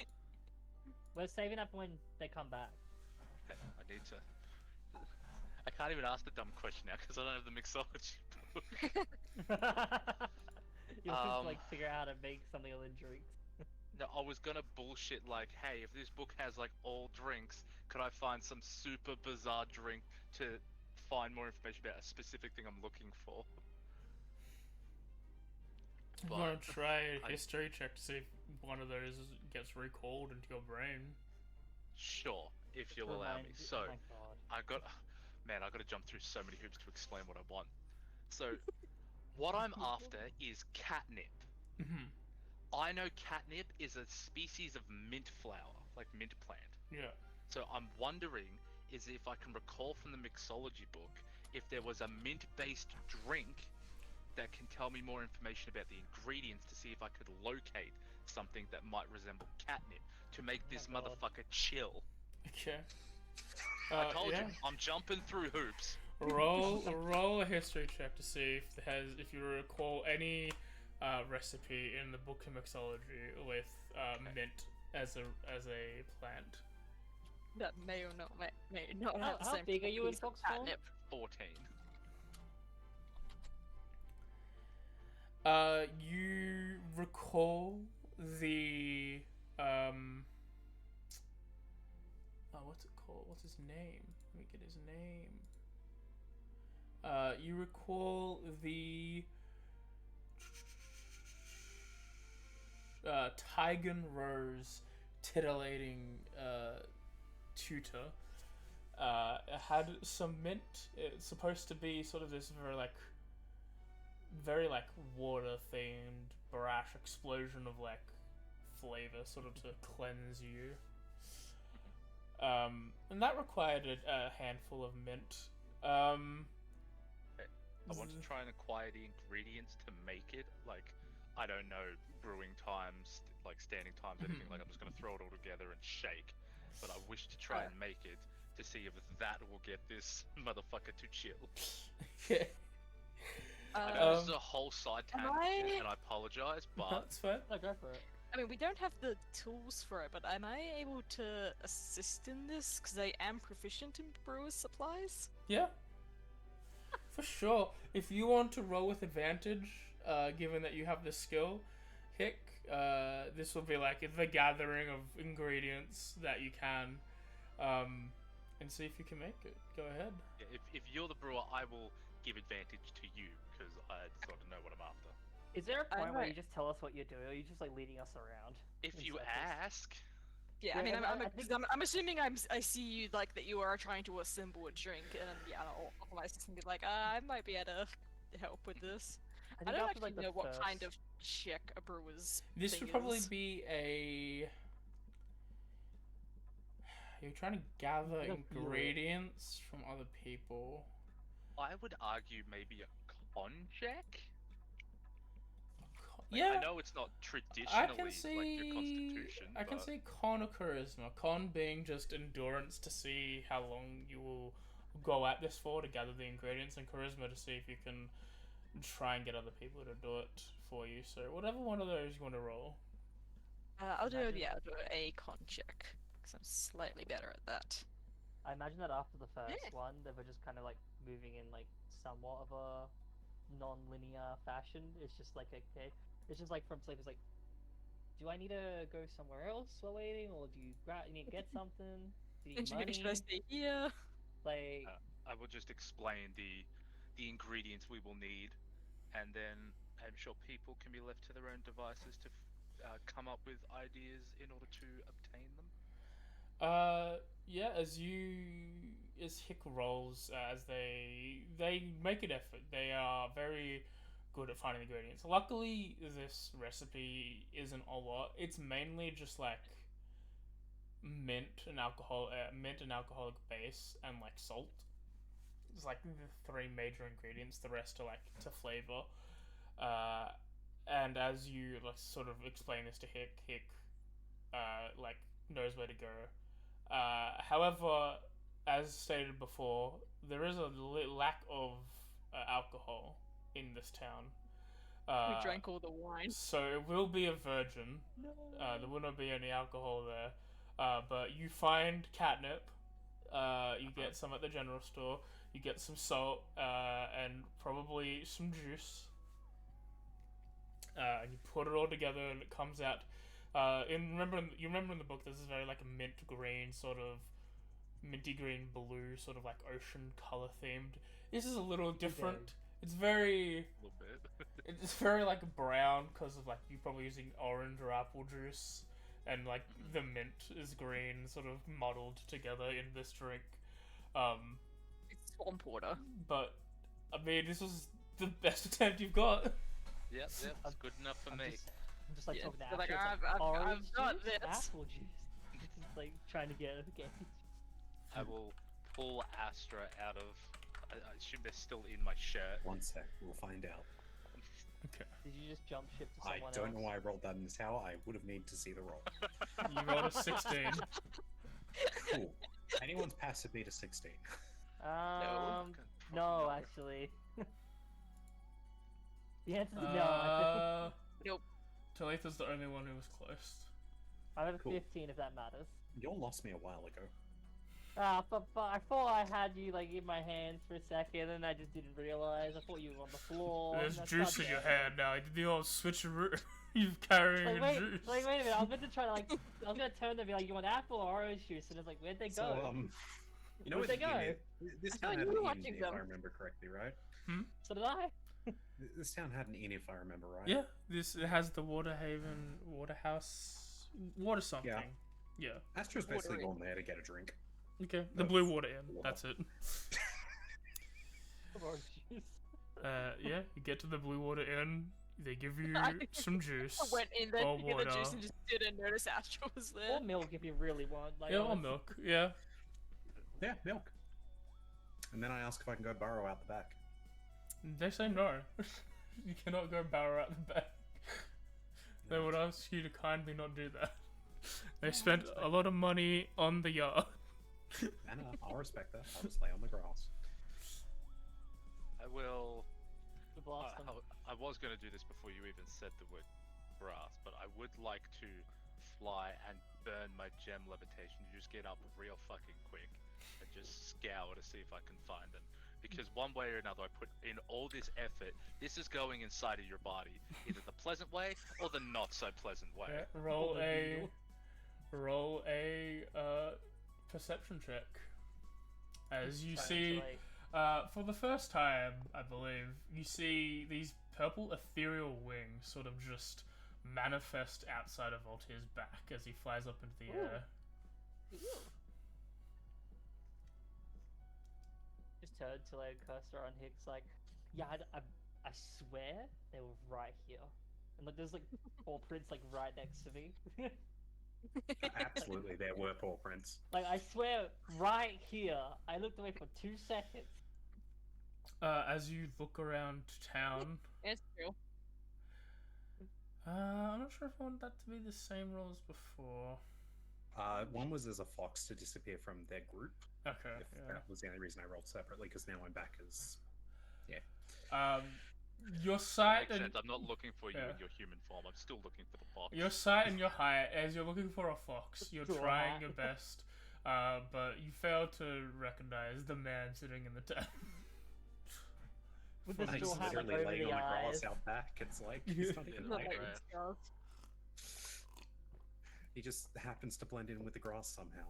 We're saving up when they come back. I need to. I can't even ask the dumb question now because I don't have the mixology book. You'll just like figure out how to make something other than drinks. No, I was gonna bullshit like, hey, if this book has like all drinks, could I find some super bizarre drink to find more information about a specific thing I'm looking for? You But want to try a I- history check to see if one of those gets recalled into your brain? Sure, if you'll allow me. So, Oh my god. I gotta jump through so many hoops to explain what I want. So, what I'm after is catnip. Mhm. I know catnip is a species of mint flower, like mint plant. Yeah. So I'm wondering is if I can recall from the mixology book if there was a mint-based drink that can tell me more information about the ingredients to see if I could locate something that might resemble catnip to make this my God. motherfucker chill. Okay. I told yeah. you, I'm jumping through hoops. Roll a history check to see if you recall any recipe in the book of mixology with mint as a plant. That may or not may not have the How same big are you in properties of Foxhole? catnip. 14. You recall the oh, what's it called? What's his name? Let me get his name. You recall the Tygan Rose titillating tutor. Had some mint. It's supposed to be sort of this very water themed brash explosion of like flavor, sort of to cleanse you. And that required a handful of mint. I want to try and acquire the ingredients to make it. Like, I don't know brewing times, like standing times, anything. Like, I'm just going to throw it all together and shake. But I wish to try and make it to see if that will get this motherfucker to chill. Okay. I know this is a whole side tangent, I- and I apologize, but That's fair. No, go for it. I mean, we don't have the tools for it, but am I able to assist in this? Because I am proficient in brewer's supplies. Yeah. For sure. If you want to roll with advantage, given that you have the skill, Hick, this will be like the gathering of ingredients that you can, and see if you can make it. Go ahead. if you're the brewer, I will give advantage to you, because I sort of know what I'm after. Is there a point where might- you just tell us what you're doing, or are you just like leading us around? If in you circles? ask, Yeah, Yeah, I mean, I I'm think- I'm assuming I see you like that you are trying to assemble a drink, and yeah, I'll offer my assistant and be like, I might be able to help with this. I think don't after, actually like, the know what kind first- of check a brewer's. This thing would probably is. be a. You're trying to gather You don't feel it. ingredients from other people. I would argue maybe a con check. Like, Yeah. I know it's not traditionally I can like see. your constitution. I can but see con or charisma. Con being just endurance to see how long you will go at this for to gather the ingredients, and charisma to see if you can try and get other people to do it for you. So whatever one of those you want to roll. I'll do Imagine- yeah, I'll do a con check because I'm slightly better at that. I imagine that after the first Yeah. one, they were just kind of like moving in like somewhat of a non-linear fashion. It's just like okay, it's just like from sleep. It's like, do I need to go somewhere else while waiting, or do you need to get something? Do you need Should I money? stay here? Like, I will just explain the ingredients we will need, and then I'm sure people can be left to their own devices to come up with ideas in order to obtain them. Yeah, as Hick rolls, as they make an effort. They are very good at finding ingredients. Luckily, this recipe isn't a lot. It's mainly just like mint and alcoholic base, and like salt. It's like the three major ingredients. The rest are like to flavor. Uh, and as you like sort of explain this to Hick, like knows where to go. However, as stated before, there is a lack of alcohol in this town. We drank all the wine. So it will be a virgin. no. There will not be any alcohol there. But you find catnip. You get some at the general store. You get some salt and probably some juice. And you put it all together, and it comes out. You remember in the book, this is very like a mint green, sort of minty green blue, sort of like ocean color themed. This is a little different. Okay. It's very. A little bit. It's very like brown because of like you probably using orange or apple juice, and like the mint is green, sort of muddled together in this drink. It's swamp water. But I mean, this was the best attempt you've got. Yep, it's good enough for me. I'm just like Yeah, talking to they're like, Astra. It's I've orange got juice, this. apple juice. It's just like trying to get a gauge. I will pull Astra out of. I assume they're still in my shirt. One sec, we'll find out. Okay. Did you just jump ship to I someone don't else? know why I rolled that in the tower. I would have needed to see the roll. You rolled a 16. Cool. Anyone's passive beat a 16. No, actually. The answer is no. I Nope. Talitha's the only one who was close. have a Cool. 15 if that matters. You all lost me a while ago. But I thought I had you like in my hands for a second, and I just didn't realize. I thought you were on the floor. There's That's juice not in your fair. hand now. You did the old switcheroo. You're carrying Like, juice. wait a minute. I was meant to try to like. I was gonna turn them and be like, "You want apple or orange juice?" And it's like, where'd they go? So, you know Where'd what they the inn go? is? This I town thought had you an were inn, watching if them. I remember correctly, right? So did I. This town had an inn, if I remember right. Yeah, it has the water house, water something. Yeah. Astra's basically Water inn. gone there to get a drink. Okay. The No, Blue Water Inn. water. That's it. Orange juice. Yeah. You get to the Blue Water Inn. They give you some juice. I went in there or to get the juice water. and just didn't notice Astra was there. Or milk if you really want. Like, Yeah, or honestly. milk. Yeah. Yeah, milk. And then I ask if I can go burrow out the back. They say no. You cannot go barrel out the back. They would ask you to kindly not do that. They spent a lot of money on the yard. And I'll respect that. I'll just lay on the grass. I will. To blast them. I was going to do this before you even said the word grass, but I would like to fly and burn my gem levitation. You just get up real fucking quick and just scour to see if I can find them. Because one way or another, I put in all this effort. This is going inside of your body, either the pleasant way or the not so pleasant way. Yeah, roll a perception check. As you Trying to, see, like, for the first time, I believe, you see these purple ethereal wings sort of just manifest outside of Voltaire's back as he flies up into the air. just turned to like cursor on Hicks, like, yeah, I swear they were right here, and like there's like paw prints like right next to me. Absolutely, there were paw prints. Like I swear, right here. I looked away for 2 seconds. As you look around town, It's true. I'm not sure if I want that to be the same role as before. One was as a fox to disappear from their group. Okay, If yeah. that was the only reason I rolled separately, because now I'm back as Your sight Makes and sense. I'm not looking for you yeah. in your human form. I'm still looking for the fox. your sight and your height, as you're looking for a fox, you're Draw trying hat. your best. but you fail to recognize the man sitting in the tent. With the Like, straw he's hat like literally over laying the on the grass eyes. out back. It's like he's not even Yeah, The like, hiding. latent scars. He just happens to blend in with the grass somehow.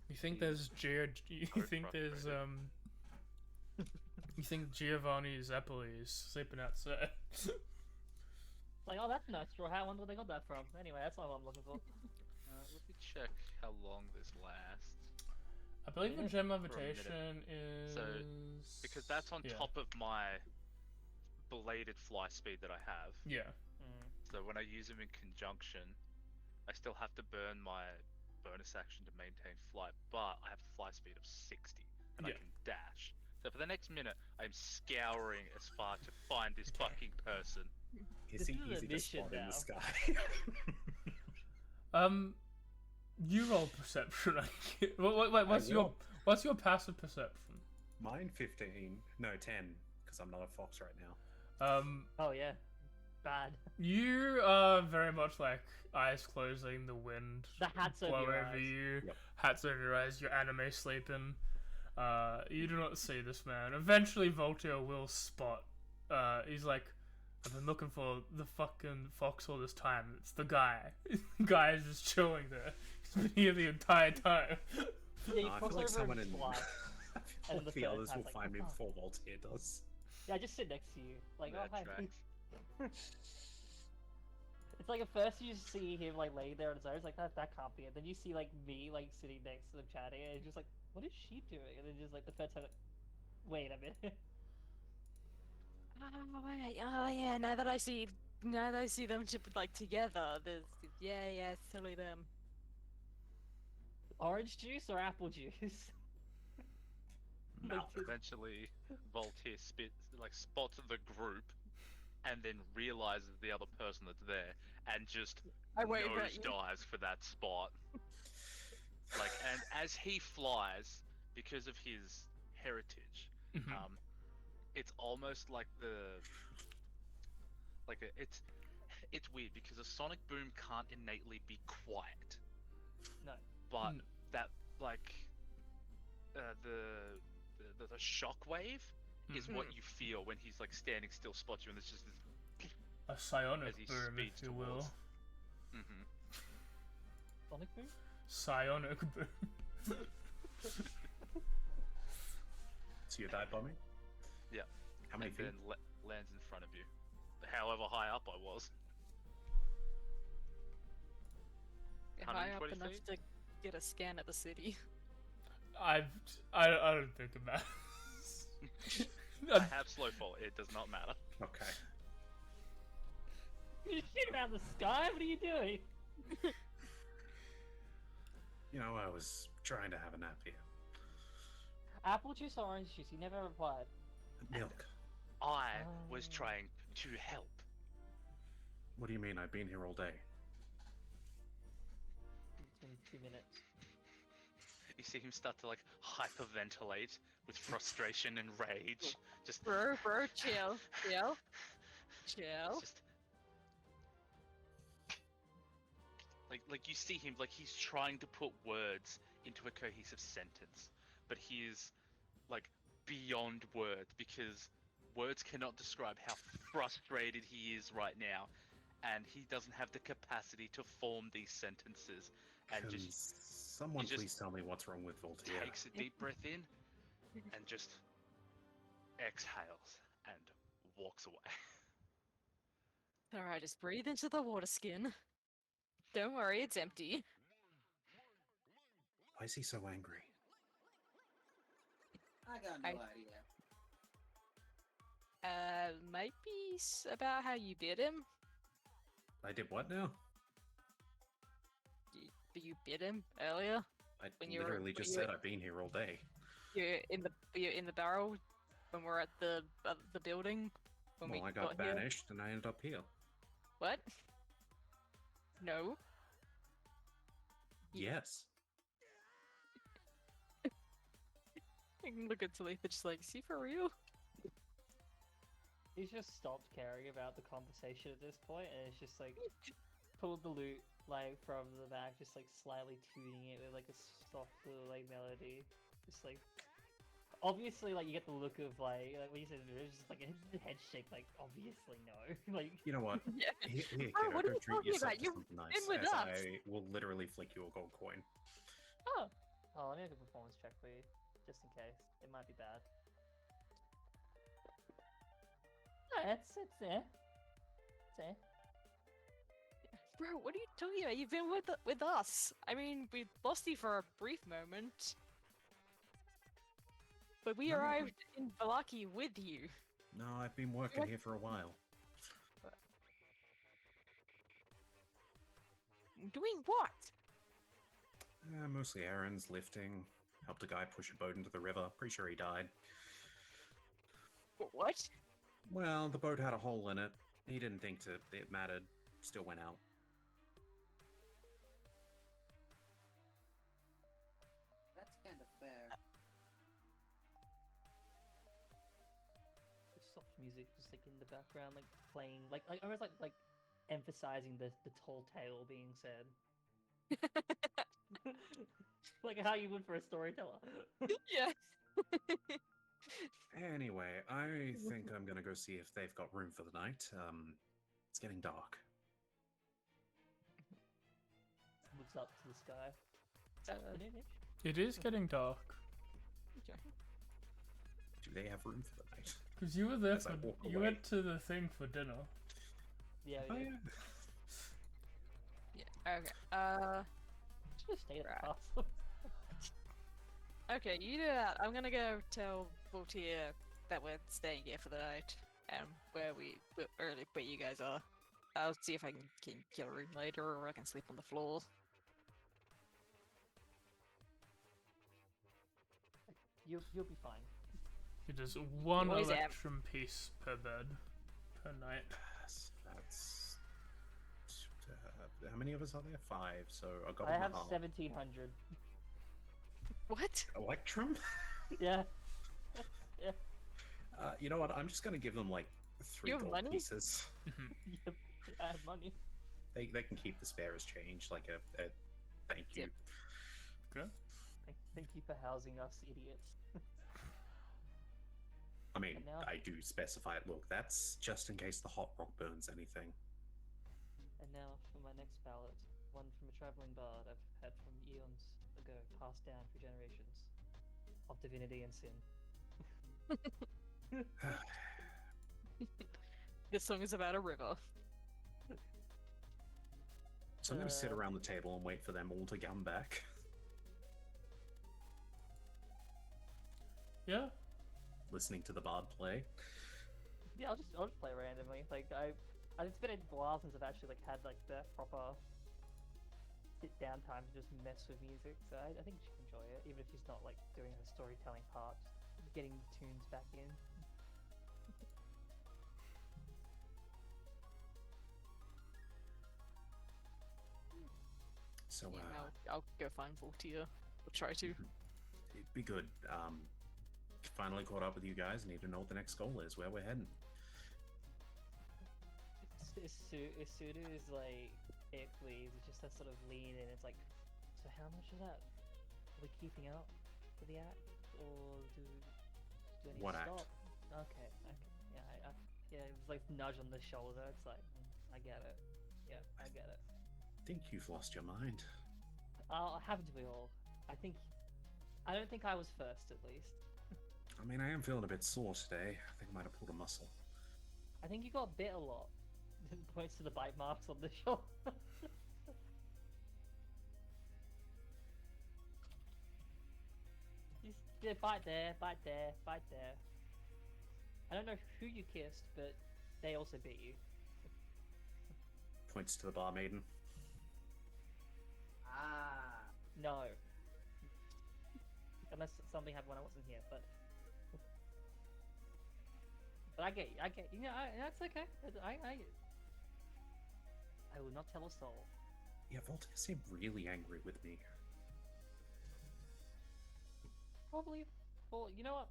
You think He's there's you so think there's frustrated. you think Giovanni Zeppeli is sleeping outside? Like, oh, that's a nice straw hat. I wonder where they got that from. Anyway, that's not what I'm looking for. Let me check how long this lasts. I believe the Yeah. gem For a minute. levitation is So, Because that's on yeah. top of my belated fly speed that I have. Yeah. So when I use them in conjunction, I still have to burn my bonus action to maintain flight, but I have a fly speed of 60, and I Yeah. can dash. So for the next minute, I'm scouring as far to find this fucking person. Is This he is a easy to mission spot in now. the sky? You roll perception. Wait, what's your passive perception? Mine 15. No, 10, because I'm not a fox right now. Oh yeah, bad. You are very much like eyes closing, the wind The hat's over blow your over eyes. you, Yep. hats over your eyes, your anime sleeping. You do not see this man. Eventually, Voltaire will spot. He's like, I've been looking for the fucking fox all this time. It's the guy. The guy is just chilling there. He's been here the entire time. Yeah, you I cross feel like over someone and in. fly. I And feel like the the third others time's will like, find me "Oh." before Voltaire does. Yeah, just sit next to you. Like, oh That hi. tracks. It's like at first you just see him like laying there on his own. It's like that can't be it. Then you see like me like sitting next to them chatting, and it's just like, what is she doing? And then just like the third time, like, wait a minute. Oh yeah, now that I see them like together, there's yeah, it's totally them. Orange juice or apple juice? Mouth. Eventually, Voltaire spots the group, and then realizes the other person that's there, and just I wave at you. nosedives for that spot. And as he flies, because of his heritage, Mhm. it's almost like it's weird because a sonic boom can't innately be quiet, No. but No. that the shockwave is what you feel when he's like standing still, spots you, and there's just this A psionic as he boom, speeds if you will. towards. Sonic boom? Psionic boom. So you dive bombing? Yeah. How many And feet? then lands in front of you, however high up I was. High up 120 enough feet? to get a scan at the city. I don't think it matters. I have slow fall. It does not matter. Okay. You shoot around the sky? What are you doing? You know, I was trying to have a nap here. Apple juice or orange juice? You never replied. Milk. I was trying to help. What do you mean? I've been here all day. It's been 2 minutes. You see him start to hyperventilate with frustration and rage. Just Bro, chill. It's just like you see him he's trying to put words into a cohesive sentence, but he is beyond words because words cannot describe how frustrated he is right now, and he doesn't have the capacity to form these sentences. And Can just someone he just please tell me what's wrong with Voltaire? takes a deep breath in and just exhales and walks away. Alright, just breathe into the water skin. Don't worry, it's empty. Why is he so angry? I got no I- idea. Might be about how you bit him. I did what now? You bit him earlier. I When you were- literally when just you said were- I've been here all day. You're in the barrel when we're at the building. When Well, we I got here. banished and I ended up here. What? No. Yes. I can look at Talitha just like, see for real? He's just stopped caring about the conversation at this point, and it's just like, pulled the loot, like from the back, just like slightly tuning it with like a soft little like melody, just like. Obviously, like you get the look of like when you said it was just like a head shake, like obviously no, like. You know what? Yeah. Here, Bro, kiddo, what are go you treat talking yourself about? to You've something been nice, with as us. I will literally flick you a gold coin. Oh, let me make a performance check for you, just in case. It might be bad. No, it's there. It's there. Bro, what are you talking about? You've been with us. I mean, we lost you for a brief moment, but we No. arrived in Valaki with you. No, I've been working here for a while. Doing what? Mostly errands, lifting. Helped a guy push a boat into the river. Pretty sure he died. What? Well, the boat had a hole in it. He didn't think it mattered. Still went out. That's kind of fair. The soft music just like in the background, like playing, like almost like emphasizing the tall tale being said. Like how you would for a storyteller. Yeah. Anyway, I think I'm gonna go see if they've got room for the night. It's getting dark. Looks up to the sky. Is that afternoon-ish? It is getting dark. Do they have room for the night? Because you were there As I for walk you away. went to the thing for dinner. Yeah, Oh, we yeah. Yeah. Okay. should have stayed at Right. the castle. Okay, you do that. I'm gonna go tell V.O.T.A that we're staying here for the night, and where you guys are. I'll see if I can get a room later, or I can sleep on the floor. You'll be fine. It is one Always am. electrum piece per bed per night. That's how many of us are there? 5. So I got I have 1700. What? Electrum. Yeah. Yeah. You know what? I'm just gonna give them like 3 You have gold money? pieces. Yep. I have money. They can keep the spare as change, like a thank you. Yep. Okay. Thank you for housing us, idiots. I mean, And now- I do specify it. Look, that's just in case the hot rock burns anything. And now for my next ballad, one from a traveling bard I've had from eons ago, passed down through generations of divinity and sin. This song is about a river. So I'm gonna sit around the table and wait for them all to come back. Yeah. Listening to the bard play. Yeah, I'll just play randomly. Like it's been a while since I've actually like had like the proper sit down time to just mess with music. So I think you should enjoy it, even if she's not like doing her storytelling part, just getting the tunes back in. So Yeah, I'll go find V.O.T.A. I'll try to. it'd be good. Finally caught up with you guys. Need to know what the next goal is, where we're heading. Suda is like it please. It's just that sort of lean in. It's like, so how much of that are we keeping out for the act, or do I need What to act? stop? Okay. Yeah, yeah. It was like nudge on the shoulder. It's like, I get it. Yeah, I get it. I think you've lost your mind. Haven't we all? I don't think I was first, at least. I mean, I am feeling a bit sore today. I think I might have pulled a muscle. I think you got bit a lot. Points to the bite marks on the shoulder. Yeah, bite there, bite there, bite there. I don't know who you kissed, but they also bit you. Points to the bar maiden. Ah. No. Unless something happened when I wasn't here, but I get you. Yeah, that's okay. I will not tell a soul. Yeah, Volta seemed really angry with me. Probably. Well, you know what?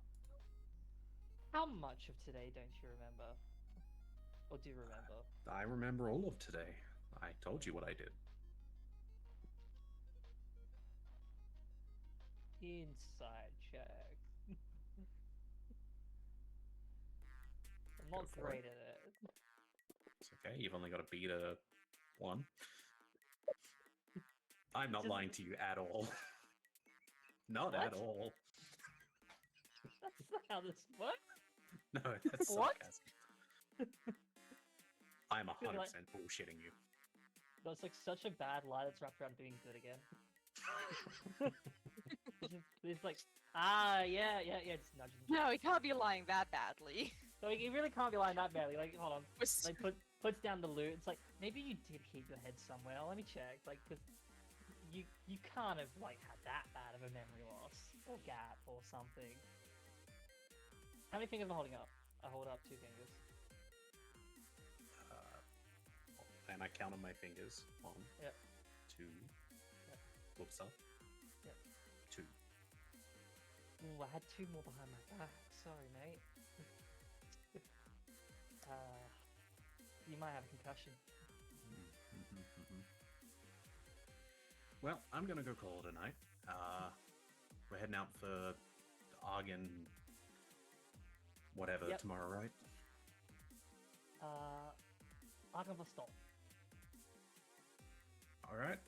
How much of today don't you remember? Or do you remember? I remember all of today. I told you what I did. Inside check. I'm not Go for great it. at it. It's okay. You've only got to beat a 1. I'm not Just- lying to you at all. Not What? at all. That's not how this works. No, that's What? sarcasm. I'm 100% Good, like- bullshitting you. That's like such a bad lie that's wrapped around being good again. It's like, yeah, it's nudging. No, he can't be lying that badly. So he really can't be lying that badly. Like, hold on. Was- Like, puts down the loot. It's like, maybe you did keep your head somewhere. Let me check. Like, because you can't have, like, had that bad of a memory loss. Or gap or something. How many fingers am I holding up? I hold up 2 fingers. And I count on my fingers. 1, Yep. 2. Yep. Whoops up. Yep. 2. Ooh, I had 2 more behind my back. Sorry, mate. You might have a concussion. Well, I'm gonna go call it a night. We're heading out for Argon, whatever, Yep. tomorrow, right? Argon will stop. All right.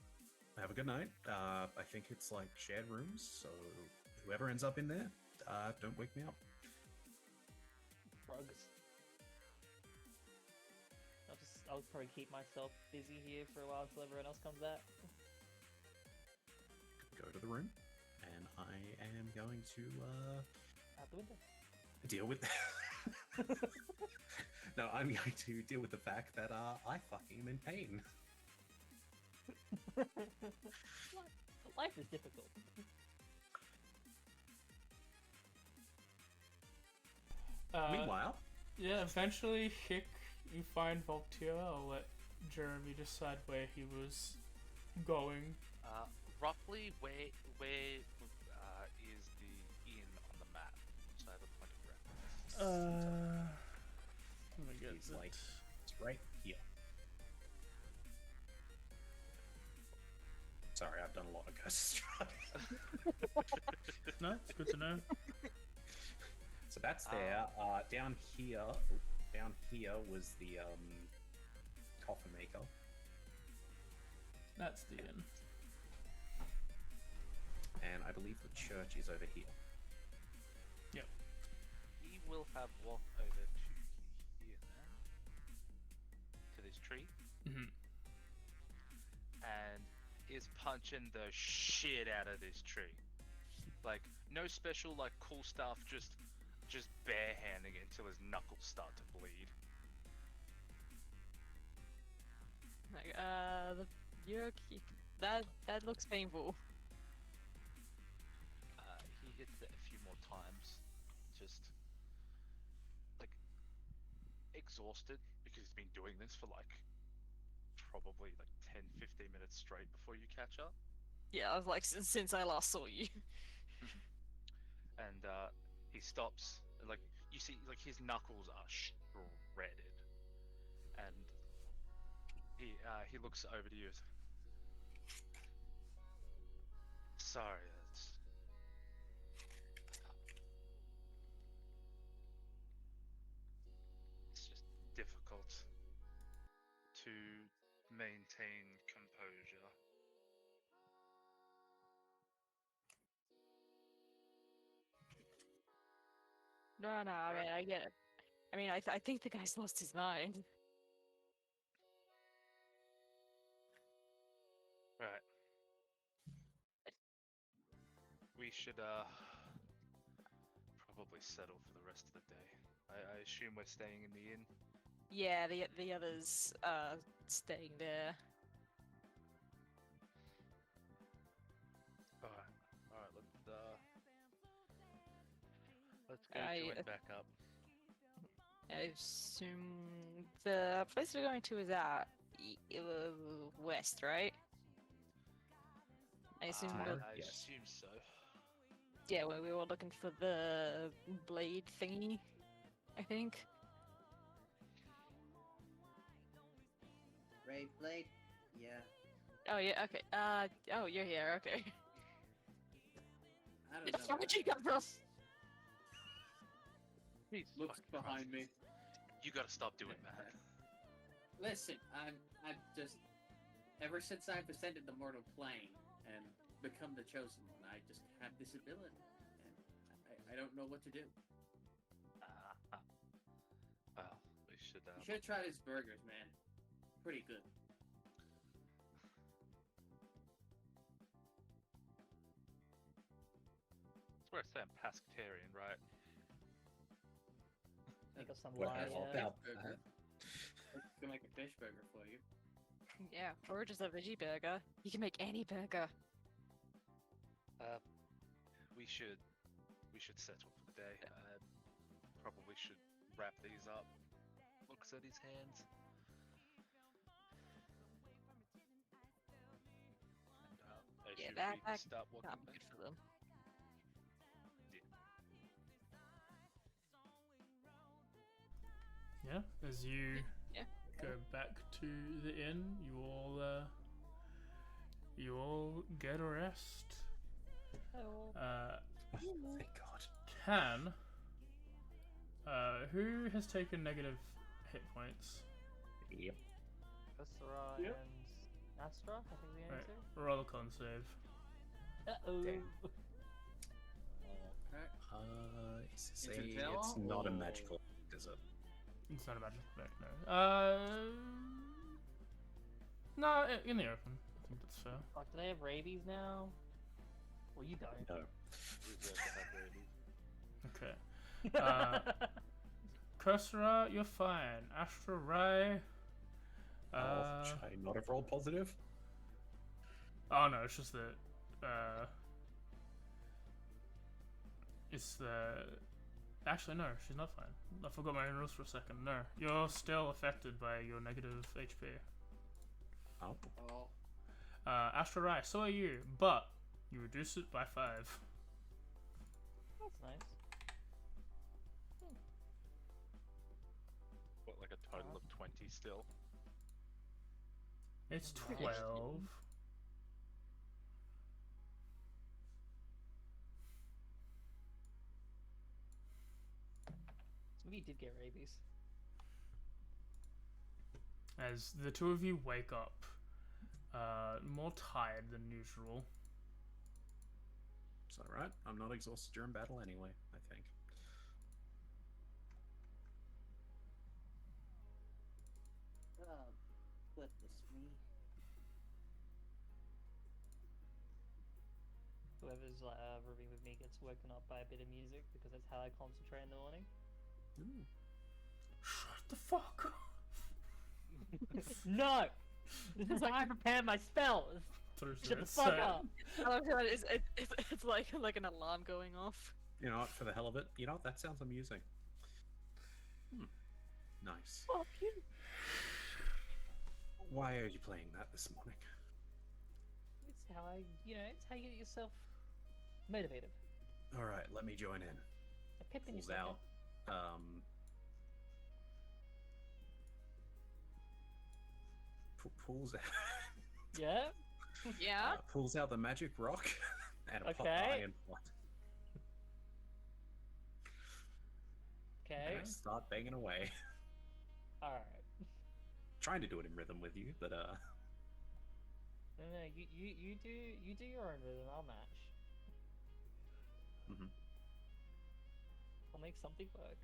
Have a good night. I think it's like shared rooms, so whoever ends up in there, don't wake me up. Drugs. I'll probably keep myself busy here for a while until everyone else comes back. Go to the room, and I am going to Out the window. deal with. No, I'm going to deal with the fact that I fucking am in pain. Life is difficult. Meanwhile, Yeah, eventually, Hick, you find V.O.T.A. I'll let Jeremy decide where he was going. Roughly where is the inn on the map? So I have a point of reference. Let me get he's it. like, it's right here. Sorry, I've done a lot of Ghost Strike. No, it's good to know. So that's there. Down here was the coffin maker. That's the inn. And I believe the church is over here. He will have walked over to here then, to this tree, Mm-hmm. and is punching the shit out of this tree. Like, no special, like, cool stuff, just barehanding it until his knuckles start to bleed. Like, that looks painful. He hits it a few more times, just, like, exhausted, because he's been doing this for, like, probably, like, 10-15 minutes straight before you catch up. Yeah, I was like, since I last saw you. And he stops, and, like, you see, like, his knuckles are shredded, and he looks over to you. Sorry, it's just difficult to maintain composure. No, I mean, I get it. I mean, I think the guy's lost his mind. Right. We should probably settle for the rest of the day. I assume we're staying in the inn. Yeah, the others staying there. Alright, let's go join back up. I assume the place we're going to is out west, right? I assume I we'll, Yes. assume so. yeah, we were looking for the blade thingy, I think. Brave Blade? Yeah. Oh yeah, okay. Oh, you're here. Okay. I don't know. Where'd you come from? Jesus Looks fucking behind Christ. me. You gotta stop doing that. Listen, I'm just. Ever since I've ascended the mortal plane and become the chosen one, I just have this ability, and I don't know what to do. Well, we should. You should try his burgers, man. Pretty good. That's where I say I'm pescatarian, right? Think of some Well, liar. about Burger. I can make a fish burger for you. Yeah, or just a veggie burger. You can make any burger. We should settle for the day. Probably should wrap these up. Looks at his hands. And I Yeah, assume that we can start walking Can't be back. good for them. Yeah, as you Yeah. go back to the inn, you all get a rest. Oh, Thank God. Can who has taken negative hit points? Yep. Viscera Yep. and Astra, I think the only Right, two. roll a con save. Uh-oh. Damn. Okay. It's, It's a, a tower, it's not a or- magical, is it? It's not a magic effect, no. No, in the open. I think that's fair. Fuck, do they have rabies now? Well, you don't. No. Reserve to have rabies. Okay. Kursora, you're fine. Astra Rai. Should I not have rolled positive? Oh no, it's just that. It's the. Actually, no, she's not fine. I forgot my own rules for a second. No, you're still affected by your negative HP. Oh. Oh, Astra Rai, so are you, but you reduce it by 5. That's nice. What, like a total of 20 still? It's Nice. 12. Maybe you did get rabies. As the two of you wake up, more tired than usual. It's alright. I'm not exhausted during battle anyway, I think. goodness me. Whoever's rooming with me gets woken up by a bit of music because that's how I concentrate in the morning. Shut the fuck up. No! This is how I prepare my spells! Shut the fuck up! I love how it's like an alarm going off. You know what, for the hell of it, you know what, that sounds amusing. Nice. Fuck you! Why are you playing that this morning? It's how I, it's how you get yourself motivated. Alright, let me join in. A pep in your Pulls step. out. Pulls out. Yeah? Yeah. Pulls out the magic rock and a pot Okay. iron pot. Okay. And I start banging away. Alright. Trying to do it in rhythm with you, but No, you do your own rhythm, I'll match. Mhm. I'll make something work.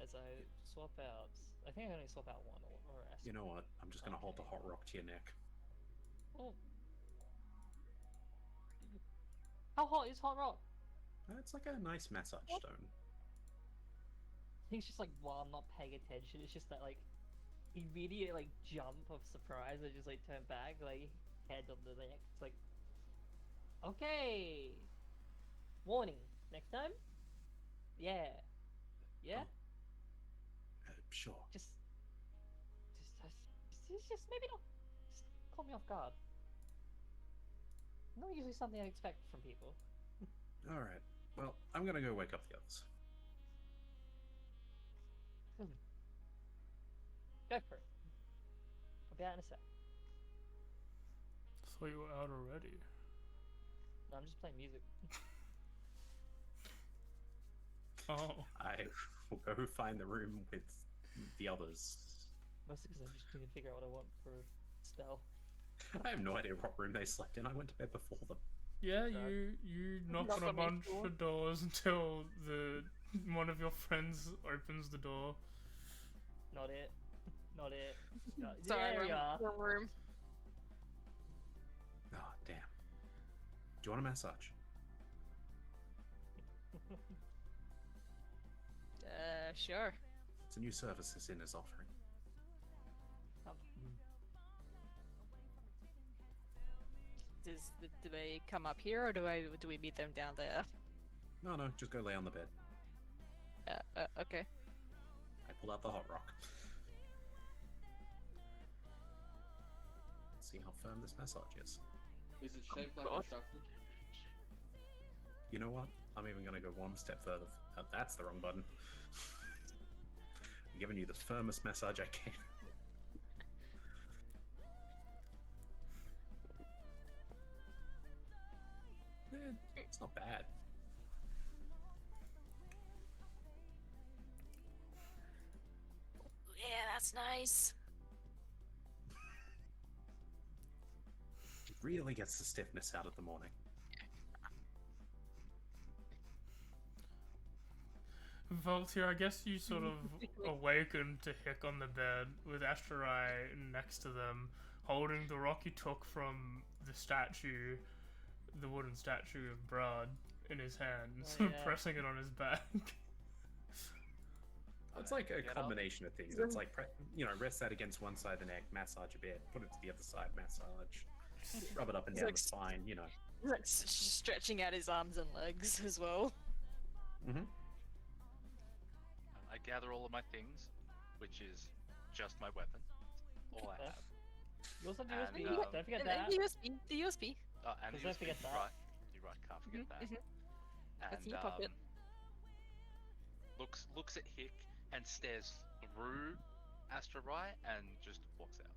As I swap out, I think I only swap out one or S. you know what? I'm just gonna hold the Okay. hot rock to your neck. Oh. How hot is hot rock? It's like a nice massage What? stone. I think it's just like while I'm not paying attention, it's just that like immediate like jump of surprise. I just like turn back, like head on the neck. It's like, okay. Warning. Next time. Yeah. Yeah. Sure. Just maybe not. Just caught me off guard. Not usually something I expect from people. Alright. Well, I'm gonna go wake up the others. Go for it. I'll be out in a sec. Thought you were out already. No, I'm just playing music. Oh. I will go find the room with the others. Mostly because I just need to figure out what I want for spell. I have no idea what room they slept in. I went to bed before them. Yeah, God. you knock Knock on a on each bunch door. of doors until one of your friends opens the door. Not it. Not it. No, Sorry, there we are. wrong room. Oh, damn. Do you want a massage? Sure. It's a new service this inn is offering. Um, Do they come up here, or do we meet them down there? No, just go lay on the bed. Okay. I pulled out the hot rock. See how firm this massage is. Is it shaped like God. a shotgun? You know what? I'm even gonna go one step further. That's the wrong button. I'm giving you the firmest massage I can. It's not bad. Yeah, that's nice. It really gets the stiffness out of the morning. Voltaire, I guess you sort of awaken to Hick on the bed with Asterai next to them, holding the rock you took from the statue, the wooden statue of Brahd, in his hands, Oh, yeah. pressing it on his back. It's like a Get up. combination of things. It's like, rest that against one side of the neck, massage a bit, put it to the other side, massage, rub it up and It's down like the spine, He's like stretching out his arms and legs as well. Mm-hmm. I gather all of my things, which is just my weapon. All I have. You also have And, USB. um, Don't forget And that. the USB. And Don't the USB, forget that. Right. You're right. Can't forget that. That's And in your pocket. looks at Hick and stares through Asterai and just walks out.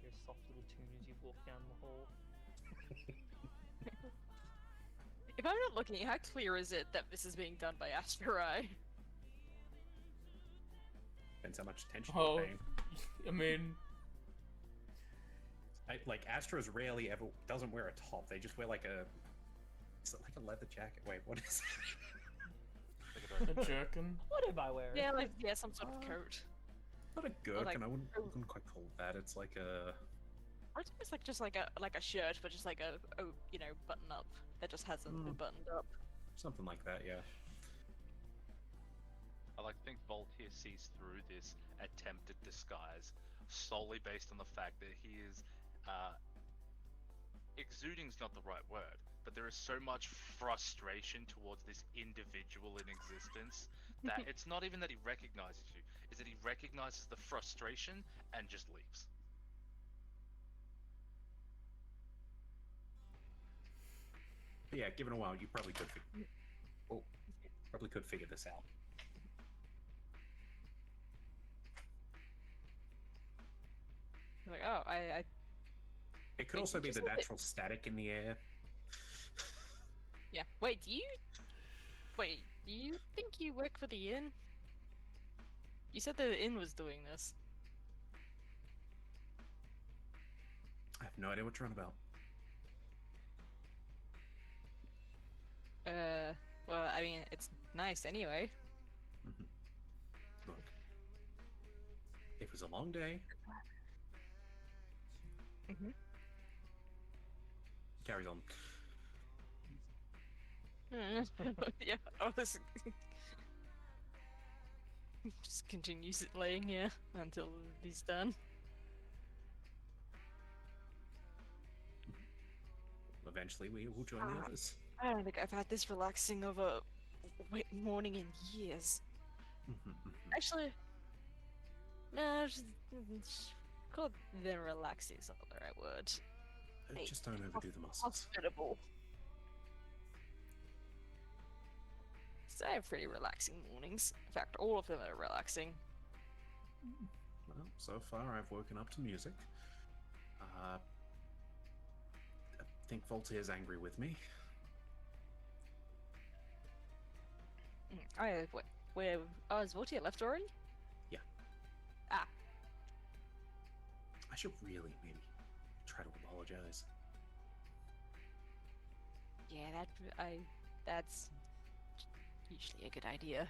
Your soft little tune as you walk down the hall. If I'm not looking, how clear is it that this is being done by Asterai? Depends how much attention Oh. you're paying. I mean, Astra's rarely ever doesn't wear a top. They just wear like a. Is it like a leather jacket? Wait, what is it? Look at a jerkin. What am I wearing? Yeah, some sort of coat. Not a gherkin. like- I wouldn't quite call it that. It's like a. Or it's almost like just like a shirt, but just like a button up that just hasn't been buttoned up. Something like that, yeah. I think Volt here sees through this attempted disguise solely based on the fact that he is exuding's not the right word, but there is so much frustration towards this individual in existence that it's not even that he recognizes you, is that he recognizes the frustration and just leaves. But yeah, given a while, you probably could. Probably could figure this out. Like, oh, I It could Wait, also you be just the said that- natural static in the air. yeah. Wait, do you think you work for the inn? You said the inn was doing this. I have no idea what you're on about. Well, I mean, it's nice anyway. Look, it was a long day. Mhm. Carries on. Yeah, I was just continues laying here until he's done. Eventually, we will join the others. I don't think I've had this relaxing of a morning in years. Actually, no, call it the relaxing is not the right word. Hey, Just don't overdo the muscles. Hospitable. So I have pretty relaxing mornings. In fact, all of them are relaxing. Well, so far I've woken up to music. I think Voltaire is angry with me. Where? Oh, is Voltaire left already? Yeah. Ah, I should really maybe try to apologize. yeah. That's usually a good idea.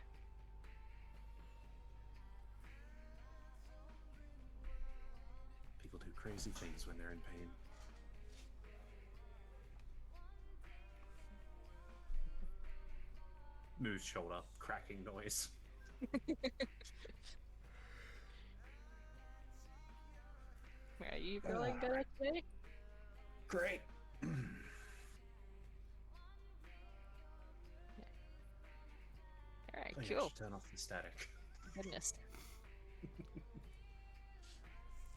People do crazy things when they're in pain. Moves shoulder, cracking noise. Are you feeling better today? Great. All right, I think I cool. should turn off the static. Goodness.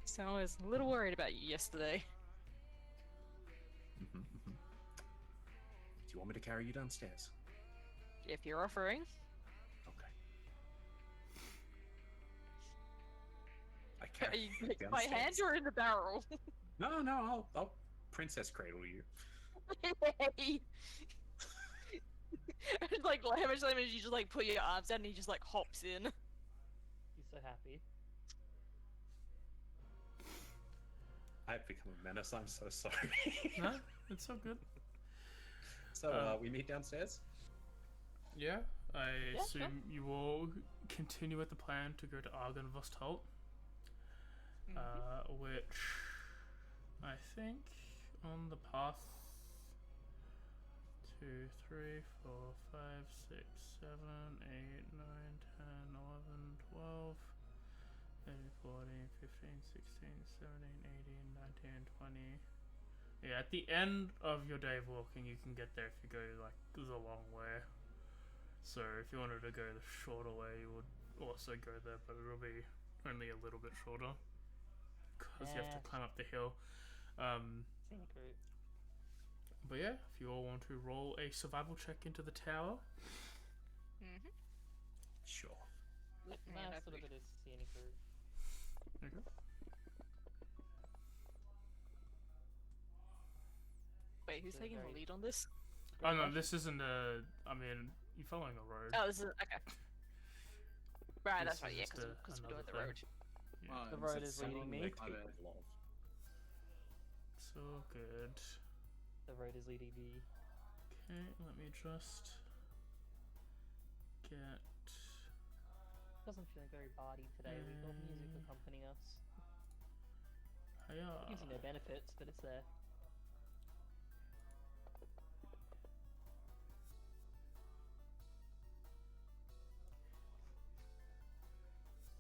So I was a little worried about you yesterday. Do you want me to carry you downstairs? If you're offering. Okay. I carry You you take my hand downstairs. or in the barrel? No, I'll princess cradle you. Hey. Like how much time you just like put your arms out and he just like hops in. He's so happy. I've become a menace. I'm so sorry. No, it's all good. So we meet downstairs. Yeah, I Yeah, assume you will continue with the plan to go to Argen-Vostholt, which I think on the path 2, 3, 4, 5, 6, 7, 8, 9, 10, 11, 12, 13, 14, 15, 16, 17, 18, 19, 20. Yeah, at the end of your day of walking, you can get there if you go like the long way. So if you wanted to go the shorter way, you would also go there, but it'll be only a little bit shorter because you have to climb up the hill. Scenic route. But yeah, if you all want to roll a survival check into the tower. Sure. Nice little bit of scenic route. Okay. Wait, who's So taking the very- lead on this? Oh no, this isn't a. I mean, you're following a road. Oh, this is okay. Right, This that's right. is Yeah, just because we're doing the another road. thing. Oh, The it's road a is leading sound me. like My the- bad. Love. So good. The road is leading me. Okay, let me just get. Wasn't feeling very bardy today. We got music accompanying us. Hiya. It gives you no benefits, but it's there.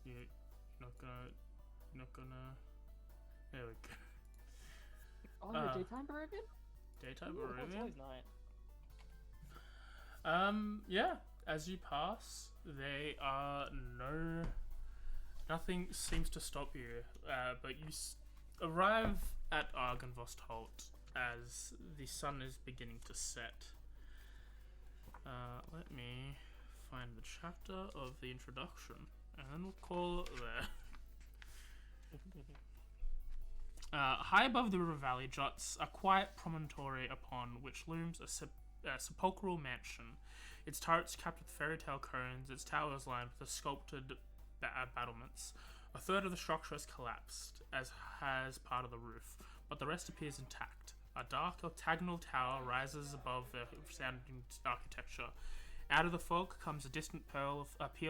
You're not gonna. There we go. Oh, no, daytime Barovian? Daytime Ooh, it's Barovia. always night. Yeah. As you pass, they are nothing seems to stop you. But you arrive at Argen-Vostholt as the sun is beginning to set. Let me find the chapter of the introduction, and then we'll call it there. High above the river valley juts a quiet promontory upon which looms a sepulchral mansion. Its turrets capped with fairy tale cones, its towers lined with sculpted battlements. A third of the structure has collapsed, as has part of the roof, but the rest appears intact. A dark octagonal tower rises above the surrounding architecture. Out of the fog comes a distant peal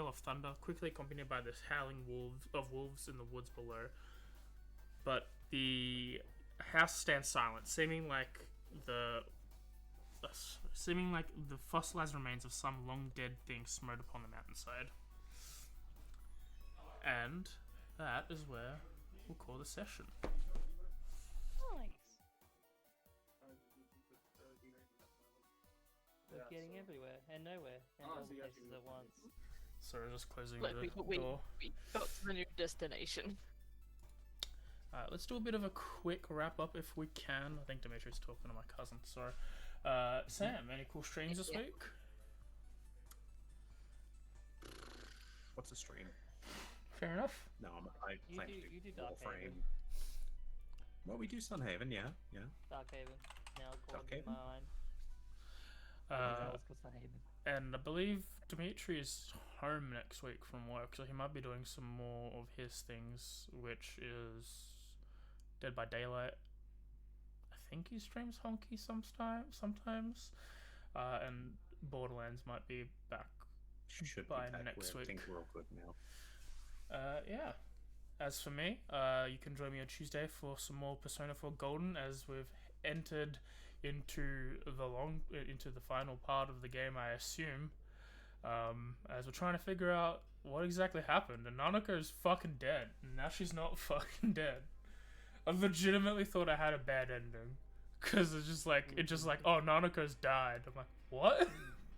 of thunder, quickly accompanied by the howling wolves in the woods below. But the house stands silent, seeming like the fossilized remains of some long dead thing smote upon the mountainside. And that is where we'll call the session. Nice. We're getting everywhere and nowhere and all the places at once. Sorry, just closing Look, the we door. got to the new destination. Let's do a bit of a quick wrap up if we can. I think Dimitri's talking to my cousin. Sorry. Sam, any cool streams this Yeah. week? What's a stream? Fair enough. No, I You plan do- to you do do Dark Warframe. Haven. Well, we do Sunhaven, yeah. Darkhaven. Now called in Darkhaven? my mind. Uh, Let's go Sunhaven. and I believe Dimitri is home next week from work, so he might be doing some more of his things, which is Dead by Daylight. I think he streams Honky sometimes. And Borderlands might be back Should by be back. next I week. think we're all good now. Yeah. As for me, you can join me on Tuesday for some more Persona 4 Golden, as we've entered into the final part of the game, I assume. As we're trying to figure out what exactly happened, and Nanako is fucking dead, and now she's not fucking dead. I legitimately thought I had a bad ending, cause it's just like oh, Nanako's died. I'm like, what?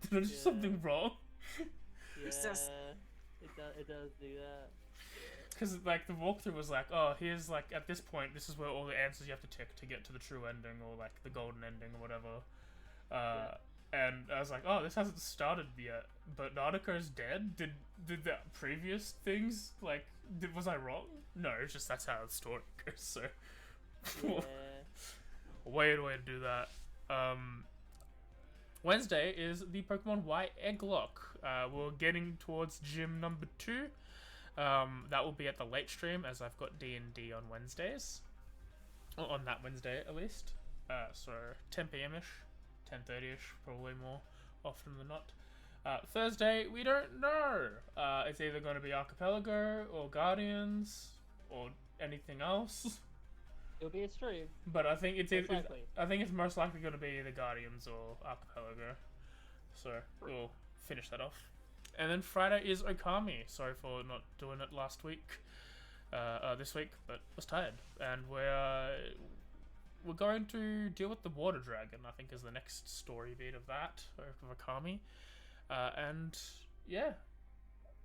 Did I do something wrong? Yeah, says- it does do that. Because like the walkthrough was like, oh, here's like at this point, this is where all the answers you have to tick to get to the true ending or like the golden ending or whatever. And I was like, oh, this hasn't started yet, but Nautica's dead. Did the previous things like was I wrong? No, it's just that's how the story goes. So Yeah. weird way to do that. Wednesday is the Pokemon Y Egglock. We're getting towards gym number 2. That will be at the late stream, as I've got D&D on Wednesdays. Or on that Wednesday, at least. So 10 p.m.-ish, 10:30-ish, probably more often than not. Thursday, we don't know. It's either going to be Archipelago, or Guardians, or anything else. It'll be a stream. But I think it's Most likely. I think it's most likely going to be either Guardians or Archipelago. So we'll finish that off. And then Friday is Okami. Sorry for not doing it last week, this week, but I was tired. And we're going to deal with the Water Dragon, I think, is the next story beat of that, of Okami. And yeah,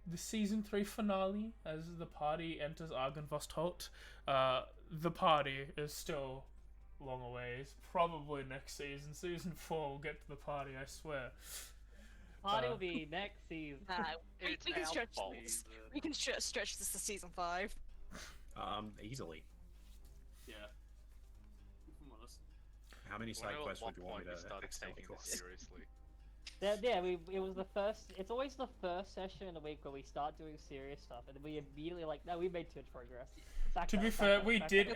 the season 3 finale, as the party enters Argynvost. The party is still long away. It's probably next season. Season 4 will get to the party, I swear. Party will be next season. We can our stretch fault. this. We can stretch this to season 5. Easily. Yeah. If I'm honest. How many side Well, at quests what would you want point me you to started excel taking across? this seriously? It was the first. It's always the first session in the week where we start doing serious stuff, and then we immediately no, we made too much progress. To be fair, we did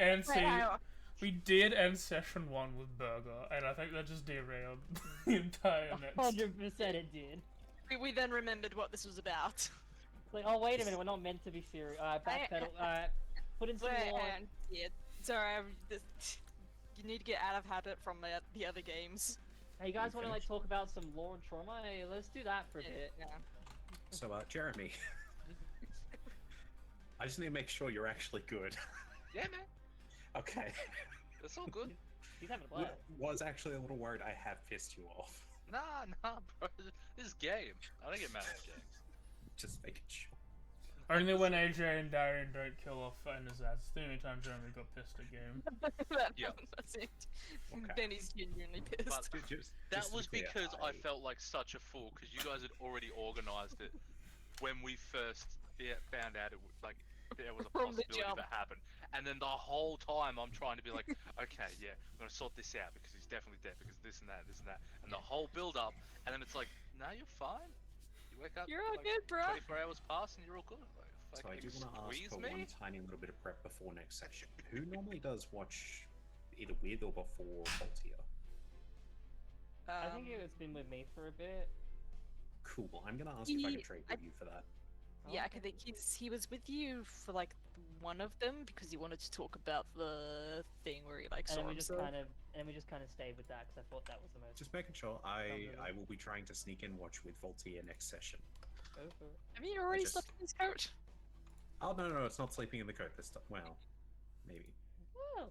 end session 1 with Burger, and I think that just derailed the entire next. 100% it did. We then remembered what this was about. It's like, oh wait a minute, we're not meant to be serious. Backpedal. Put in some more. Yeah, sorry. You need to get out of habit from the other games. Hey, you guys We want to like finished? talk about some lore and trauma? Hey, let's do that for a bit. Yeah. So, Jeremy, I just need to make sure you're actually good. Yeah, man. Okay. It's all good. He's having a blast. Was actually a little worried I have pissed you off. Nah, bro. This is game. I don't get mad at games. Just making sure. Only when AJ and Darian don't kill off Enazaz. It's the only time Jeremy got pissed at game. Yeah. That's it. Okay. Then he's genuinely pissed. But that Just to was be clear, because I felt like such a fool, because you guys had already organised it when we first found out there was a From the possibility jump. of it happened. And then the whole time I'm trying to be like, okay, yeah, I'm going to sort this out because he's definitely dead because this and that. And the whole build up, and then it's like, nah, you're fine. You wake up, You're all like, good, bro. 24 hours pass and you're all good. Like, So I do want to ask squeeze for me? one tiny little bit of prep before next section. Who normally does watch either with or before VOD-A? I think it's been with me for a bit. Cool. I'm gonna ask if I can trade I- with you for that. Yeah, I think he was with you for like one of them because he wanted to talk about the thing where he like And saw then we just himself. kind of stayed with that because I thought that was the most. Just making sure. I Sounds will be trying to sneak in watch with VOD-A next session. Go for it. Have you already just- slept in his coat? Oh no, it's not sleeping in the coat this time. Well, maybe. Well,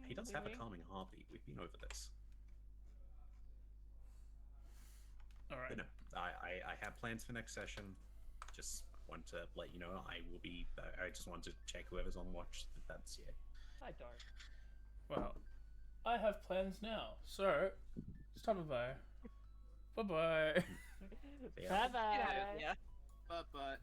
He does have a maybe. calming heartbeat. We've been over this. Alright. But no, I have plans for next session. Just want to let you know I will be. I just want to check whoever's on watch. That's yeah. I don't. Well, I have plans now, so stop by. Bye bye. Yeah. Bye bye. Yeah. But